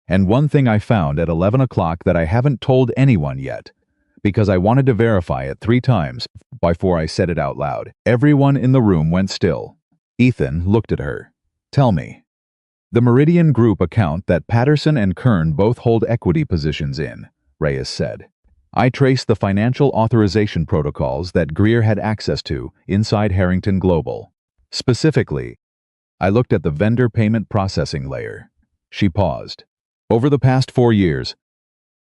And one thing I found at 11 o'clock that I haven't told anyone yet, because I wanted to verify it 3 times before I said it out loud. Everyone in the room went still. Ethan looked at her. Tell me. The Meridian Group account that Patterson and Kern both hold equity positions in, Reyes said. I traced the financial authorization protocols that Greer had access to inside Harrington Global. Specifically, I looked at the vendor payment processing layer. She paused. Over the past 4 years,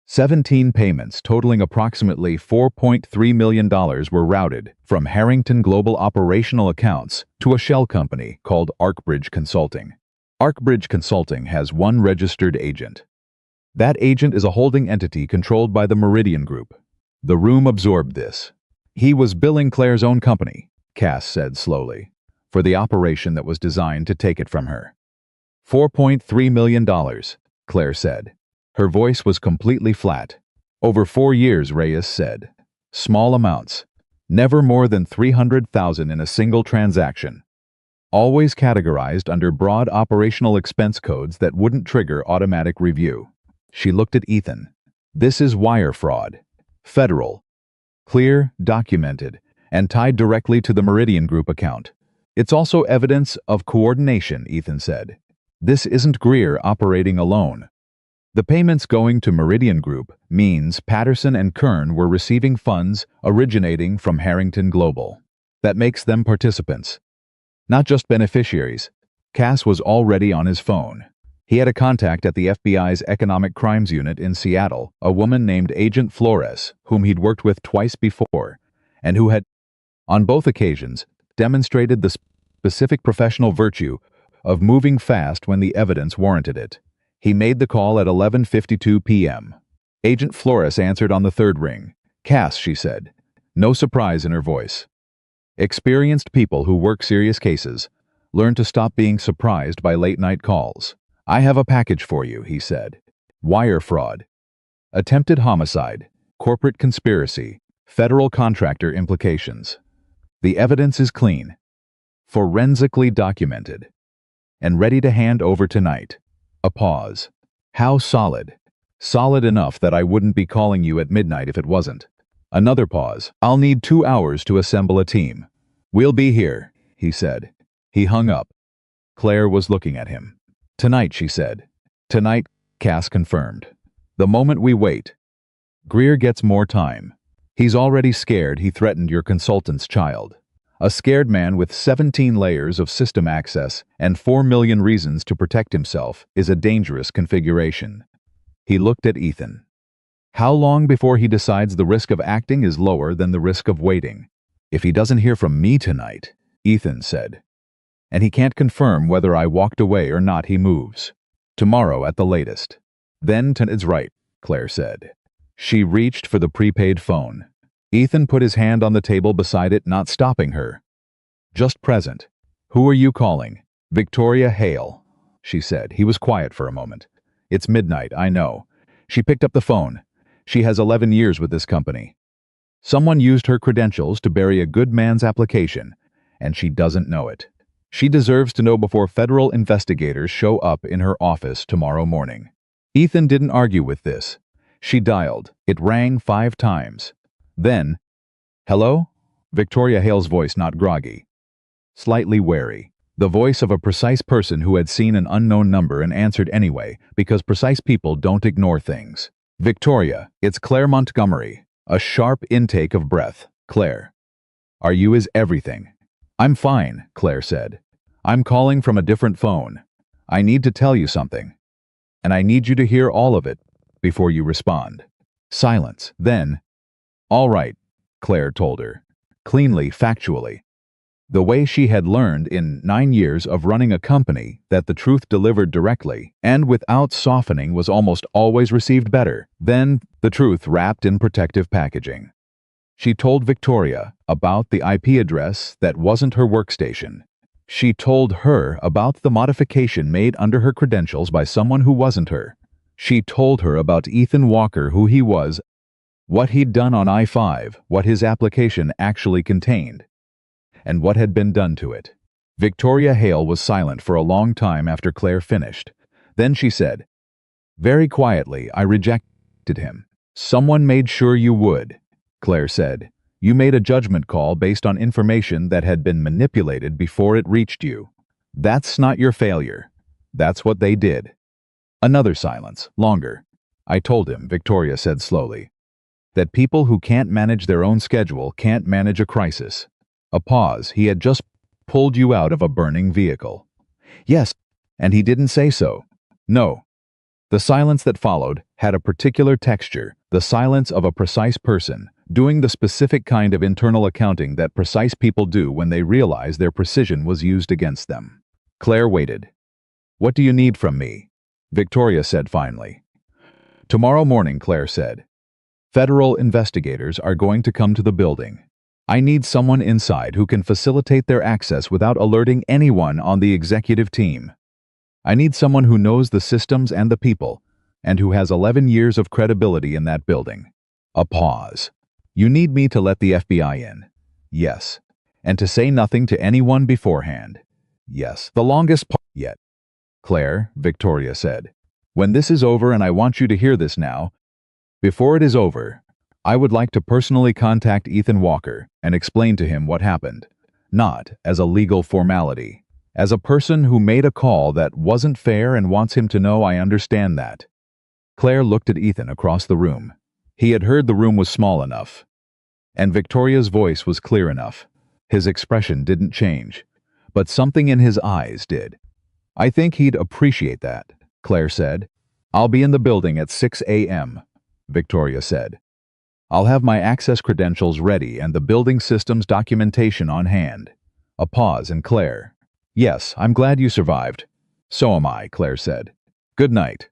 17 payments totaling approximately $4.3 million were routed from Harrington Global operational accounts to a shell company called ArcBridge Consulting. ArcBridge Consulting has one registered agent. That agent is a holding entity controlled by the Meridian Group. The room absorbed this. He was billing Claire's own company, Cass said slowly, for the operation that was designed to take it from her. $4.3 million, Claire said. Her voice was completely flat. Over 4 years, Reyes said. Small amounts. Never more than $300,000 in a single transaction. Always categorized under broad operational expense codes that wouldn't trigger automatic review. She looked at Ethan. This is wire fraud. Federal. Clear, documented, and tied directly to the Meridian Group account. It's also evidence of coordination, Ethan said. This isn't Greer operating alone. The payments going to Meridian Group means Patterson and Kern were receiving funds originating from Harrington Global. That makes them participants. Not just beneficiaries. Cass was already on his phone. He had a contact at the FBI's Economic Crimes Unit in Seattle, a woman named Agent Flores, whom he'd worked with twice before, and who had, on both occasions, demonstrated the specific professional virtue of moving fast when the evidence warranted it. He made the call at 11:52 p.m. Agent Flores answered on the 3rd ring. Cass, she said. No surprise in her voice. Experienced people who work serious cases learn to stop being surprised by late-night calls. I have a package for you, he said. Wire fraud. Attempted homicide. Corporate conspiracy. Federal contractor implications. The evidence is clean. Forensically documented. And ready to hand over tonight. A pause. How solid? Solid enough that I wouldn't be calling you at midnight if it wasn't. Another pause. I'll need 2 hours to assemble a team. We'll be here, he said. He hung up. Claire was looking at him. Tonight, she said. Tonight, Cass confirmed. The moment we wait. Greer gets more time. He's already scared he threatened your consultant's child. A scared man with 17 layers of system access and 4 million reasons to protect himself is a dangerous configuration. He looked at Ethan. How long before he decides the risk of acting is lower than the risk of waiting? If he doesn't hear from me tonight, Ethan said. And he can't confirm whether I walked away or not, he moves. Tomorrow at the latest. Then it's right, Claire said. She reached for the prepaid phone. Ethan put his hand on the table beside it, not stopping her. Just present. Who are you calling? Victoria Hale, she said. He was quiet for a moment. It's midnight, I know. She picked up the phone. She has 11 years with this company. Someone used her credentials to bury a good man's application, and she doesn't know it. She deserves to know before federal investigators show up in her office tomorrow morning. Ethan didn't argue with this. She dialed. It rang 5 times. Then, hello? Victoria Hale's voice, not groggy. Slightly wary. The voice of a precise person who had seen an unknown number and answered anyway, because precise people don't ignore things. Victoria, it's Claire Montgomery. A sharp intake of breath. Claire. Are you is everything. I'm fine, Claire said. I'm calling from a different phone. I need to tell you something. And I need you to hear all of it before you respond. Silence. Then, all right, Claire told her. Cleanly, factually. The way she had learned in 9 years of running a company that the truth delivered directly and without softening was almost always received better than the truth wrapped in protective packaging. She told Victoria about the IP address that wasn't her workstation. She told her about the modification made under her credentials by someone who wasn't her. She told her about Ethan Walker, who he was, what he'd done on I-5, what his application actually contained, and what had been done to it. Victoria Hale was silent for a long time after Claire finished. Then she said, very quietly, I rejected him. Someone made sure you would, Claire said. You made a judgment call based on information that had been manipulated before it reached you. That's not your failure. That's what they did. Another silence, longer. I told him, Victoria said slowly, that people who can't manage their own schedule can't manage a crisis. A pause. He had just pulled you out of a burning vehicle. Yes, and he didn't say so. No. The silence that followed had a particular texture, the silence of a precise person, doing the specific kind of internal accounting that precise people do when they realize their precision was used against them. Claire waited. What do you need from me? Victoria said finally. Tomorrow morning, Claire said. Federal investigators are going to come to the building. I need someone inside who can facilitate their access without alerting anyone on the executive team. I need someone who knows the systems and the people, and who has 11 years of credibility in that building. A pause. You need me to let the FBI in. Yes. And to say nothing to anyone beforehand. Yes. The longest part yet. Claire, Victoria said. When this is over, and I want you to hear this now, before it is over, I would like to personally contact Ethan Walker and explain to him what happened. Not as a legal formality. As a person who made a call that wasn't fair and wants him to know I understand that. Claire looked at Ethan across the room. He had heard the room was small enough. And Victoria's voice was clear enough. His expression didn't change. But something in his eyes did. I think he'd appreciate that, Claire said. I'll be in the building at 6 a.m., Victoria said. I'll have my access credentials ready and the building systems documentation on hand. A pause, and Claire. Yes, I'm glad you survived. So am I, Claire said. Good night.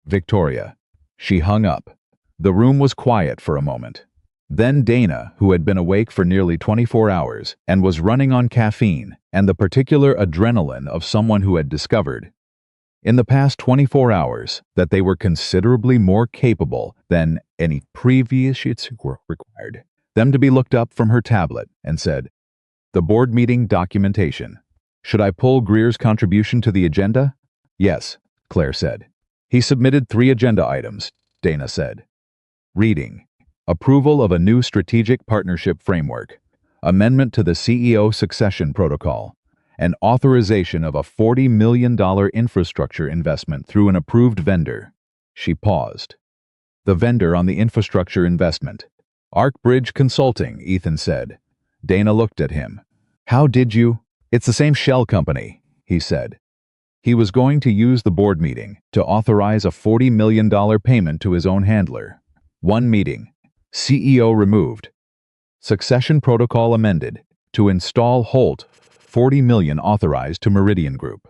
Victoria. She hung up. The room was quiet for a moment. Then Dana, who had been awake for nearly 24 hours and was running on caffeine and the particular adrenaline of someone who had discovered, in the past 24 hours, that they were considerably more capable than any previous sheets were required, them to be looked up from her tablet and said, the board meeting documentation. Should I pull Greer's contribution to the agenda? Yes, Claire said. He submitted 3 agenda items, Dana said. Reading. Approval of a new strategic partnership framework. Amendment to the CEO succession protocol. And authorization of a $40 million infrastructure investment through an approved vendor. She paused. The vendor on the infrastructure investment. Arc Bridge Consulting, Ethan said. Dana looked at him. How did you? It's the same shell company, he said. He was going to use the board meeting to authorize a $40 million payment to his own handler. One meeting. CEO removed. Succession protocol amended to install Holt. 40 million authorized to Meridian Group.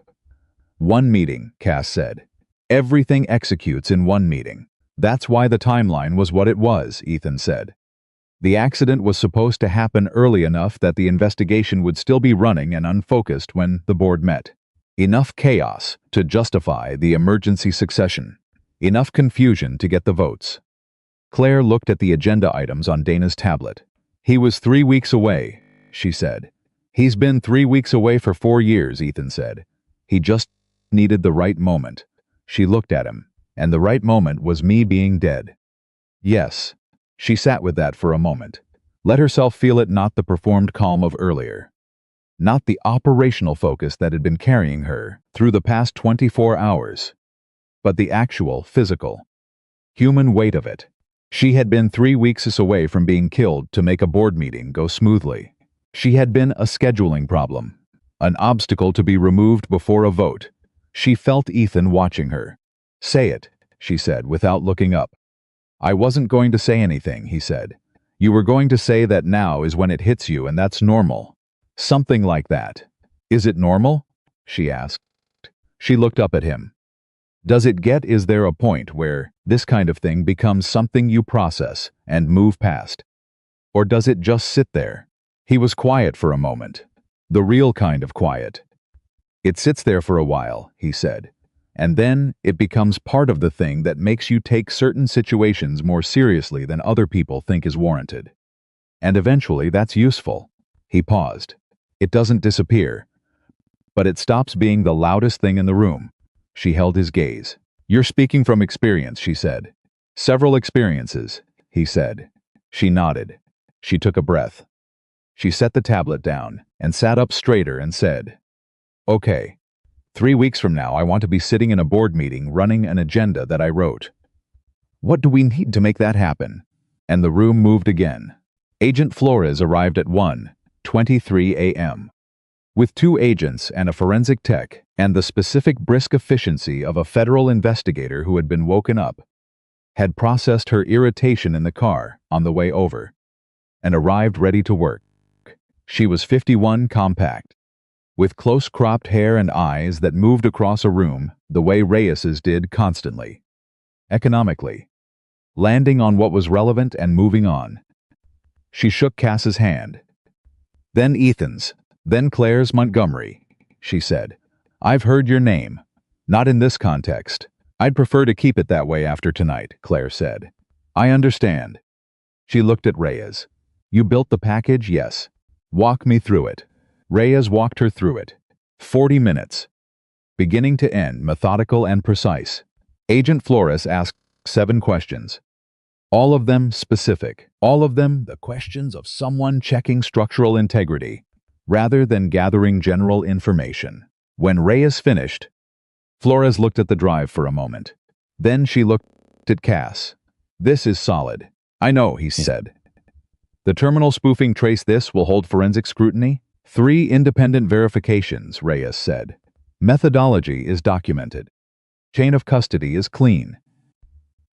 One meeting, Cass said. Everything executes in one meeting. That's why the timeline was what it was, Ethan said. The accident was supposed to happen early enough that the investigation would still be running and unfocused when the board met. Enough chaos to justify the emergency succession. Enough confusion to get the votes. Claire looked at the agenda items on Dana's tablet. He was 3 weeks away, she said. He's been 3 weeks away for 4 years, Ethan said. He just needed the right moment. She looked at him, and the right moment was me being dead. Yes. She sat with that for a moment. Let herself feel it, not the performed calm of earlier. Not the operational focus that had been carrying her through the past 24 hours, but the actual, physical, human weight of it. She had been 3 weeks away from being killed to make a board meeting go smoothly. She had been a scheduling problem, an obstacle to be removed before a vote. She felt Ethan watching her. Say it, she said without looking up. I wasn't going to say anything, he said. You were going to say that now is when it hits you and that's normal. Something like that. Is it normal? She asked. She looked up at him. Does it get? Is there a point where this kind of thing becomes something you process and move past? Or does it just sit there? He was quiet for a moment. The real kind of quiet. It sits there for a while, he said. And then it becomes part of the thing that makes you take certain situations more seriously than other people think is warranted. And eventually that's useful. He paused. It doesn't disappear. But it stops being the loudest thing in the room. She held his gaze. You're speaking from experience, she said. Several experiences, he said. She nodded. She took a breath. She set the tablet down and sat up straighter and said, Okay. 3 weeks from now, I want to be sitting in a board meeting running an agenda that I wrote. What do we need to make that happen? And the room moved again. Agent Flores arrived at 1:23 a.m. With 2 agents and a forensic tech and the specific brisk efficiency of a federal investigator who had been woken up, had processed her irritation in the car on the way over, and arrived ready to work. She was 51, compact, with close-cropped hair and eyes that moved across a room the way Reyes's did constantly. Economically. Landing on what was relevant and moving on. She shook Cass's hand. Then Ethan's, then Claire's. Montgomery, she said. I've heard your name. Not in this context. I'd prefer to keep it that way after tonight, Claire said. I understand. She looked at Reyes. You built the package, yes. Walk me through it. Reyes walked her through it. 40 minutes. Beginning to end, methodical and precise. Agent Flores asked 7 questions. All of them specific. All of them the questions of someone checking structural integrity, rather than gathering general information. When Reyes finished, Flores looked at the drive for a moment. Then she looked at Cass. This is solid. I know, he said. The terminal spoofing trace this will hold forensic scrutiny? 3 independent verifications, Reyes said. Methodology is documented. Chain of custody is clean.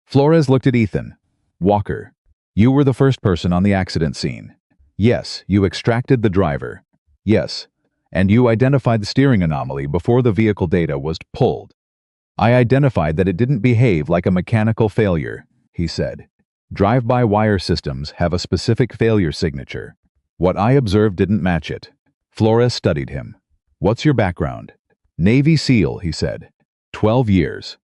Flores looked at Ethan. Walker, you were the first person on the accident scene. Yes, you extracted the driver. Yes, and you identified the steering anomaly before the vehicle data was pulled. I identified that it didn't behave like a mechanical failure, he said. Drive-by wire systems have a specific failure signature. What I observed didn't match it. Flores studied him. What's your background? Navy SEAL, he said. 12 years.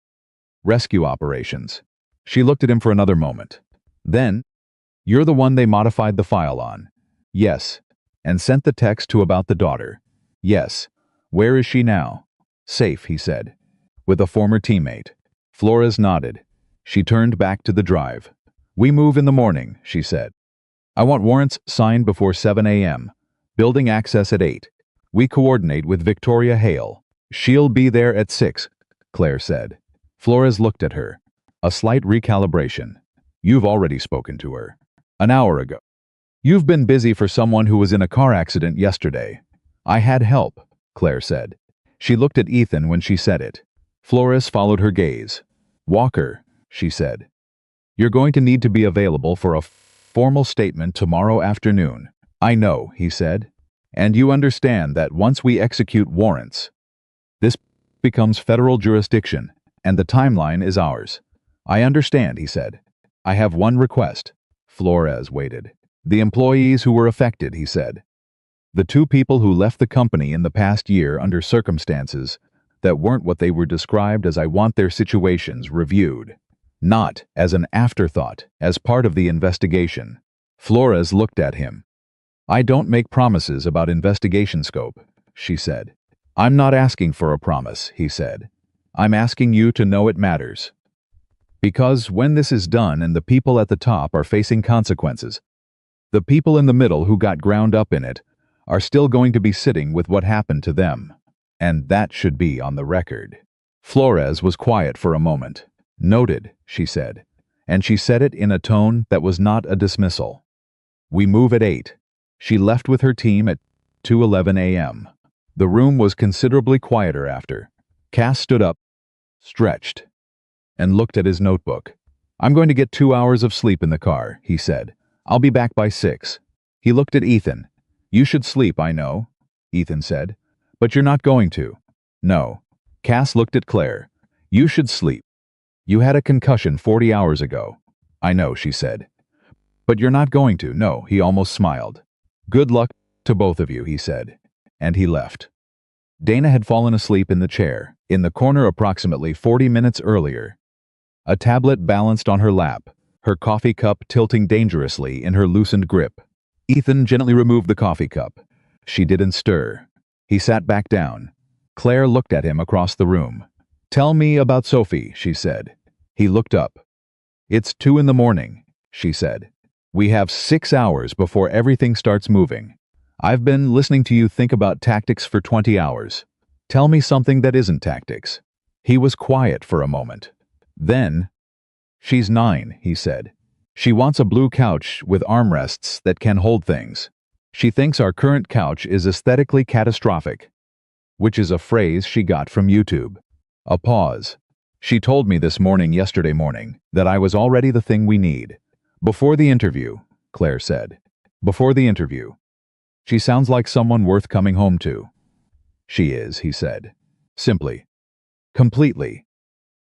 Rescue operations. She looked at him for another moment. Then, you're the one they modified the file on. Yes. And sent the text to about the daughter. Yes. Where is she now? Safe, he said. With a former teammate. Flores nodded. She turned back to the drive. We move in the morning, she said. I want warrants signed before 7 a.m. Building access at 8. We coordinate with Victoria Hale. She'll be there at 6, Claire said. Flores looked at her. A slight recalibration. You've already spoken to her. An hour ago. You've been busy for someone who was in a car accident yesterday. I had help, Claire said. She looked at Ethan when she said it. Flores followed her gaze. Walker, she said. You're going to need to be available for a formal statement tomorrow afternoon. I know, he said. And you understand that once we execute warrants, this becomes federal jurisdiction, and the timeline is ours. I understand, he said. I have one request. Flores waited. The employees who were affected, he said. The two people who left the company in the past year under circumstances that weren't what they were described as. I want their situations reviewed. Not as an afterthought, as part of the investigation. Flores looked at him. I don't make promises about investigation scope, she said. I'm not asking for a promise, he said. I'm asking you to know it matters. Because when this is done and the people at the top are facing consequences, the people in the middle who got ground up in it are still going to be sitting with what happened to them. And that should be on the record. Flores was quiet for a moment. Noted, she said. And she said it in a tone that was not a dismissal. We move at 8. She left with her team at 2:11 a.m. The room was considerably quieter after. Cass stood up, stretched, and looked at his notebook. I'm going to get 2 hours of sleep in the car, he said. I'll be back by 6. He looked at Ethan. You should sleep, I know, Ethan said. But you're not going to. No. Cass looked at Claire. You should sleep. You had a concussion 40 hours ago. I know, she said. But you're not going to. No, he almost smiled. Good luck to both of you, he said. And he left. Dana had fallen asleep in the chair, in the corner approximately 40 minutes earlier. A tablet balanced on her lap, her coffee cup tilting dangerously in her loosened grip. Ethan gently removed the coffee cup. She didn't stir. He sat back down. Claire looked at him across the room. Tell me about Sophie, she said. He looked up. It's 2 in the morning, she said. We have 6 hours before everything starts moving. I've been listening to you think about tactics for 20 hours. Tell me something that isn't tactics. He was quiet for a moment. Then, she's 9, he said. She wants a blue couch with armrests that can hold things. She thinks our current couch is aesthetically catastrophic, which is a phrase she got from YouTube. A pause. She told me this morning, yesterday morning, that I was already the thing we need. Before the interview, Claire said. Before the interview. She sounds like someone worth coming home to. She is, he said. Simply. Completely.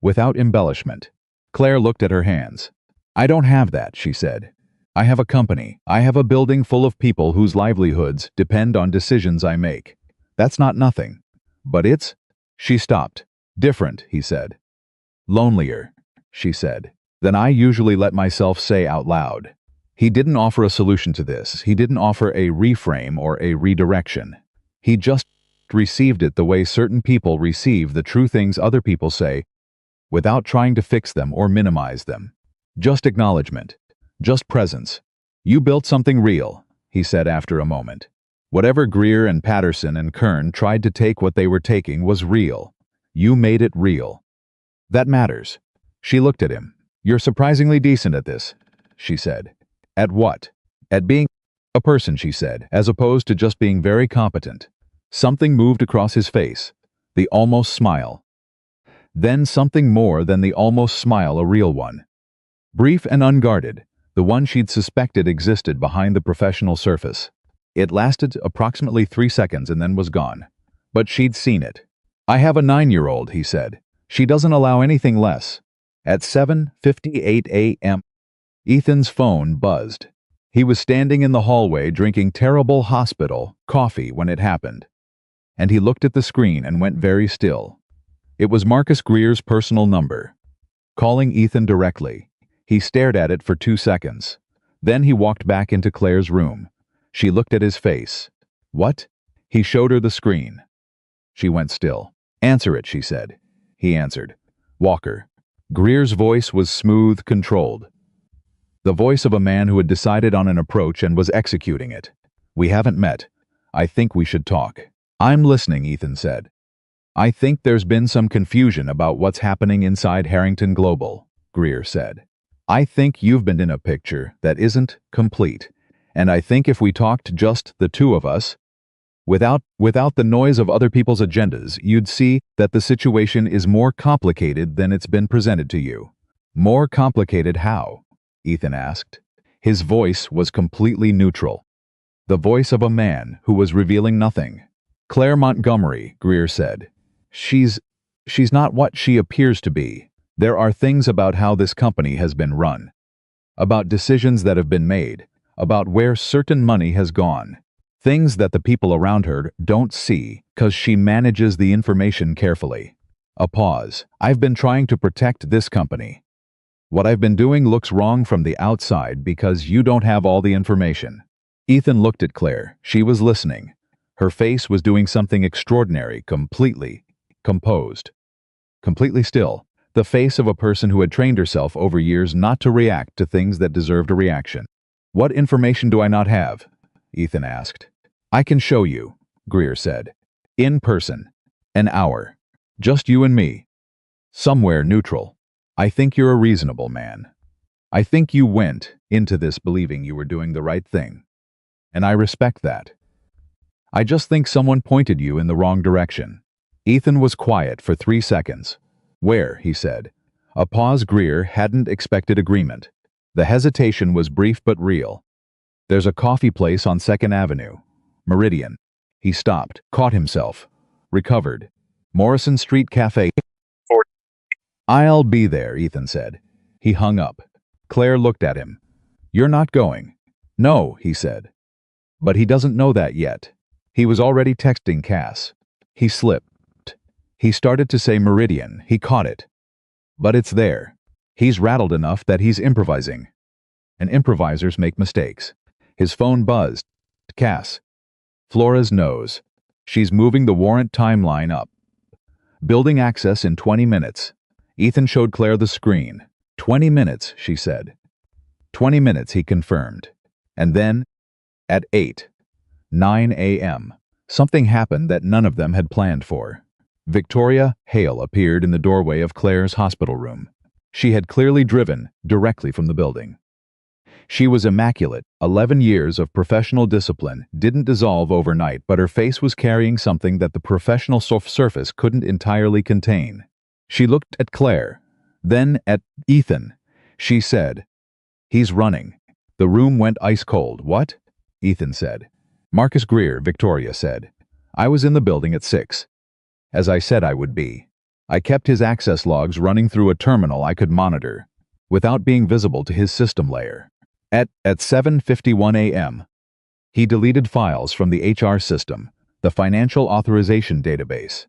Without embellishment. Claire looked at her hands. I don't have that, she said. I have a company. I have a building full of people whose livelihoods depend on decisions I make. That's not nothing. But it's... She stopped. Different, he said. Lonelier, she said, than I usually let myself say out loud. He didn't offer a solution to this. He didn't offer a reframe or a redirection. He just received it the way certain people receive the true things other people say, without trying to fix them or minimize them. Just acknowledgement. Just presence. You built something real, he said after a moment. Whatever Greer and Patterson and Kern tried to take what they were taking was real. You made it real. That matters. She looked at him. You're surprisingly decent at this, she said. At what? At being a person, she said, as opposed to just being very competent. Something moved across his face. The almost smile. Then something more than the almost smile, a real one. Brief and unguarded, the one she'd suspected existed behind the professional surface. It lasted approximately 3 seconds and then was gone. But she'd seen it. I have a 9-year-old, he said. She doesn't allow anything less. At 7:58 a.m., Ethan's phone buzzed. He was standing in the hallway drinking terrible hospital coffee when it happened. And he looked at the screen and went very still. It was Marcus Greer's personal number. Calling Ethan directly. He stared at it for 2 seconds. Then he walked back into Claire's room. She looked at his face. What? He showed her the screen. She went still. Answer it, she said. He answered. Walker. Greer's voice was smooth, controlled. The voice of a man who had decided on an approach and was executing it. We haven't met. I think we should talk. I'm listening, Ethan said. I think there's been some confusion about what's happening inside Harrington Global, Greer said. I think you've been in a picture that isn't complete, and I think if we talked just the two of us, Without the noise of other people's agendas, you'd see that the situation is more complicated than it's been presented to you. More complicated how? Ethan asked. His voice was completely neutral. The voice of a man who was revealing nothing. Claire Montgomery, Greer said. She's not what she appears to be. There are things about how this company has been run, about decisions that have been made, about where certain money has gone. Things that the people around her don't see because she manages the information carefully. A pause. I've been trying to protect this company. What I've been doing looks wrong from the outside because you don't have all the information. Ethan looked at Claire. She was listening. Her face was doing something extraordinary, completely composed. Completely still. The face of a person who had trained herself over years not to react to things that deserved a reaction. What information do I not have? Ethan asked. I can show you, Greer said. In person. An hour. Just you and me. Somewhere neutral. I think you're a reasonable man. I think you went into this believing you were doing the right thing. And I respect that. I just think someone pointed you in the wrong direction. Ethan was quiet for 3 seconds. Where? He said. A pause. Greer hadn't expected agreement. The hesitation was brief but real. There's a coffee place on 2nd Avenue. Meridian. He stopped, caught himself, recovered. Morrison Street Cafe. I'll be there, Ethan said. He hung up. Claire looked at him. You're not going. No, he said. But he doesn't know that yet. He was already texting Cass. He slipped. He started to say Meridian. He caught it. But it's there. He's rattled enough that he's improvising. And improvisers make mistakes. His phone buzzed. Cass. Flores knows. She's moving the warrant timeline up. Building access in 20 minutes. Ethan showed Claire the screen. 20 minutes, she said. 20 minutes, he confirmed. And then, at 9 a.m., something happened that none of them had planned for. Victoria Hale appeared in the doorway of Claire's hospital room. She had clearly driven directly from the building. She was immaculate. 11 years of professional discipline didn't dissolve overnight, but her face was carrying something that the professional surface couldn't entirely contain. She looked at Claire, then at Ethan. She said, "He's running." The room went ice cold. What? Ethan said. Marcus Greer, Victoria said. I was in the building at 6. As I said I would be. I kept his access logs running through a terminal I could monitor, without being visible to his system layer. At 7:51 a.m., he deleted files from the HR system, the financial authorization database,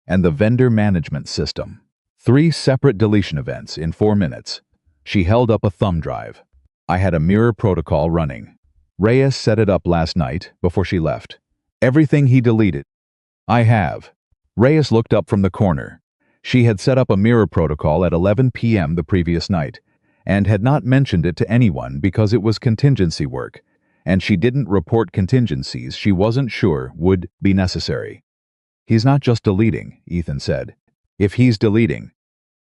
and the vendor management system. 3 separate deletion events in 4 minutes. She held up a thumb drive. I had a mirror protocol running. Reyes set it up last night before she left. Everything he deleted. I have. Reyes looked up from the corner. She had set up a mirror protocol at 11 p.m. the previous night, and had not mentioned it to anyone because it was contingency work, and she didn't report contingencies she wasn't sure would be necessary. He's not just deleting, Ethan said. If he's deleting,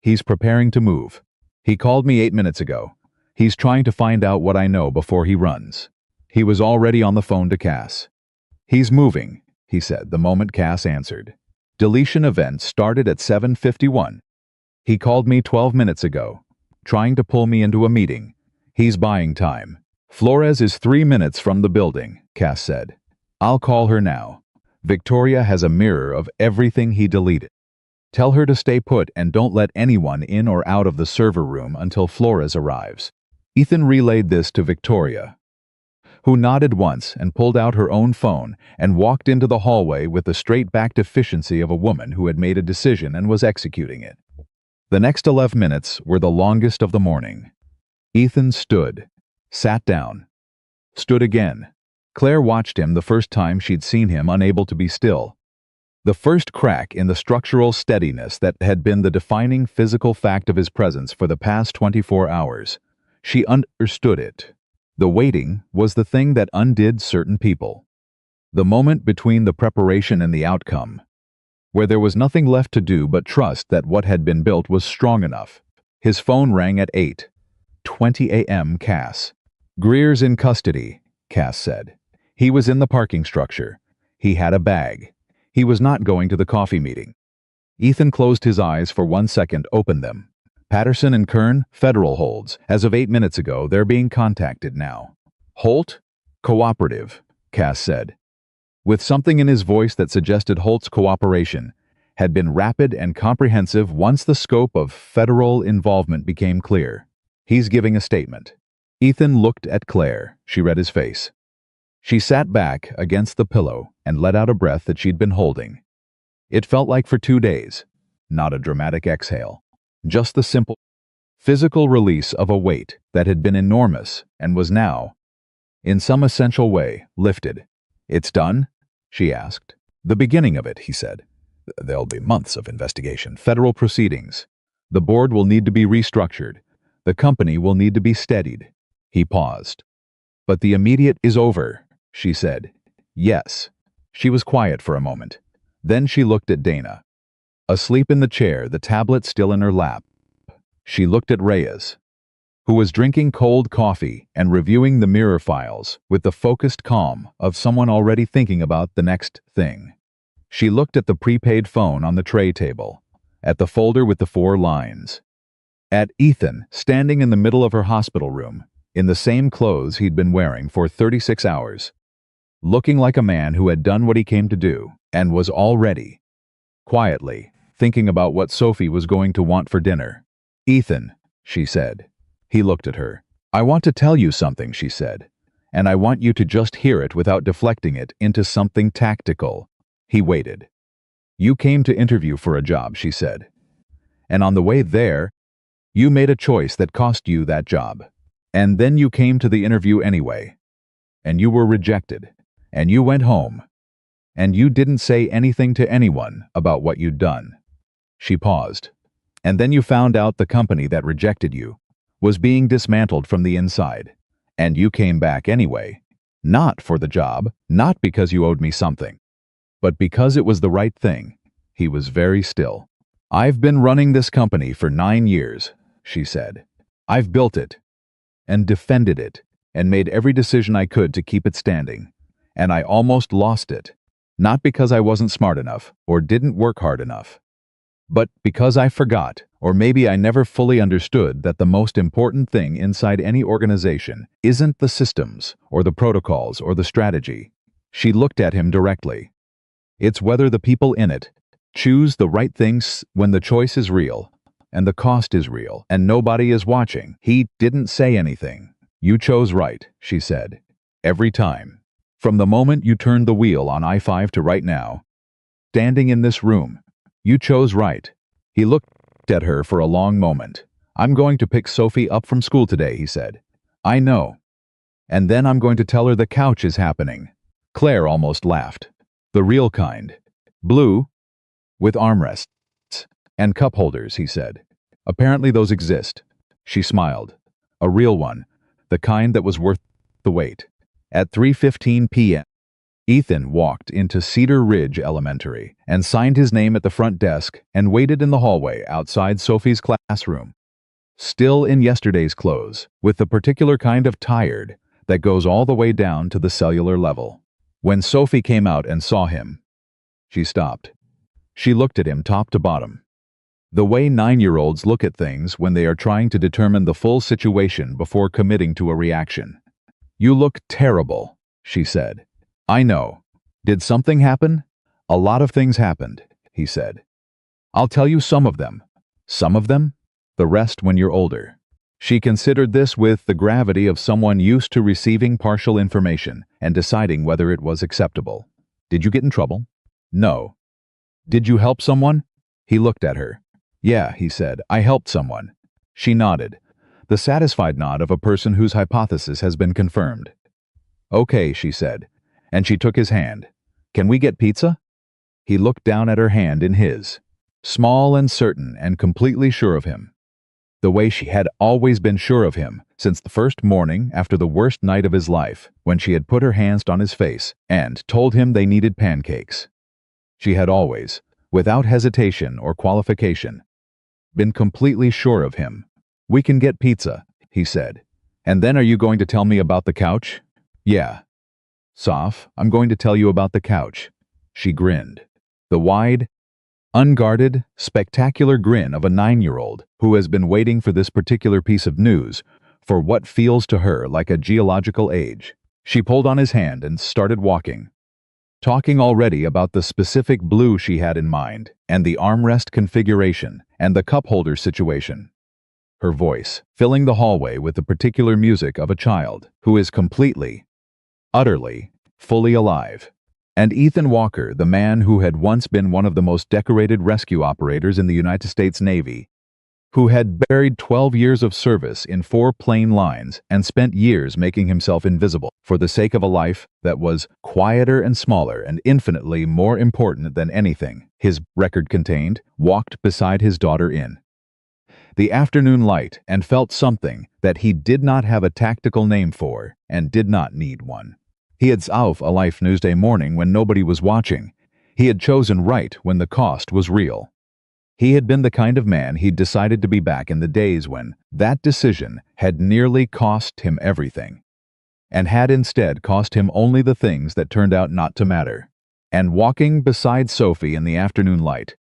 he's preparing to move. He called me 8 minutes ago. He's trying to find out what I know before he runs. He was already on the phone to Cass. He's moving, he said the moment Cass answered. Deletion event started at 7:51. He called me 12 minutes ago, trying to pull me into a meeting. He's buying time. Flores is 3 minutes from the building, Cass said. I'll call her now. Victoria has a mirror of everything he deleted. Tell her to stay put and don't let anyone in or out of the server room until Flores arrives. Ethan relayed this to Victoria, who nodded once and pulled out her own phone and walked into the hallway with the straight-backed efficiency of a woman who had made a decision and was executing it. The next 11 minutes were the longest of the morning. Ethan stood, sat down, stood again. Claire watched him the first time she'd seen him unable to be still. The first crack in the structural steadiness that had been the defining physical fact of his presence for the past 24 hours. She understood it. The waiting was the thing that undid certain people. The moment between the preparation and the outcome, where there was nothing left to do but trust that what had been built was strong enough. His phone rang at 8:20 a.m. Cass. Greer's in custody, Cass said. He was in the parking structure. He had a bag. He was not going to the coffee meeting. Ethan closed his eyes for 1 second, opened them. Patterson and Kern, federal holds. As of 8 minutes ago, they're being contacted now. Holt? Cooperative, Cass said, with something in his voice that suggested Holt's cooperation had been rapid and comprehensive once the scope of federal involvement became clear. He's giving a statement. Ethan looked at Claire. She read his face. She sat back against the pillow and let out a breath that she'd been holding. It felt like for 2 days. Not a dramatic exhale. Just the simple, physical release of a weight that had been enormous and was now, in some essential way, lifted. "It's done?" she asked. "The beginning of it," he said. "There'll be months of investigation, federal proceedings. The board will need to be restructured. The company will need to be steadied." He paused. "But the immediate is over," she said. "Yes." She was quiet for a moment. Then she looked at Dana. Asleep in the chair, the tablet still in her lap. She looked at Reyes, who was drinking cold coffee and reviewing the mirror files with the focused calm of someone already thinking about the next thing. She looked at the prepaid phone on the tray table, at the folder with the 4 lines, at Ethan standing in the middle of her hospital room, in the same clothes he'd been wearing for 36 hours, looking like a man who had done what he came to do and was all ready, quietly thinking about what Sophie was going to want for dinner. "Ethan," she said. He looked at her. "I want to tell you something," she said, "and I want you to just hear it without deflecting it into something tactical." He waited. "You came to interview for a job," she said. "And on the way there, you made a choice that cost you that job. And then you came to the interview anyway. And you were rejected. And you went home. And you didn't say anything to anyone about what you'd done." She paused. "And then you found out the company that rejected you was being dismantled from the inside. And you came back anyway. Not for the job, not because you owed me something, but because it was the right thing." He was very still. "I've been running this company for 9 years," she said. "I've built it, and defended it, and made every decision I could to keep it standing. And I almost lost it. Not because I wasn't smart enough, or didn't work hard enough, but because I forgot, or maybe I never fully understood that the most important thing inside any organization isn't the systems, or the protocols, or the strategy." She looked at him directly. "It's whether the people in it choose the right things when the choice is real, and the cost is real, and nobody is watching." He didn't say anything. "You chose right," she said. "Every time. From the moment you turned the wheel on I-5 to right now, standing in this room, you chose right." He looked at her for a long moment. "I'm going to pick Sophie up from school today," he said. "I know. And then I'm going to tell her the couch is happening." Claire almost laughed. "The real kind. Blue, with armrests and cup holders," he said. "Apparently those exist." She smiled. "A real one. The kind that was worth the wait." At 3:15 p.m., Ethan walked into Cedar Ridge Elementary and signed his name at the front desk and waited in the hallway outside Sophie's classroom. Still in yesterday's clothes, with the particular kind of tired that goes all the way down to the cellular level. When Sophie came out and saw him, she stopped. She looked at him top to bottom. The way 9-year-olds look at things when they are trying to determine the full situation before committing to a reaction. "You look terrible," she said. "I know. Did something happen?" "A lot of things happened," he said. "I'll tell you some of them." "Some of them? The rest when you're older." She considered this with the gravity of someone used to receiving partial information and deciding whether it was acceptable. "Did you get in trouble?" "No." "Did you help someone?" He looked at her. "Yeah," he said, "I helped someone." She nodded, the satisfied nod of a person whose hypothesis has been confirmed. "Okay," she said, and she took his hand. "Can we get pizza?" He looked down at her hand in his, small and certain and completely sure of him. The way she had always been sure of him since the first morning after the worst night of his life, when she had put her hands on his face and told him they needed pancakes. She had always, without hesitation or qualification, been completely sure of him. "We can get pizza," he said. "And then are you going to tell me about the couch?" "Yeah." Soph, I'm going to tell you about the couch. She grinned. The wide, unguarded, spectacular grin of a 9-year-old who has been waiting for this particular piece of news for what feels to her like a geological age. She pulled on his hand and started walking, talking already about the specific blue she had in mind, and the armrest configuration, and the cup holder situation. Her voice filling the hallway with the particular music of a child who is completely, utterly, fully alive. And Ethan Walker, the man who had once been one of the most decorated rescue operators in the United States Navy, who had buried 12 years of service in 4 plane lines and spent years making himself invisible for the sake of a life that was quieter and smaller and infinitely more important than anything his record contained, walked beside his daughter in the afternoon light and felt something that he did not have a tactical name for and did not need one. He had auf a Life Newsday morning when nobody was watching. He had chosen right when the cost was real. He had been the kind of man he'd decided to be back in the days when that decision had nearly cost him everything, and had instead cost him only the things that turned out not to matter. And walking beside Sophie in the afternoon light,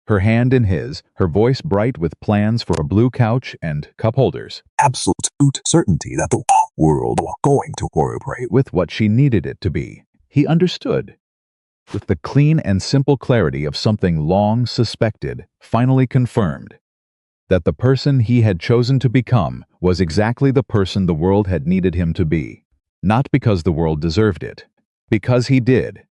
her hand in his, her voice bright with plans for a blue couch and cup holders, absolute certainty that the world was going to cooperate with what she needed it to be, he understood. With the clean and simple clarity of something long suspected, finally confirmed, that the person he had chosen to become was exactly the person the world had needed him to be. Not because the world deserved it, because he did,